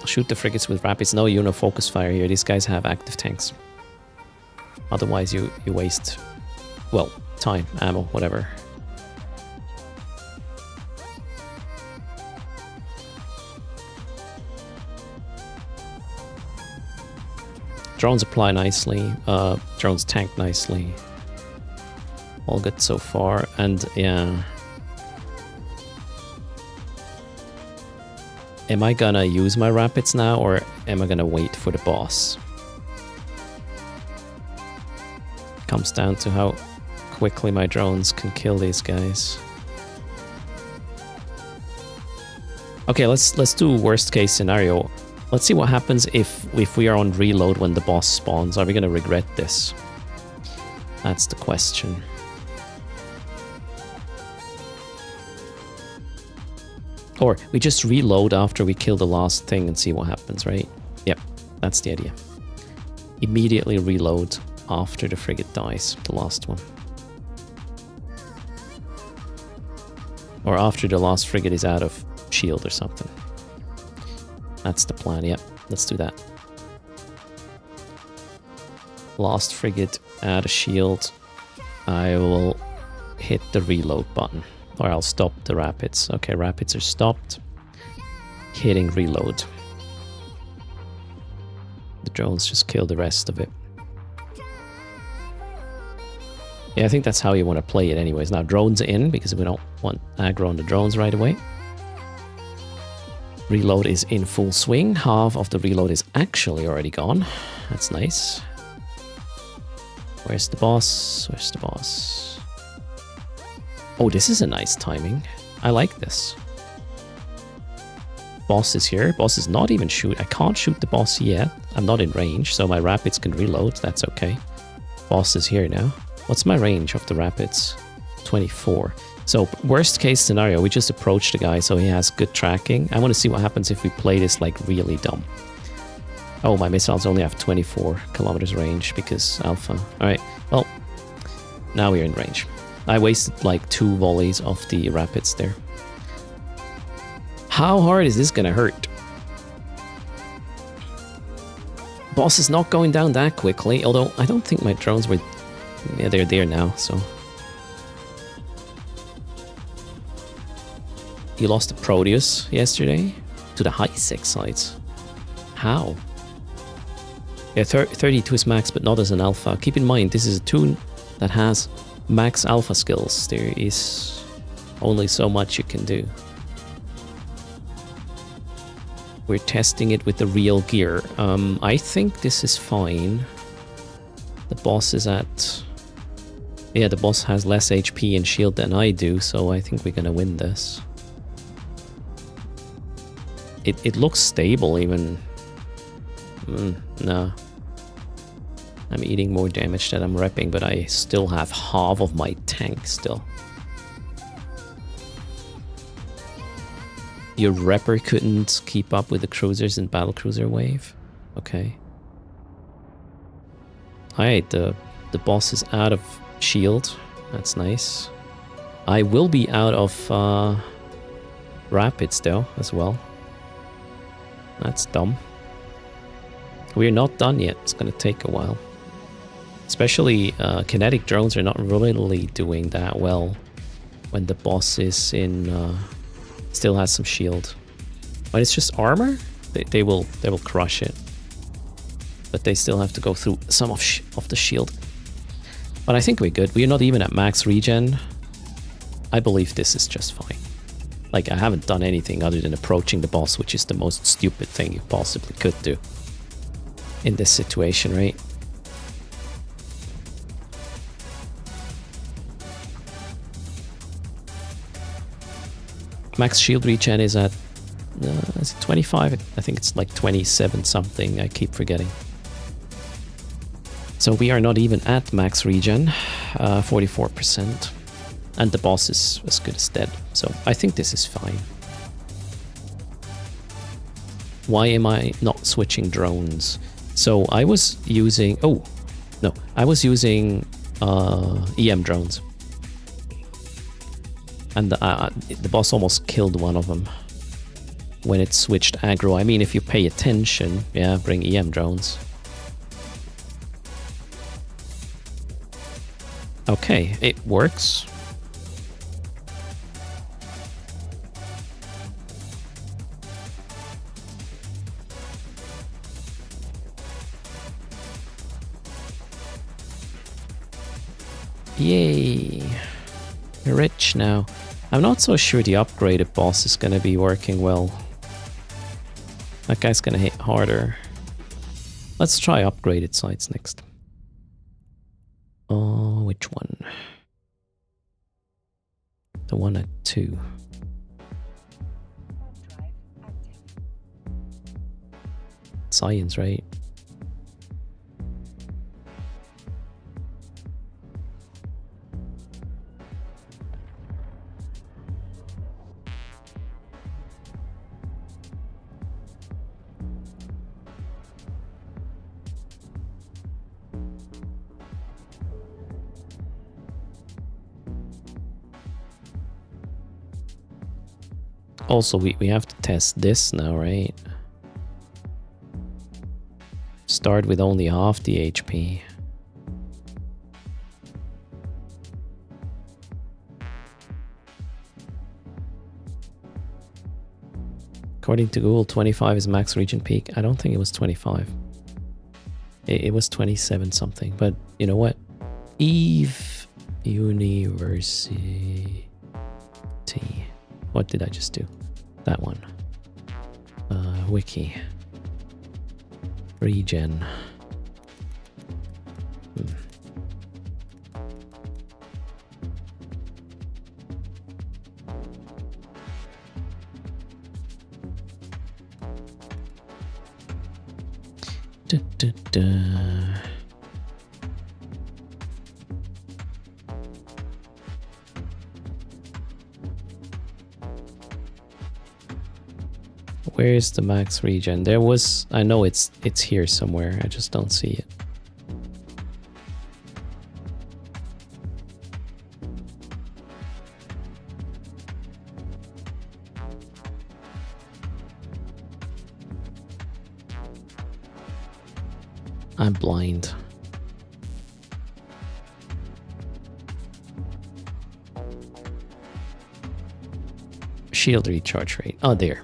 Shoot the frigates with rapids. No focus fire here. These guys have active tanks. Otherwise, you waste, well, time, ammo, whatever. Drones apply nicely. Drones tank nicely. All good so far. And yeah. Am I gonna use my rapids now, or am I gonna wait for the boss? Comes down to how quickly my drones can kill these guys. Okay, let's do worst case scenario. Let's see what happens if we are on reload when the boss spawns. Are we gonna regret this? That's the question. Or we just reload after we kill the last thing and see what happens, right? Yep, that's the idea. Immediately reload after the frigate dies, the last one. Or after the last frigate is out of shield or something. That's the plan, yep. Let's do that. Last frigate out of shield. I will hit the reload button. Or I'll stop the rapids. Okay, rapids are stopped. Hitting reload. The drones just kill the rest of it. Yeah, I think that's how you want to play it anyways. Now, drones in, because we don't want aggro on the drones right away. Reload is in full swing. Half of the reload is actually already gone. That's nice. Where's the boss? Where's the boss? Oh, this is a nice timing. I like this. Boss is here. Boss is not even shoot. I can't shoot the boss yet. I'm not in range, so my rapids can reload. That's okay. Boss is here now. What's my range of the rapids? 24. So worst case scenario, we just approach the guy so he has good tracking. I want to see what happens if we play this like really dumb. Oh, my missiles only have 24 kilometers range because alpha. All right, well, now we're in range. I wasted like 2 volleys of the rapids there. How hard is this gonna hurt? Boss is not going down that quickly, although I don't think my drones were... Yeah, they're there now, so... You lost the Proteus yesterday to the high-sec sites. How? Yeah, 32 is max, but not as an alpha. Keep in mind, this is a toon that has max alpha skills. There is only so much you can do. We're testing it with the real gear. I think this is fine. The boss is at... Yeah, the boss has less HP and shield than I do, so I think we're gonna win this. It looks stable even. Nah. I'm eating more damage than I'm repping, but I still have half of my tank still. Your repper couldn't keep up with the cruisers in battlecruiser wave? Okay. Alright, the boss is out of shield. That's nice. I will be out of rapids though, as well. That's dumb. We're not done yet. It's gonna take a while. Especially kinetic drones are not really doing that well when the boss is in still has some shield. But it's just armor? They will crush it. But they still have to go through some of the shield. But I think we're good. We're not even at max regen. I believe this is just fine. Like, I haven't done anything other than approaching the boss, which is the most stupid thing you possibly could do in this situation, right? Max shield regen is at is it 25? I think it's like 27 something. I keep forgetting. So we are not even at max regen, 44%. And the boss is as good as dead. So I think this is fine. Why am I not switching drones? So I was using... Oh, no. I was using EM drones. And the boss almost killed one of them when it switched aggro. I mean, if you pay attention, yeah, bring EM drones. Okay, it works. Yay! We're rich now. I'm not so sure the upgraded boss is gonna be working well. That guy's gonna hit harder. Let's try upgraded sites next. Oh, which one? The one at 2. Science, right? Also, we have to test this now, right? Start with only half the HP. According to Google, 25 is max region peak. I don't think it was 25. It was 27 something. But you know what? Eve University. What did I just do? That one. Wiki. Regen. Da, da, da. Where is the max regen? There was... I know it's here somewhere. I just don't see it. I'm blind. Shield recharge rate. Oh, there.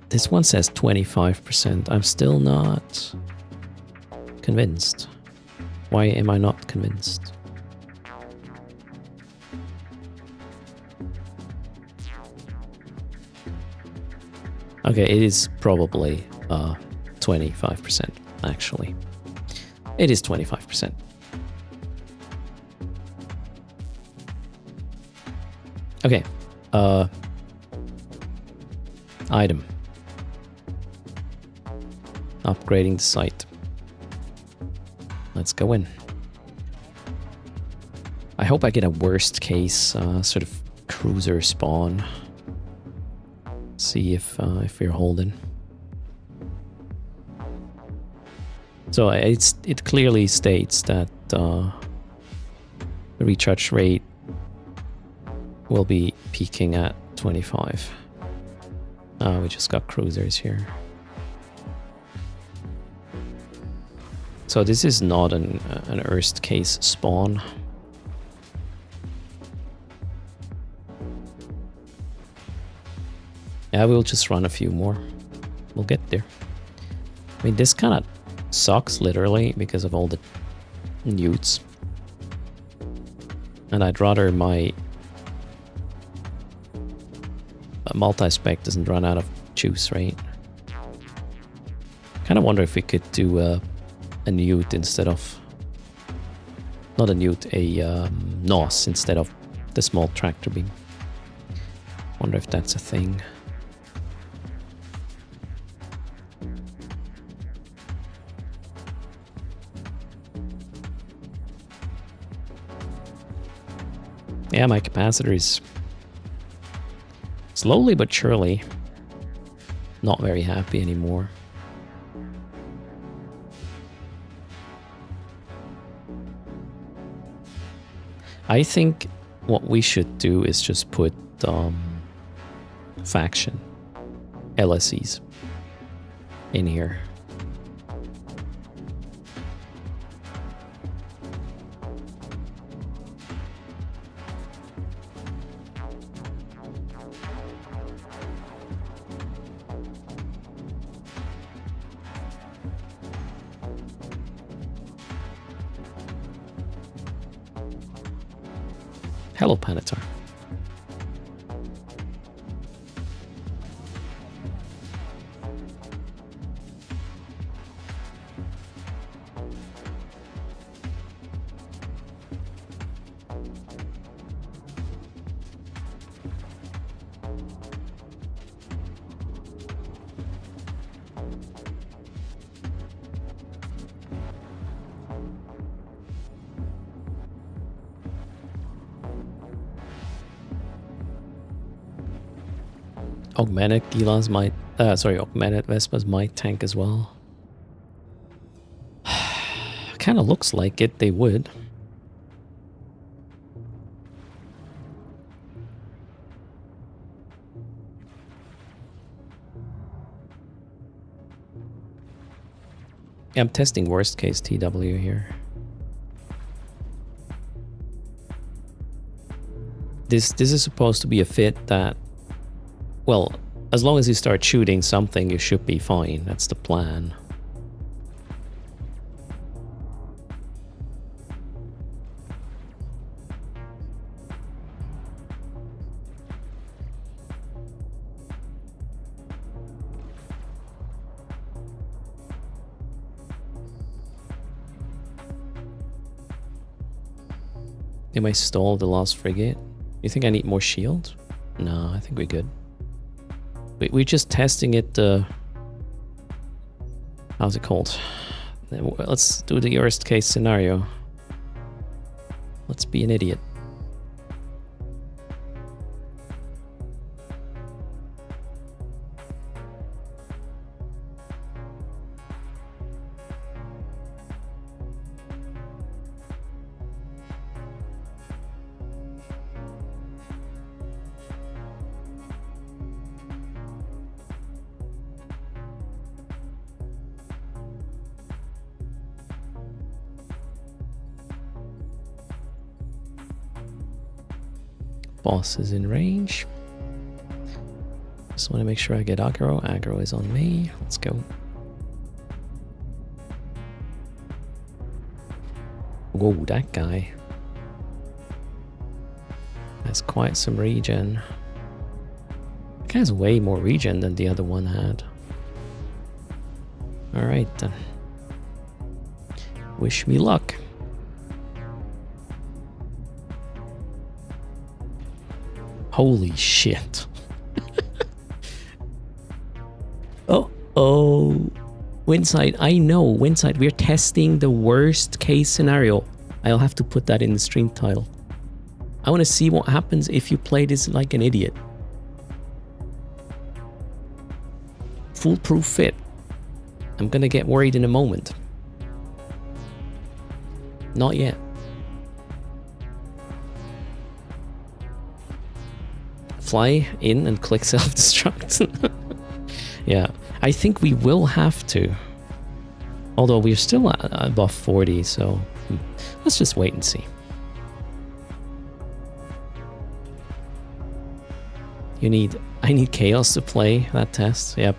This one says 25%. I'm still not convinced. Why am I not convinced? Okay, it is probably 25%, actually. It is 25%. Okay. Item. Upgrading the site. Let's go in. I hope I get a worst case sort of cruiser spawn. See if we're holding. So it clearly states that the recharge rate will be peaking at 25. We just got cruisers here. So this is not an erst case spawn. Yeah, we'll just run a few more. We'll get there. I mean, this kind of sucks, literally, because of all the newts. And I'd rather my multi-spec doesn't run out of juice, right? Kind of wonder if we could do a newt instead of Not a newt, a NOS instead of the small tractor beam. Wonder if that's a thing. Yeah, my capacitor is slowly but surely not very happy anymore. I think what we should do is just put faction LSEs in here. Hello, Panatar. Augmented Gila's might, Augmented Vespa's might tank as well. Kind of looks like it, they would. Yeah, I'm testing worst case TW here. This is supposed to be a fit that, well, as long as you start shooting something, you should be fine. That's the plan. Am I stall the last frigate? You think I need more shield? No, I think we're good. We're just testing it, how's it called? Let's do the worst case scenario. Let's be an idiot. Boss is in range. Just want to make sure I get aggro. Aggro is on me. Let's go. Whoa, that guy. Has quite some regen. That guy has way more regen than the other one had. Alright then. Wish me luck. Holy shit. Oh. Windside, I know. Windside, we're testing the worst case scenario. I'll have to put that in the stream title. I want to see what happens if you play this like an idiot. Foolproof fit. I'm gonna get worried in a moment. Not yet. Fly in and click self-destruct. Yeah, I think we will have to. Although we're still above 40, so let's just wait and see. I need chaos to play that test. Yep.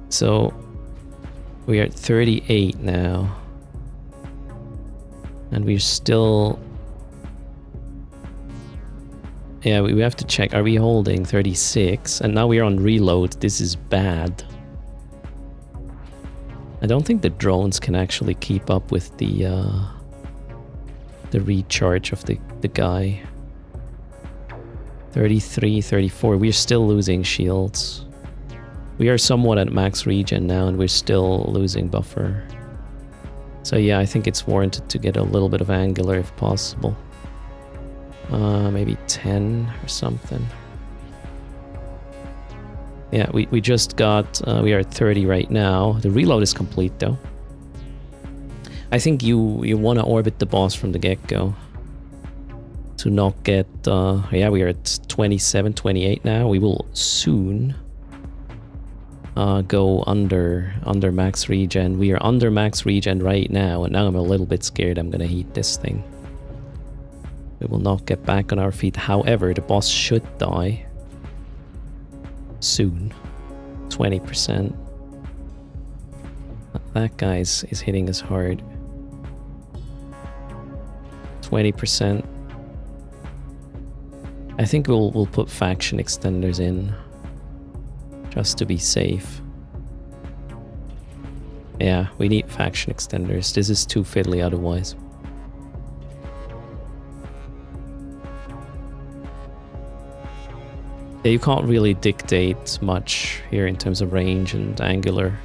So we are at 38 now. And we're still... Yeah, we have to check. Are we holding 36? And now we're on reload. This is bad. I don't think the drones can actually keep up with the recharge of the guy. 33, 34. We're still losing shields. We are somewhat at max regen now, and we're still losing buffer. So yeah, I think it's warranted to get a little bit of angular if possible. Maybe 10 or something. Yeah, we just got, we are at 30 right now. The reload is complete though. I think you want to orbit the boss from the get-go. To not get, yeah, we are at 27, 28 now. We will soon go under max regen. We are under max regen right now, and now I'm a little bit scared I'm gonna heat this thing. We will not get back on our feet. However, the boss should die soon. 20%. That guy is hitting us hard. 20%. I think we'll put faction extenders in just to be safe. Yeah, we need faction extenders. This is too fiddly otherwise. Yeah, you can't really dictate much here in terms of range and angular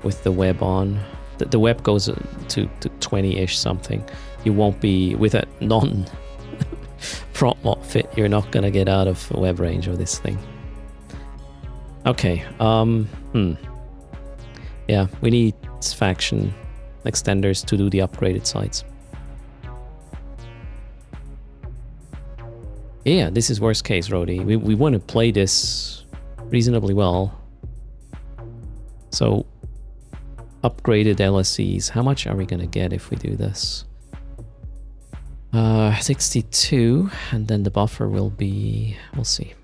with the web on. The web goes to 20-ish something. You won't be, with a non-prop mod fit, you're not gonna get out of web range of this thing. Okay, yeah, we need faction extenders to do the upgraded sites. Yeah, this is worst case, Rhodey. We want to play this reasonably well. So, upgraded LSEs. How much are we going to get if we do this? 62, and then the buffer will be... We'll see.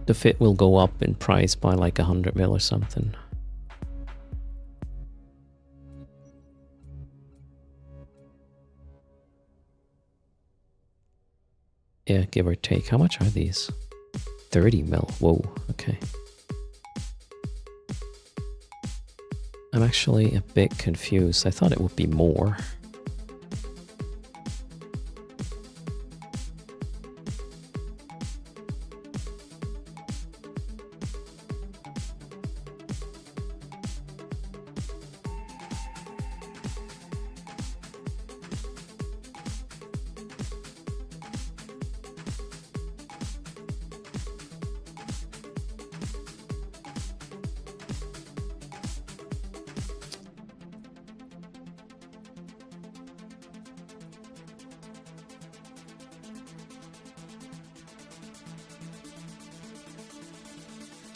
The fit will go up in price by like 100 mil or something. Yeah, give or take. How much are these? 30 mil. Whoa, okay. I'm actually a bit confused. I thought it would be more.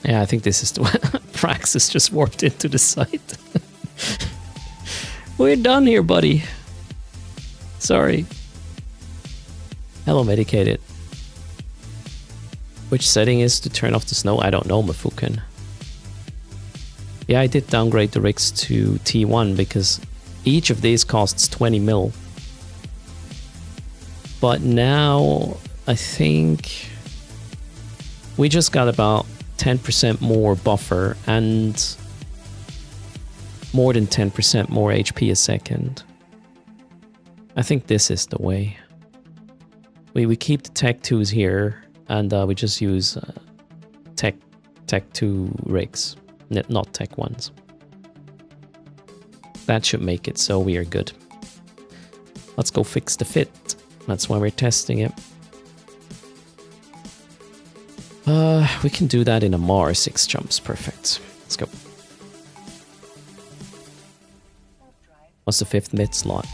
Yeah, I think this is the one. Praxis just warped into the site. We're done here, buddy. Sorry. Hello, medicated. Which setting is to turn off the snow? I don't know, Mafuken. Yeah, I did downgrade the rigs to T1 because each of these costs 20 mil. But now, I think we just got about 10% more buffer and more than 10% more HP a second. I think this is the way. We keep the Tech 2s here and we just use Tech 2 rigs, not Tech 1s. That should make it so we are good. Let's go fix the fit. That's why we're testing it. We can do that in a Mars 6 jumps. Perfect. Let's go. What's the 5th mid slot?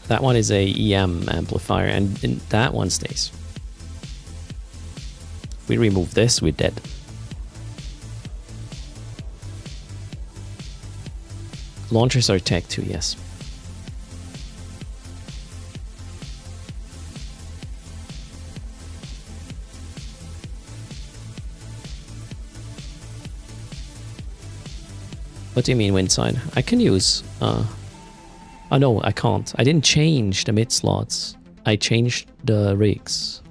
That one is a EM amplifier, and that one stays. If we remove this, we're dead. Launchers are Tech 2, yes. What do you mean wind side? I can use... oh no, I can't. I didn't change the mid slots. I changed the rigs.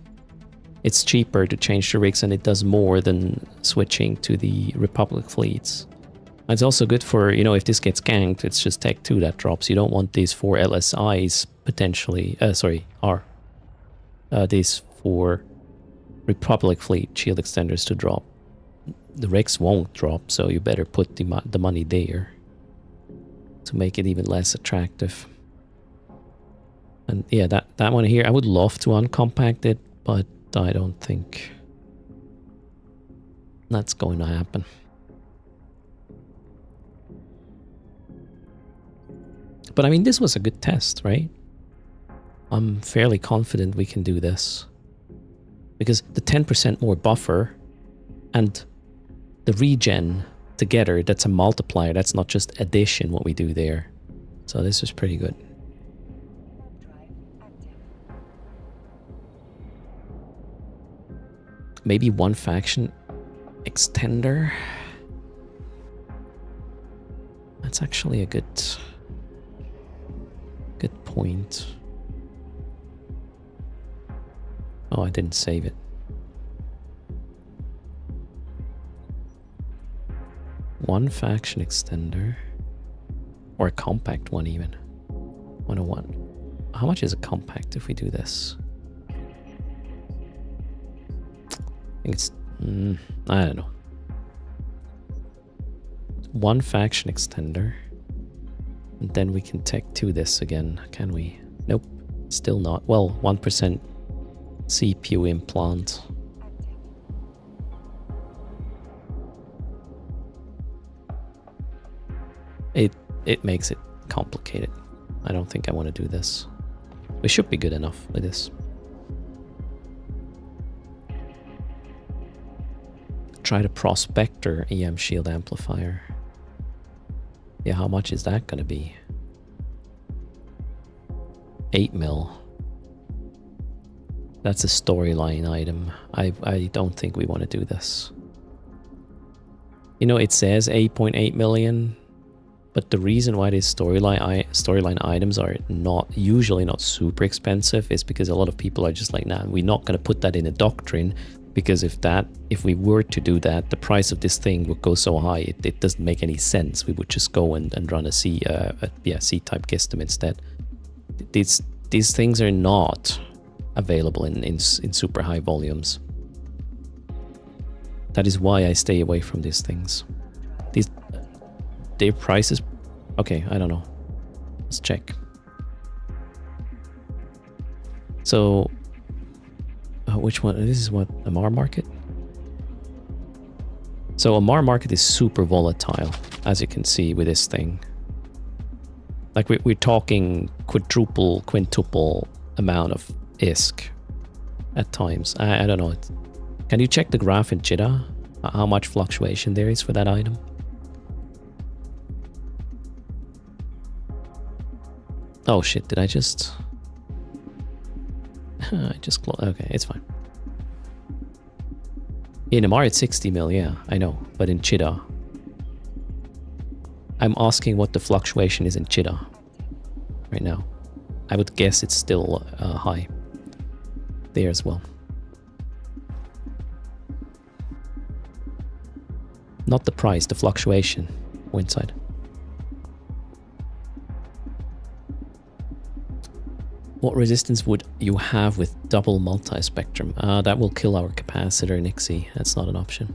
it's cheaper to change the rigs and it does more than switching to the Republic fleets. It's also good for, you know, if this gets ganked, it's just Tech 2 that drops. You don't want these 4 LSIs potentially, these 4 Republic fleet shield extenders to drop. The rigs won't drop, so you better put the money there to make it even less attractive. And yeah, that one here, I would love to uncompact it, but I don't think that's going to happen. But I mean, this was a good test, right? I'm fairly confident we can do this. Because the 10% more buffer and the regen together, that's a multiplier. That's not just addition, what we do there. So this is pretty good. Maybe one faction extender. That's actually a good point. Oh, I didn't save it. One faction extender. Or a compact one even. 101. How much is a compact if we do this? I think it's... I don't know. One faction extender. And then we can Tech 2 this again, can we? Nope, still not. Well, 1% CPU implant. It makes it complicated. I don't think I want to do this. We should be good enough with this. Try the Prospector EM shield amplifier. Yeah, how much is that gonna be? 8 mil. That's a storyline item. I don't think we want to do this. You know, it says 8.8 million, but the reason why these storyline items are usually not super expensive is because a lot of people are just like, nah, we're not gonna put that in a doctrine, because if we were to do that, the price of this thing would go so high, it doesn't make any sense. We would just go and run a C-type Gistem instead. These things are not available in super high volumes. That is why I stay away from these things. Their prices... Okay, I don't know. Let's check. So... which one? This is what? Amar Market? So Amar Market is super volatile, as you can see with this thing. Like we're talking quadruple, quintuple amount of ISK at times. I don't know. Can you check the graph in Jitta? How much fluctuation there is for that item? Oh shit, did I just... I just closed... Okay, it's fine. In Amar it's 60 mil, yeah, I know. But in Cheetah... I'm asking what the fluctuation is in Cheetah right now. I would guess it's still high there as well. Not the price, the fluctuation. Go inside. What resistance would you have with double multi-spectrum? That will kill our capacitor, Nixie. That's not an option.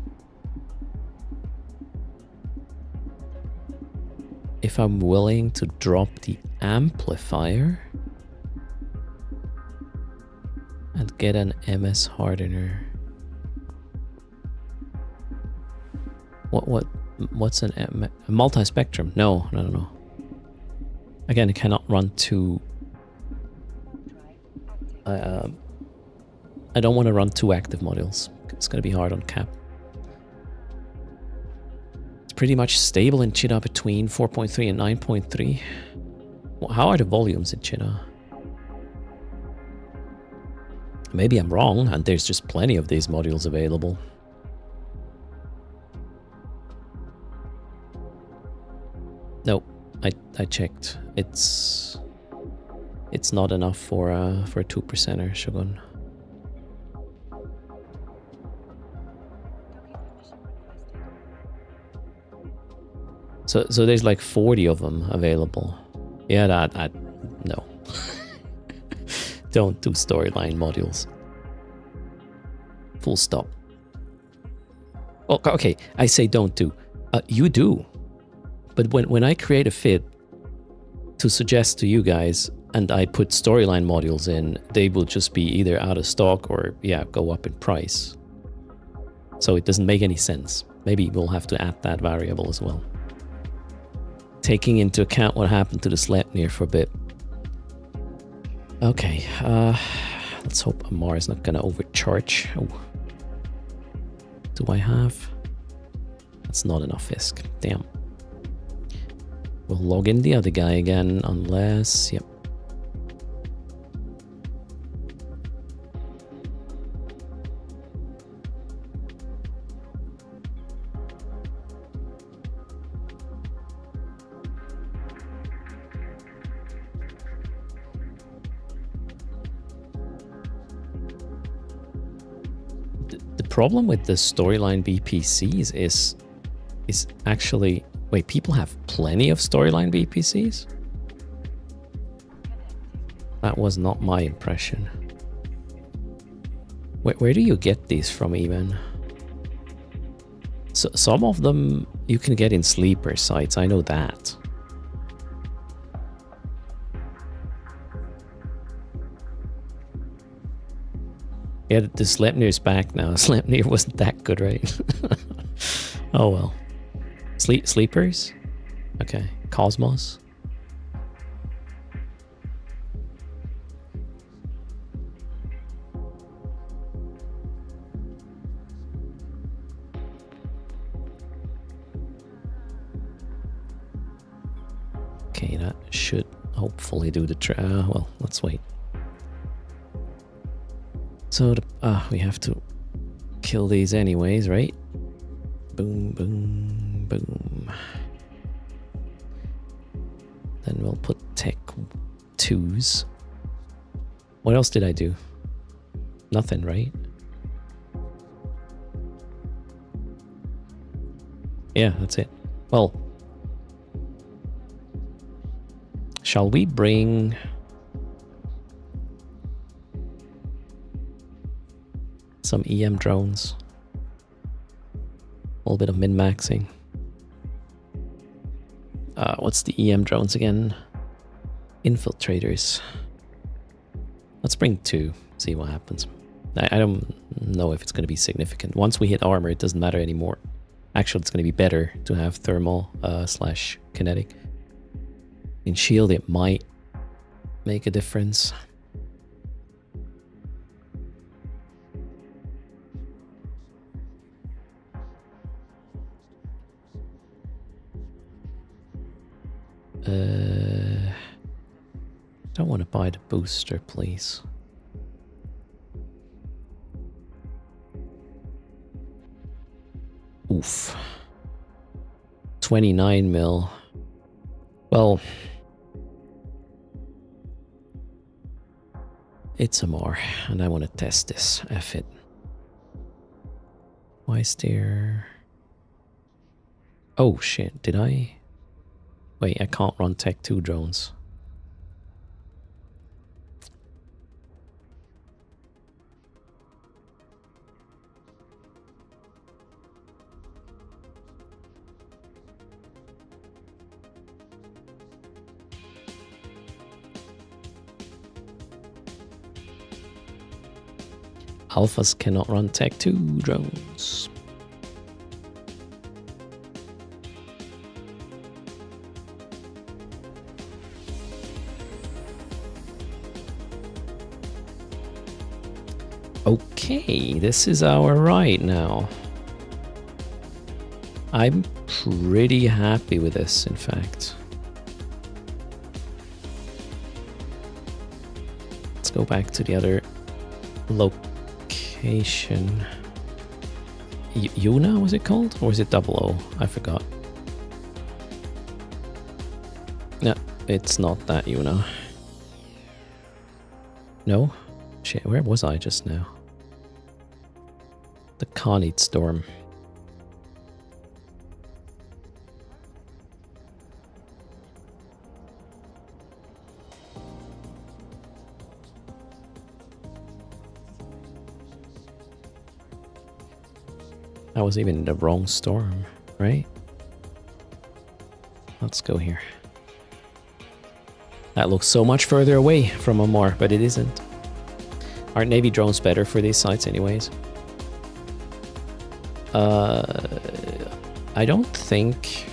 If I'm willing to drop the amplifier and get an MS hardener. What's a multi-spectrum? No. Again, it cannot run two. I don't want to run two active modules. It's going to be hard on cap. It's pretty much stable in Cheetah between 4.3 and 9.3. Well, how are the volumes in Cheetah? Maybe I'm wrong, and there's just plenty of these modules available. Nope, I checked. It's not enough for a 2%er Shogun. So there's like 40 of them available. Yeah, that no. Don't do storyline modules. Full stop. Oh, okay, I say don't do. You do. But when I create a fit to suggest to you guys and I put storyline modules in, they will just be either out of stock or, yeah, go up in price. So it doesn't make any sense. Maybe we'll have to add that variable as well. Taking into account what happened to the Sleipnir for a bit. Okay, let's hope Amar is not gonna overcharge. Oh. Do I have? That's not enough ISK. Damn. We'll log in the other guy again, unless... Yep. The problem with the storyline BPCs is actually... Wait, people have plenty of storyline BPCs? That was not my impression. Where do you get these from even? So, some of them you can get in sleeper sites, I know that. Yeah, the Sleipnir's back now. Sleipnir wasn't that good, right? Oh well. Sleepers? Okay. Cosmos? Okay, that should hopefully do the trick. Well, let's wait. So, we have to kill these anyways, right? Boom, boom, boom. Then we'll put tech 2s. What else did I do? Nothing, right? Yeah, that's it. Well, shall we bring... some EM drones? A little bit of min-maxing. What's the EM drones again? Infiltrators. Let's bring 2, see what happens. I don't know if it's going to be significant. Once we hit armor, it doesn't matter anymore. Actually, it's going to be better to have thermal slash kinetic. In shield, it might make a difference. Don't want to buy the booster, please. Oof. 29 mil. Well, it's a more, and I want to test this. F it. Why is there... Oh shit, did I... Wait, I can't run Tech 2 drones. Alphas cannot run Tech 2 drones. Okay, this is our ride now. I'm pretty happy with this, in fact. Let's go back to the other location. Yuna, was it called? Or was it 00? I forgot. No, it's not that Yuna. No? Shit, where was I just now? The Khanid Storm. I was even in the wrong storm, right? Let's go here. That looks so much further away from Omar, but it isn't. Aren't Navy drones better for these sites anyways? I don't think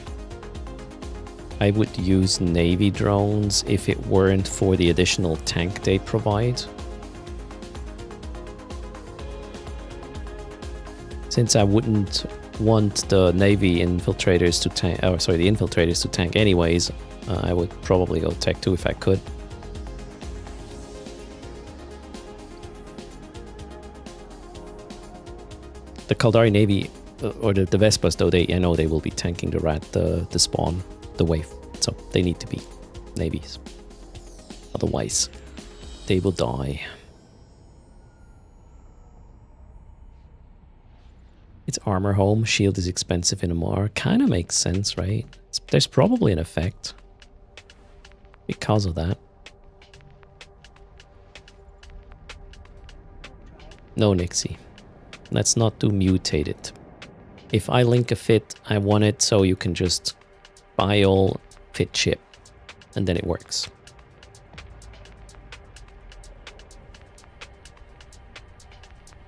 I would use Navy drones if it weren't for the additional tank they provide. Since I wouldn't want the Navy infiltrators to tank, oh sorry, the infiltrators to tank anyways, I would probably go Tech 2 if I could. The Kaldari Navy, or the Vespas though, I know they will be tanking the spawn, the wave, so they need to be Navies. Otherwise, they will die. It's armor home, shield is expensive in MR. Kinda makes sense, right? There's probably an effect because of that. No, Nixie. Let's not do mutated. If I link a fit, I want it so you can just buy all fit ship, and then it works.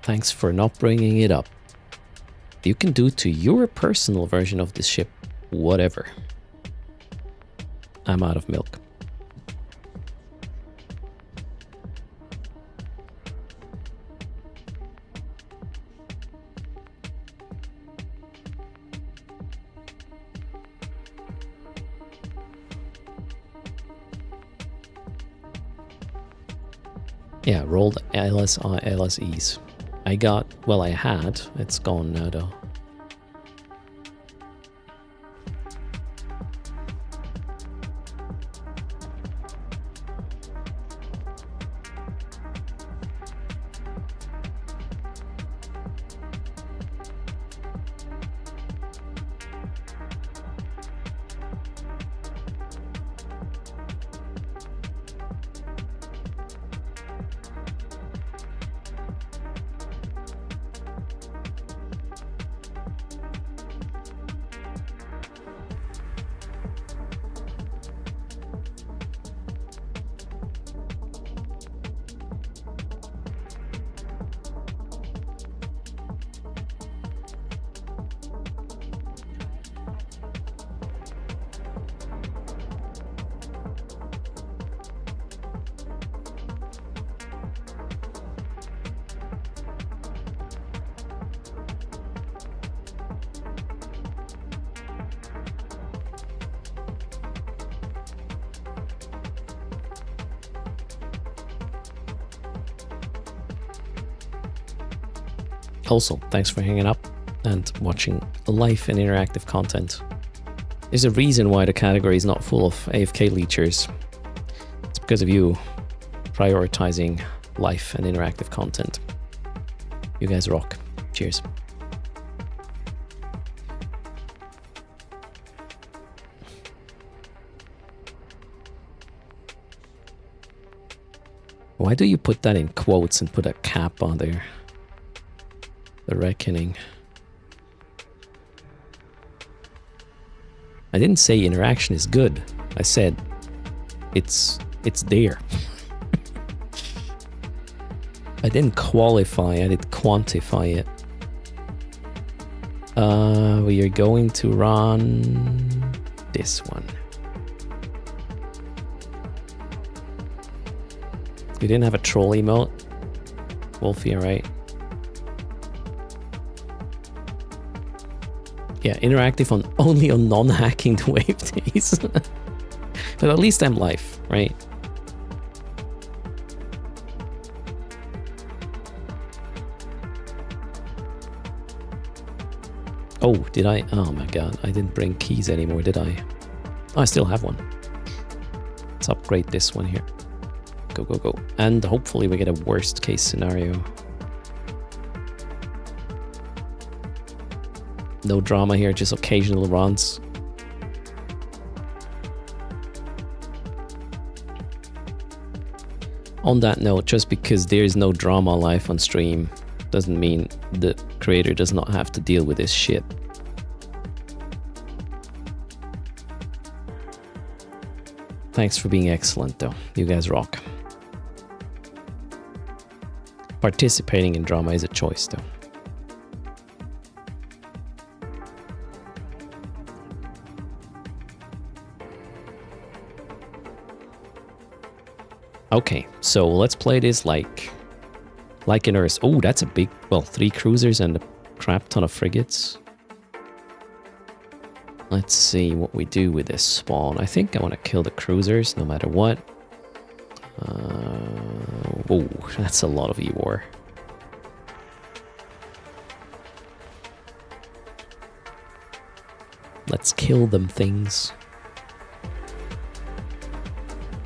Thanks for not bringing it up. You can do to your personal version of this ship whatever. I'm out of milk. Yeah, rolled LSEs. I got, well, I had. It's gone now, though. Also, thanks for hanging up and watching live and interactive content. There's a reason why the category is not full of AFK leechers. It's because of you prioritizing live and interactive content. You guys rock. Cheers. Why do you put that in quotes and put a cap on there? The Reckoning. I didn't say interaction is good. I said it's there. I didn't qualify, I did quantify it. We are going to run this one. You didn't have a troll emote? Wolfie, alright. Yeah, interactive on only on non-hacking wave days. But at least I'm live, right? Oh, did I? Oh my god, I didn't bring keys anymore, did I? Oh, I still have one. Let's upgrade this one here. Go, go, go. And hopefully we get a worst case scenario. No drama here, just occasional runs. On that note, just because there is no drama live on stream doesn't mean the creator does not have to deal with this shit. Thanks for being excellent, though. You guys rock. Participating in drama is a choice, though. Okay, so let's play this like an erst. Oh, that's a big, well, 3 cruisers and a crap ton of frigates. Let's see what we do with this spawn. I think I want to kill the cruisers no matter what. Oh, that's a lot of E-War. Let's kill them things.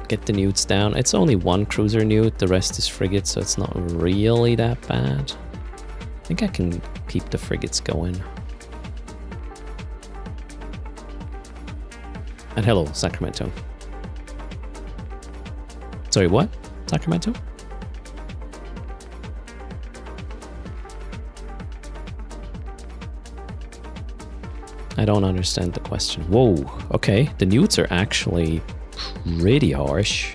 Get the newts down. It's only 1 cruiser newt, the rest is frigates, so it's not really that bad. I think I can keep the frigates going. And hello, Sacramento. Sorry, what? Sacramento? I don't understand the question. Whoa, okay. The newts are actually pretty harsh.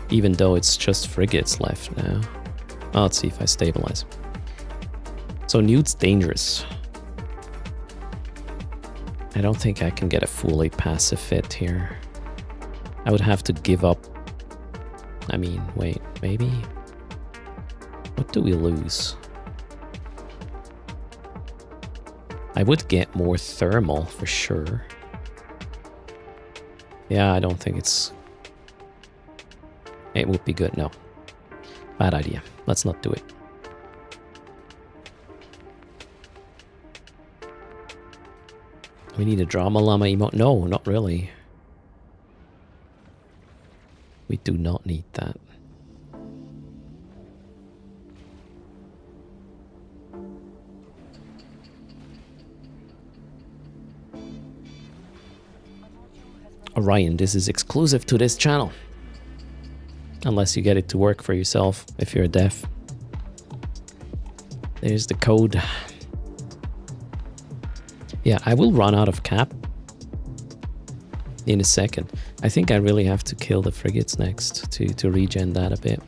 Even though it's just frigates left now. Oh, let's see if I stabilize. So newt's dangerous. I don't think I can get a fully passive fit here. I would have to give up. I mean, wait, maybe? What do we lose? I would get more thermal for sure. Yeah, I don't think it would be good, no. Bad idea. Let's not do it. We need a drama llama emote. No, not really. We do not need that. Orion, this is exclusive to this channel. Unless you get it to work for yourself, if you're a dev. There's the code. Yeah, I will run out of cap in a second. I think I really have to kill the frigates next to regen that a bit.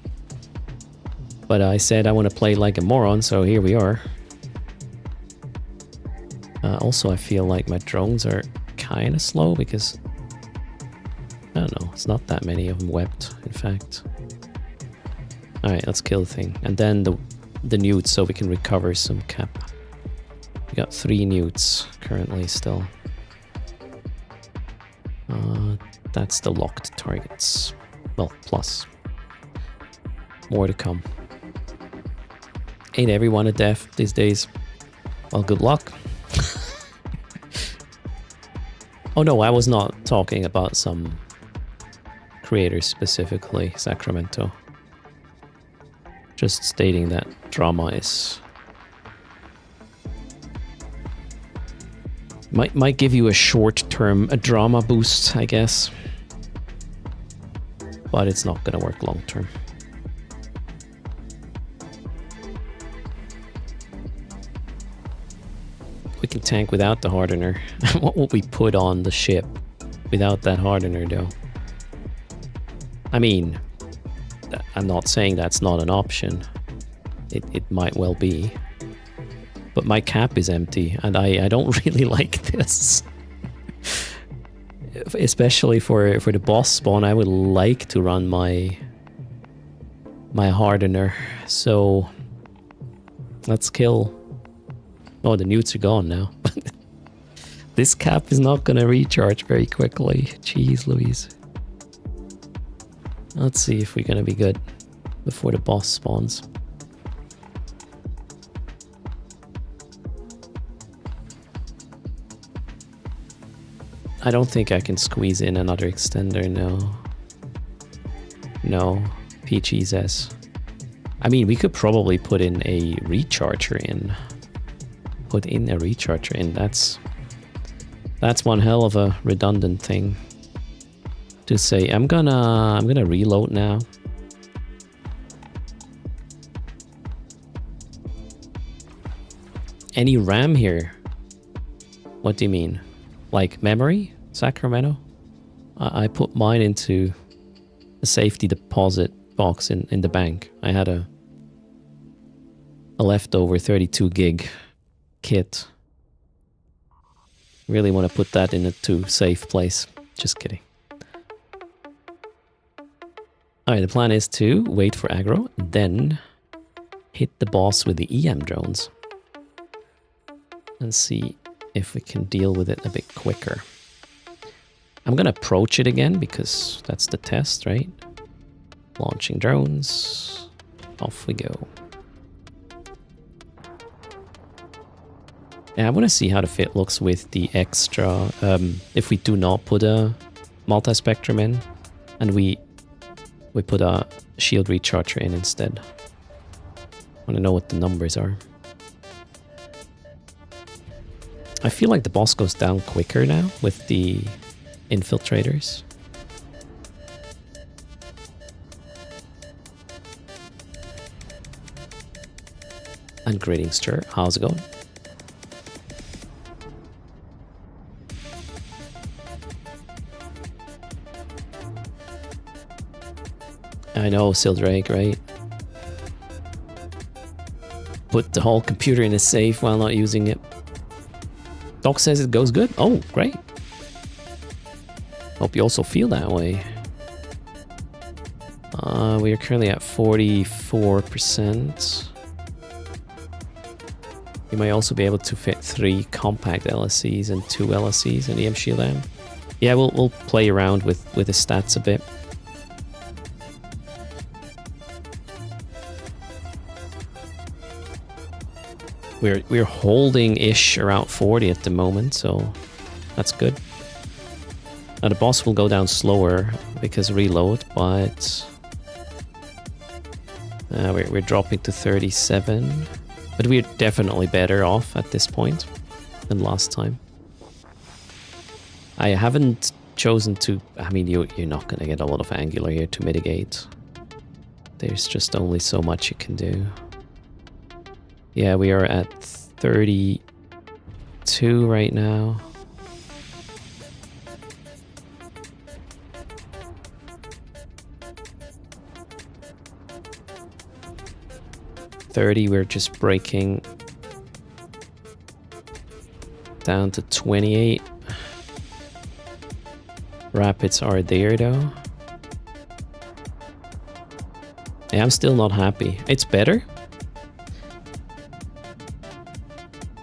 But I said I want to play like a moron, so here we are. Also, I feel like my drones are kind of slow because... I don't know, it's not that many of them webbed, in fact. Alright, let's kill the thing. And then the newts, so we can recover some cap. We got 3 newts currently still. That's the locked targets. Well, plus. More to come. Ain't everyone a dev these days? Well, good luck. Oh no, I was not talking about some creators specifically, Sacramento. Just stating that drama is... Might give you a short-term drama boost, I guess. But it's not gonna work long-term. We can tank without the hardener. What would we put on the ship without that hardener, though? I mean, I'm not saying that's not an option. It might well be. But my cap is empty, and I don't really like this. Especially for the boss spawn, I would like to run my hardener. So let's kill... Oh, the newts are gone now. This cap is not gonna recharge very quickly. Jeez Louise. Let's see if we're gonna be good before the boss spawns. I don't think I can squeeze in another extender, no. No, PG's. I mean, we could probably put in a recharger in. Put in a recharger in, that's one hell of a redundant thing to say. I'm gonna reload now. Any RAM here? What do you mean? Like memory? Sacramento? I put mine into a safety deposit box in the bank. I had a leftover 32 gig kit. Really want to put that in a too safe place. Just kidding. Alright, the plan is to wait for aggro, then hit the boss with the EM drones. And see if we can deal with it a bit quicker. I'm gonna approach it again because that's the test, right? Launching drones. Off we go. Yeah, I want to see how the fit looks with the extra, if we do not put a multi-spectrum in, and we put a shield recharger in instead. I want to know what the numbers are. I feel like the boss goes down quicker now with the infiltrators. And greetings, Stir. How's it going? I know, Sildrake, right? Put the whole computer in a safe while not using it. Doc says it goes good. Oh, great. Hope you also feel that way. We are currently at 44%. You might also be able to fit 3 compact LSCs and 2 LSCs in EM Shield AM. Yeah, we'll play around with the stats a bit. We're holding-ish around 40 at the moment, so that's good. Now the boss will go down slower because reload, but we're dropping to 37. But we're definitely better off at this point than last time. I haven't chosen to... I mean, you're not going to get a lot of angular here to mitigate. There's just only so much you can do. Yeah, we are at 32 right now. We're just breaking down to 28. Rapids are there though. Yeah, I'm still not happy. It's better,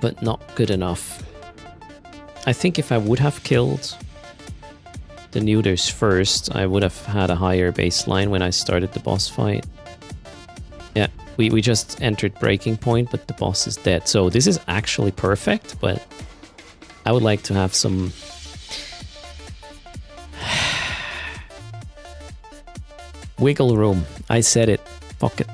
but not good enough. I think if I would have killed the neuters first, I would have had a higher baseline when I started the boss fight. Yeah, we just entered breaking point, but the boss is dead. So this is actually perfect, but I would like to have some... wiggle room. I said it. Fuck it.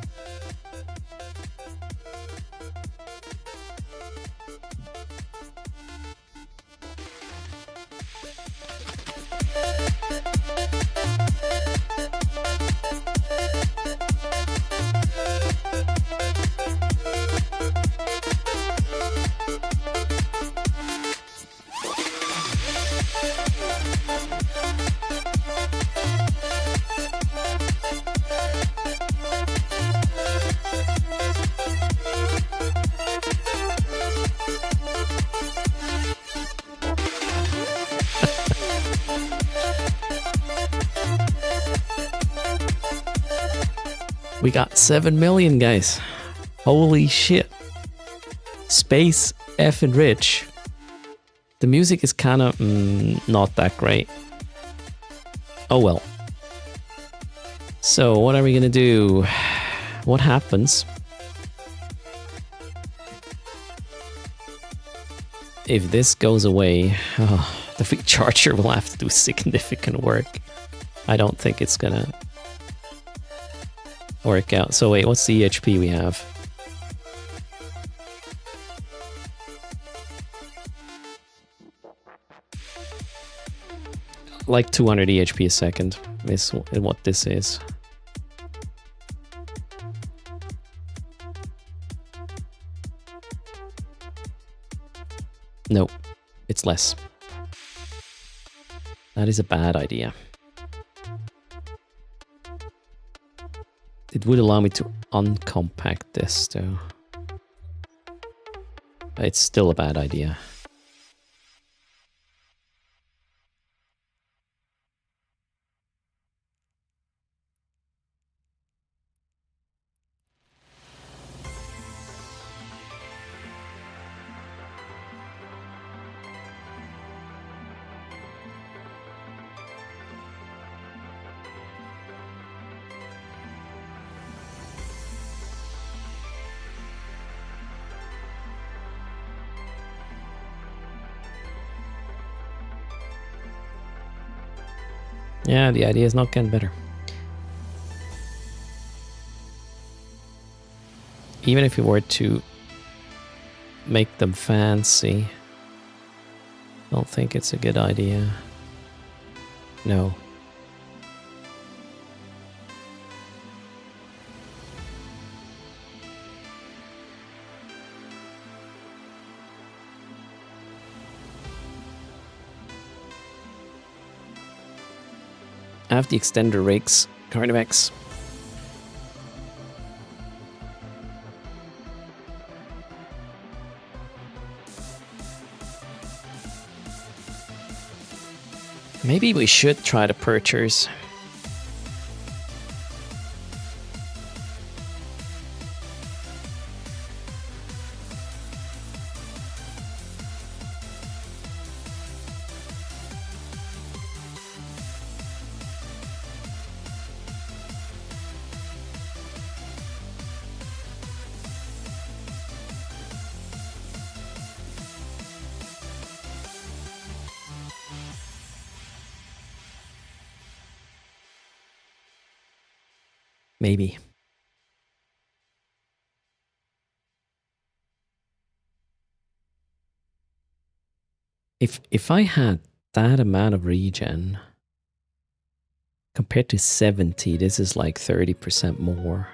We got 7 million, guys. Holy shit. Space effing rich. The music is kind of not that great. Oh well. So what are we gonna do? What happens if this goes away? Oh, the recharger will have to do significant work. I don't think it's gonna work out. So wait, what's the EHP we have? Like 200 EHP a second is what this is. No, it's less. That is a bad idea. It would allow me to uncompact this, though. But it's still a bad idea. Yeah, the idea is not getting better. Even if you were to make them fancy, don't think it's a good idea. No. I have the extender rigs, Carnivex. Maybe we should try the perchers. Maybe. If I had that amount of regen compared to 70, this is like 30% more.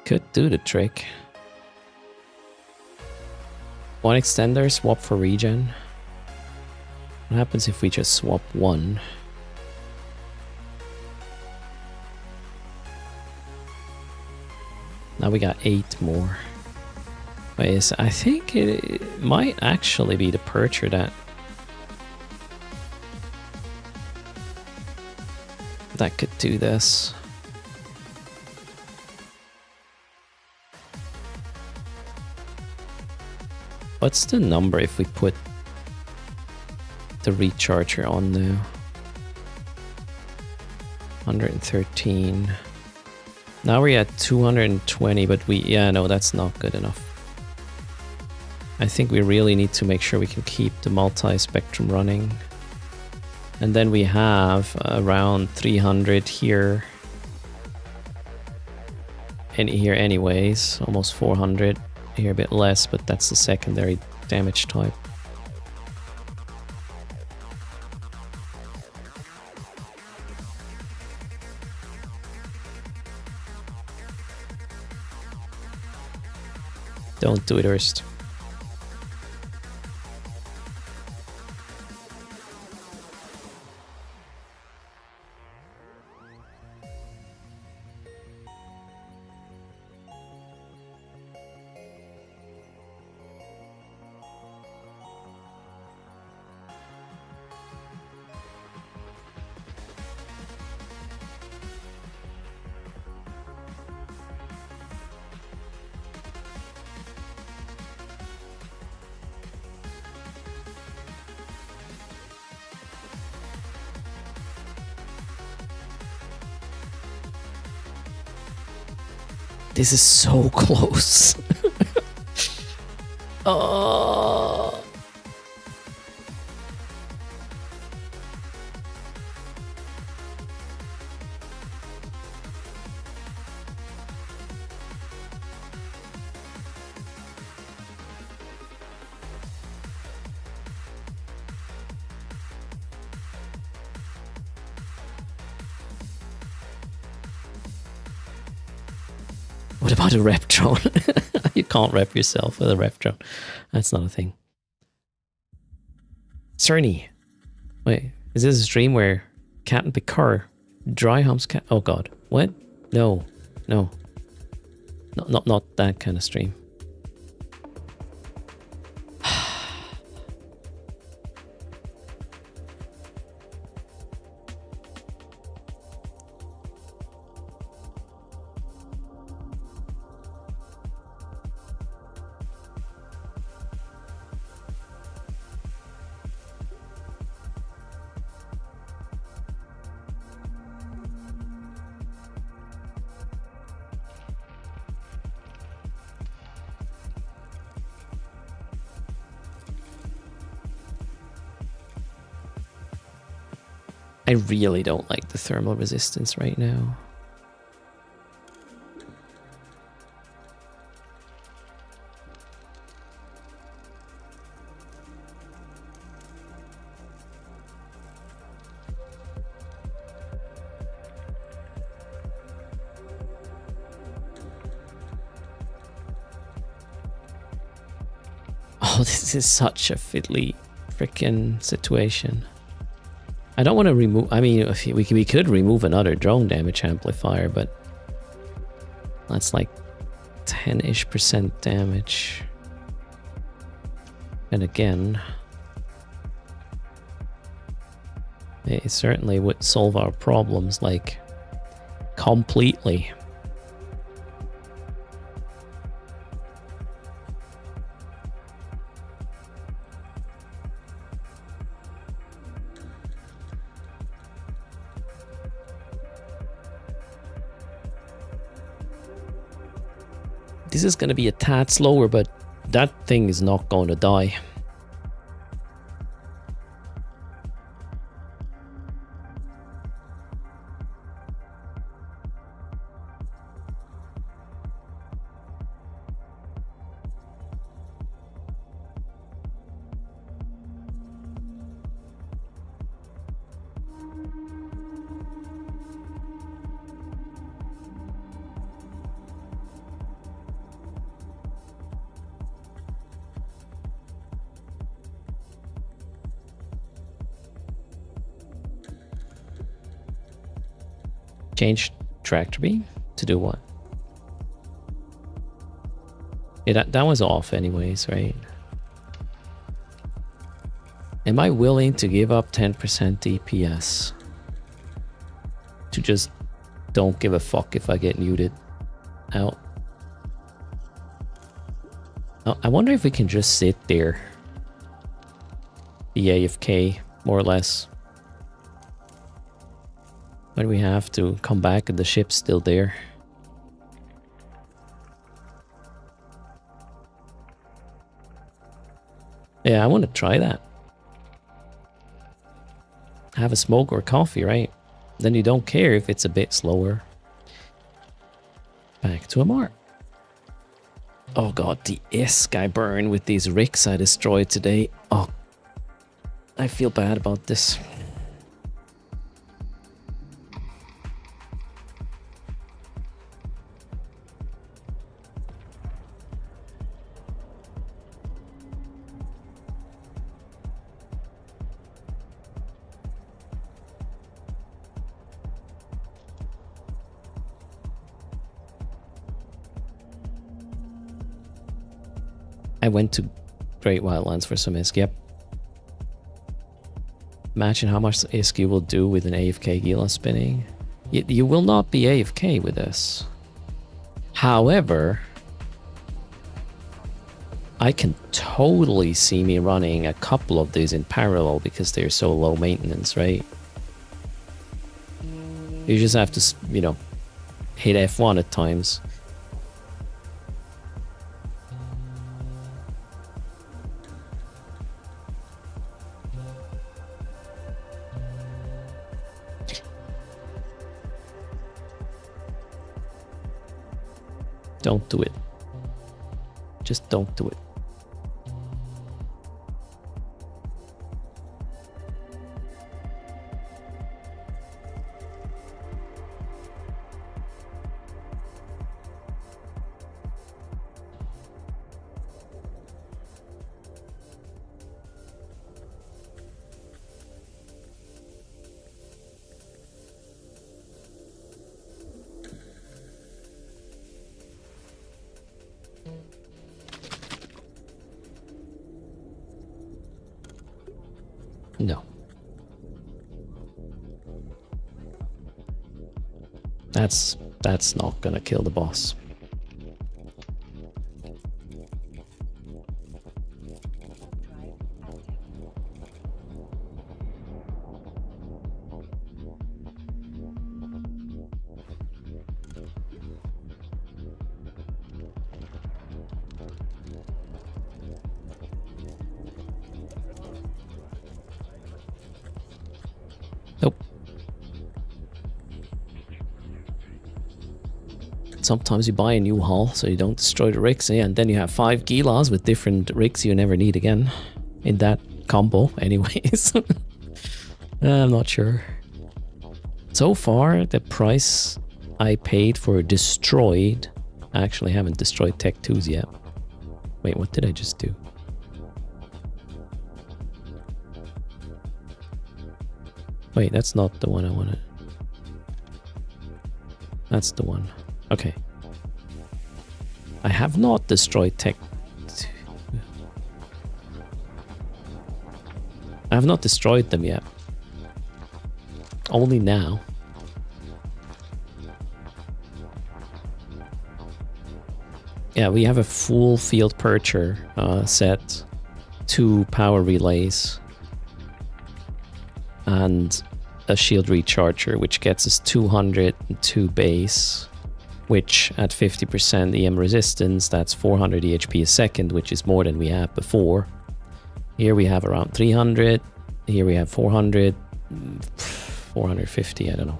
Could do the trick. One extender, swap for regen. What happens if we just swap one? Now we got 8 more. Wait, I think it might actually be the percher that could do this. What's the number if we put the recharger on now? 113. Now we're at 220, but yeah, no, that's not good enough. I think we really need to make sure we can keep the multi-spectrum running. And then we have around 300 here. And here anyways, almost 400. Here a bit less, but that's the secondary damage type. Don't do it, Erst. This is so close. Oh. What about a rep drone? You can't rep yourself with a rep drone. That's not a thing. Cerny. Wait, is this a stream where Captain Picard dry humps cat? Oh god. What? No. No. Not that kind of stream. I really don't like the thermal resistance right now. Oh, this is such a fiddly freaking situation. I don't want to remove... I mean, if we could remove another drone damage amplifier, but that's like 10-ish% damage. And again, it certainly would solve our problems, like, completely. This is going to be a tad slower, but that thing is not going to die. Change tractor beam to do what? Yeah, that was off anyways, right? Am I willing to give up 10% DPS to just don't give a fuck if I get muted out? Oh, I wonder if we can just sit there, be AFK, more or less. When we have to come back and the ship's still there. Yeah, I want to try that. Have a smoke or coffee, right? Then you don't care if it's a bit slower. Back to a mark. Oh god, the ISK I burn with these ricks I destroyed today. Oh, I feel bad about this. I went to Great Wildlands for some ISK, yep. Imagine how much ISK you will do with an AFK Gila spinning. You will not be AFK with this. However, I can totally see me running a couple of these in parallel because they're so low maintenance, right? You just have to, you know, hit F1 at times. Don't do it. Just don't do it. That's not gonna kill the boss. Nope. Sometimes you buy a new hull so you don't destroy the rigs, yeah, and then you have 5 Gilas with different rigs you never need again in that combo anyways. I'm not sure. So far, the price I paid for destroyed, I actually haven't destroyed Tech 2s yet. Wait, what did I just do? Wait, that's not the one I wanted. That's the one. Okay. I have not destroyed Tech 2. I have not destroyed them yet. Only now. Yeah, we have a full field percher set, 2 power relays, and a shield recharger, which gets us 202 base, which at 50% EM resistance, that's 400 EHP a second, which is more than we had before. Here we have around 300, here we have 400, 450, I don't know.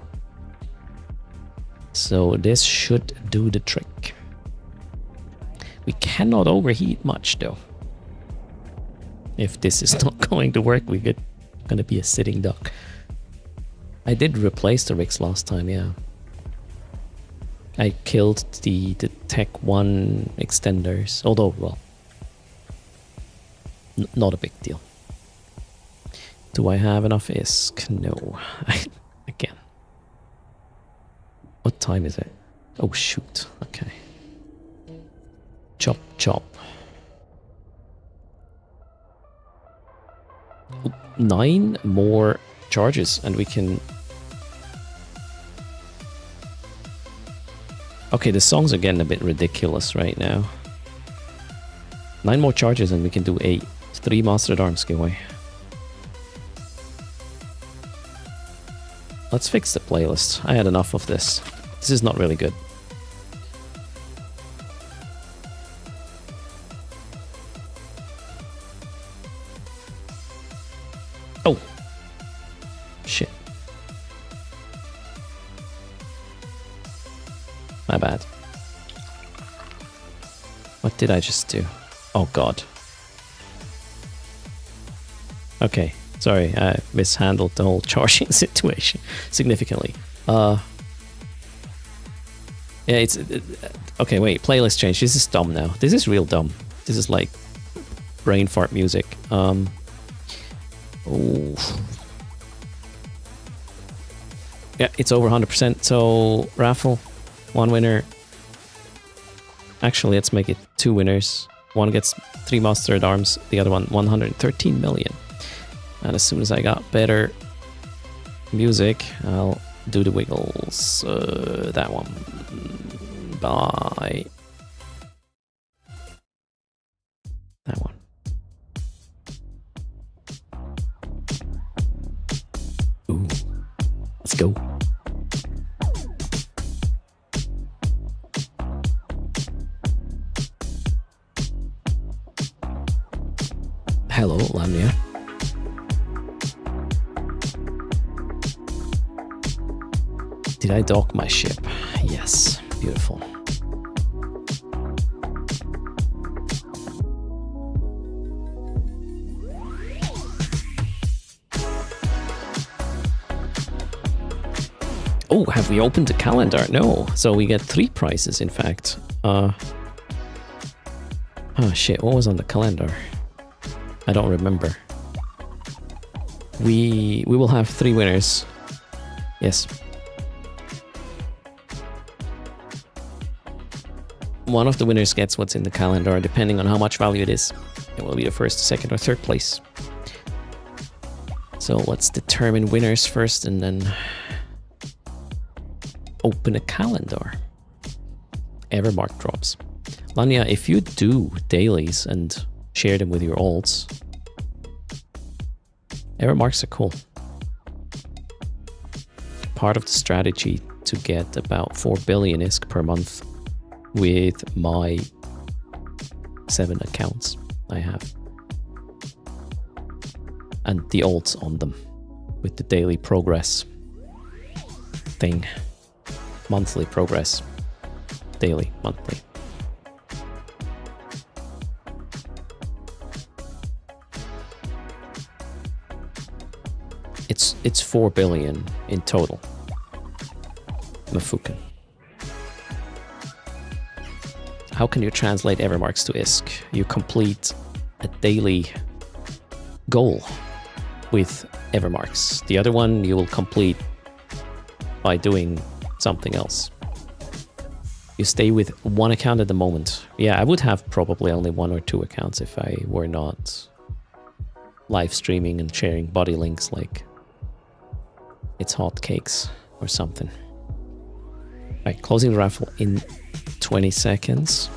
So this should do the trick. We cannot overheat much though. If this is not going to work, we're gonna be a sitting duck. I did replace the rigs last time, yeah. I killed the Tech 1 extenders, although, well, not a big deal. Do I have enough ISK? No. Again. What time is it? Oh shoot, okay. Chop, chop. Oh, 9 more charges and we can... Okay, the songs are getting a bit ridiculous right now. 9 more charges and we can do 3 Mastered Arms giveaway. Let's fix the playlist. I had enough of this. This is not really good. Oh! Shit. My bad. What did I just do? Oh god. Okay, sorry, I mishandled the whole charging situation significantly. Yeah, it's... okay, wait, playlist change. This is dumb now. This is real dumb. This is like brain fart music. Oh. Yeah, it's over 100%, so raffle. 1 winner. Actually, let's make it 2 winners. One gets 3 Mastered Arms, the other one 113 million. And as soon as I got better music, I'll do the wiggles. That one. Bye. That one. Ooh. Let's go. Hello, Lamia. Did I dock my ship? Yes. Beautiful. Oh, have we opened the calendar? No. So we get 3 prizes, in fact. Oh shit, what was on the calendar? I don't remember. We will have 3 winners. Yes. One of the winners gets what's in the calendar, depending on how much value it is. It will be the first, second, or third place. So let's determine winners first, and then... open a calendar. Evermark drops. Lanya, if you do dailies and share them with your alts, Evermarks are cool. Part of the strategy to get about 4 billion ISK per month with my 7 accounts I have. And the alts on them with the daily progress thing. Monthly progress. Daily, monthly. It's 4 billion in total. Mafuken. How can you translate Evermarks to ISK? You complete a daily goal with Evermarks. The other one you will complete by doing something else. You stay with one account at the moment. Yeah, I would have probably only 1 or 2 accounts if I were not live streaming and sharing body links like it's hotcakes or something. Alright, closing the raffle in 20 seconds.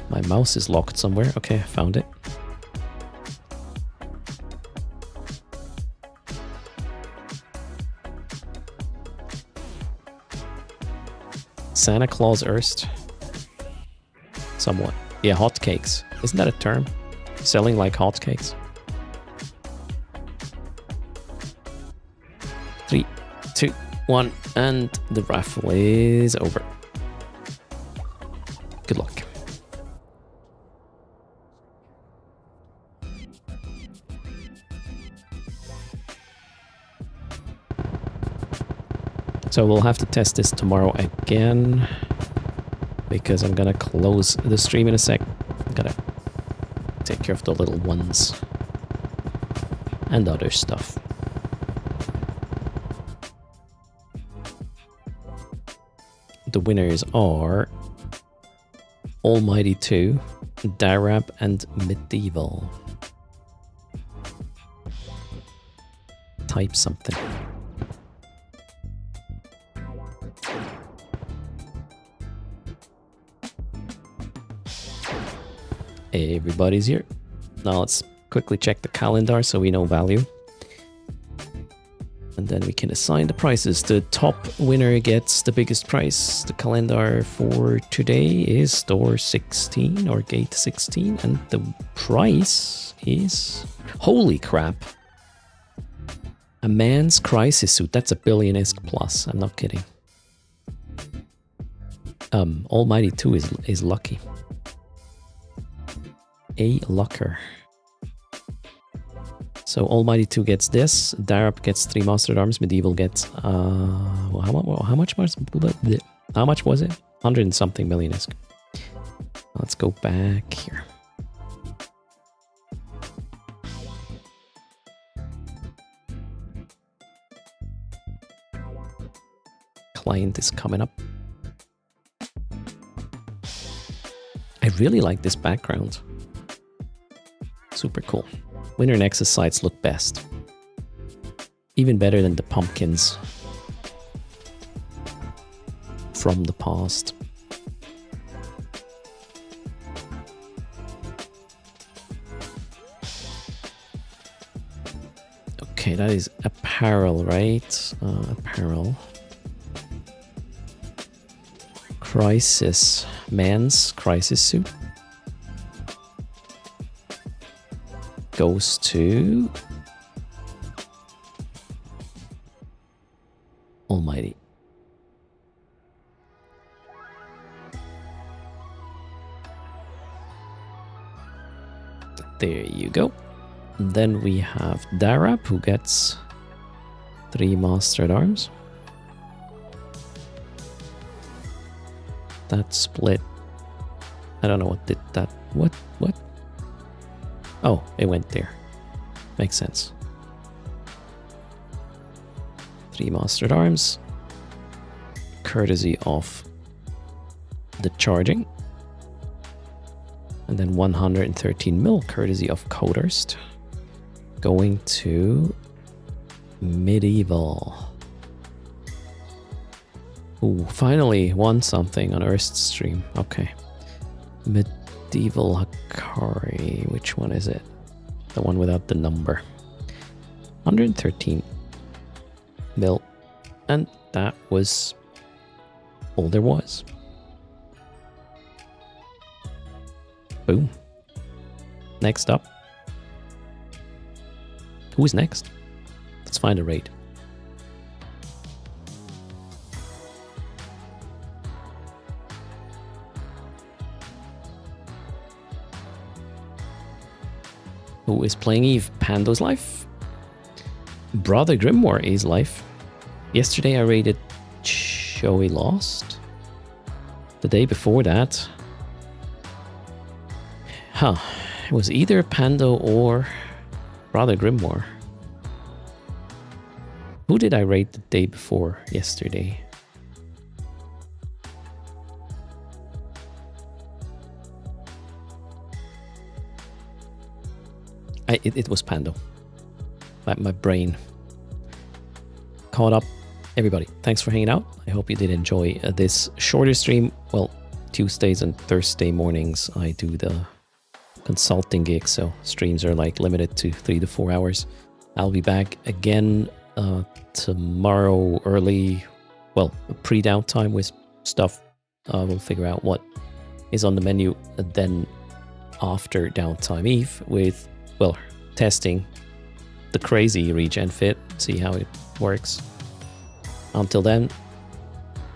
My mouse is locked somewhere. Okay, I found it. Santa Claus erst. Somewhat. Yeah, hotcakes. Isn't that a term? Selling like hotcakes. 3, 2, 1, and the raffle is over. Good luck. So we'll have to test this tomorrow again, because I'm gonna close the stream in a sec. I'm gonna take care of the little ones and other stuff. The winners are Almighty 2, Darab, and Medieval. Type something. Everybody's here. Now let's quickly check the calendar so we know value. And then we can assign the prices. The top winner gets the biggest price. The calendar for today is door 16 or gate 16. And the price is... Holy crap. A man's crisis suit. That's a billion ISK plus. I'm not kidding. Almighty 2 is lucky. A lucker. So Almighty 2 gets this, Darab gets 3 Mastered Arms, Medieval gets how much was it? 100 and something million ISK. Let's go back here. Client is coming up. I really like this background. Super cool. Winter Nexus sites look best. Even better than the pumpkins from the past. Okay, that is apparel, right? Apparel. Crisis. Man's crisis suit. Goes to Almighty. There you go. And then we have Darab, who gets 3 Mastered Arms. That split. I don't know what did that. What? Oh, it went there. Makes sense. 3 Mastered Arms. Courtesy of the charging. And then 113 mil courtesy of Coderst. Going to Medieval. Ooh, finally won something on erst stream. Okay. Medieval Hakari. Which one is it? The one without the number. 113 mil. And that was all there was. Boom. Next up. Who is next? Let's find a raid. Who is playing Eve? Pando's life. Brother Grimoire is life. Yesterday I raided Shoei Lost. The day before that. Huh. It was either Pando or Brother Grimoire. Who did I raid the day before yesterday? It was Pando. My brain caught up. Everybody, thanks for hanging out. I hope you did enjoy this shorter stream. Well, Tuesdays and Thursday mornings I do the consulting gig, so streams are like limited to 3 to 4 hours. I'll be back again tomorrow early, well, pre-downtime with stuff. We'll figure out what is on the menu, and then after downtime Eve with, well, testing the crazy regen fit, see how it works. Until then,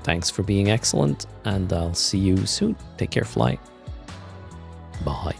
thanks for being excellent, and I'll see you soon. Take care, fly. Bye.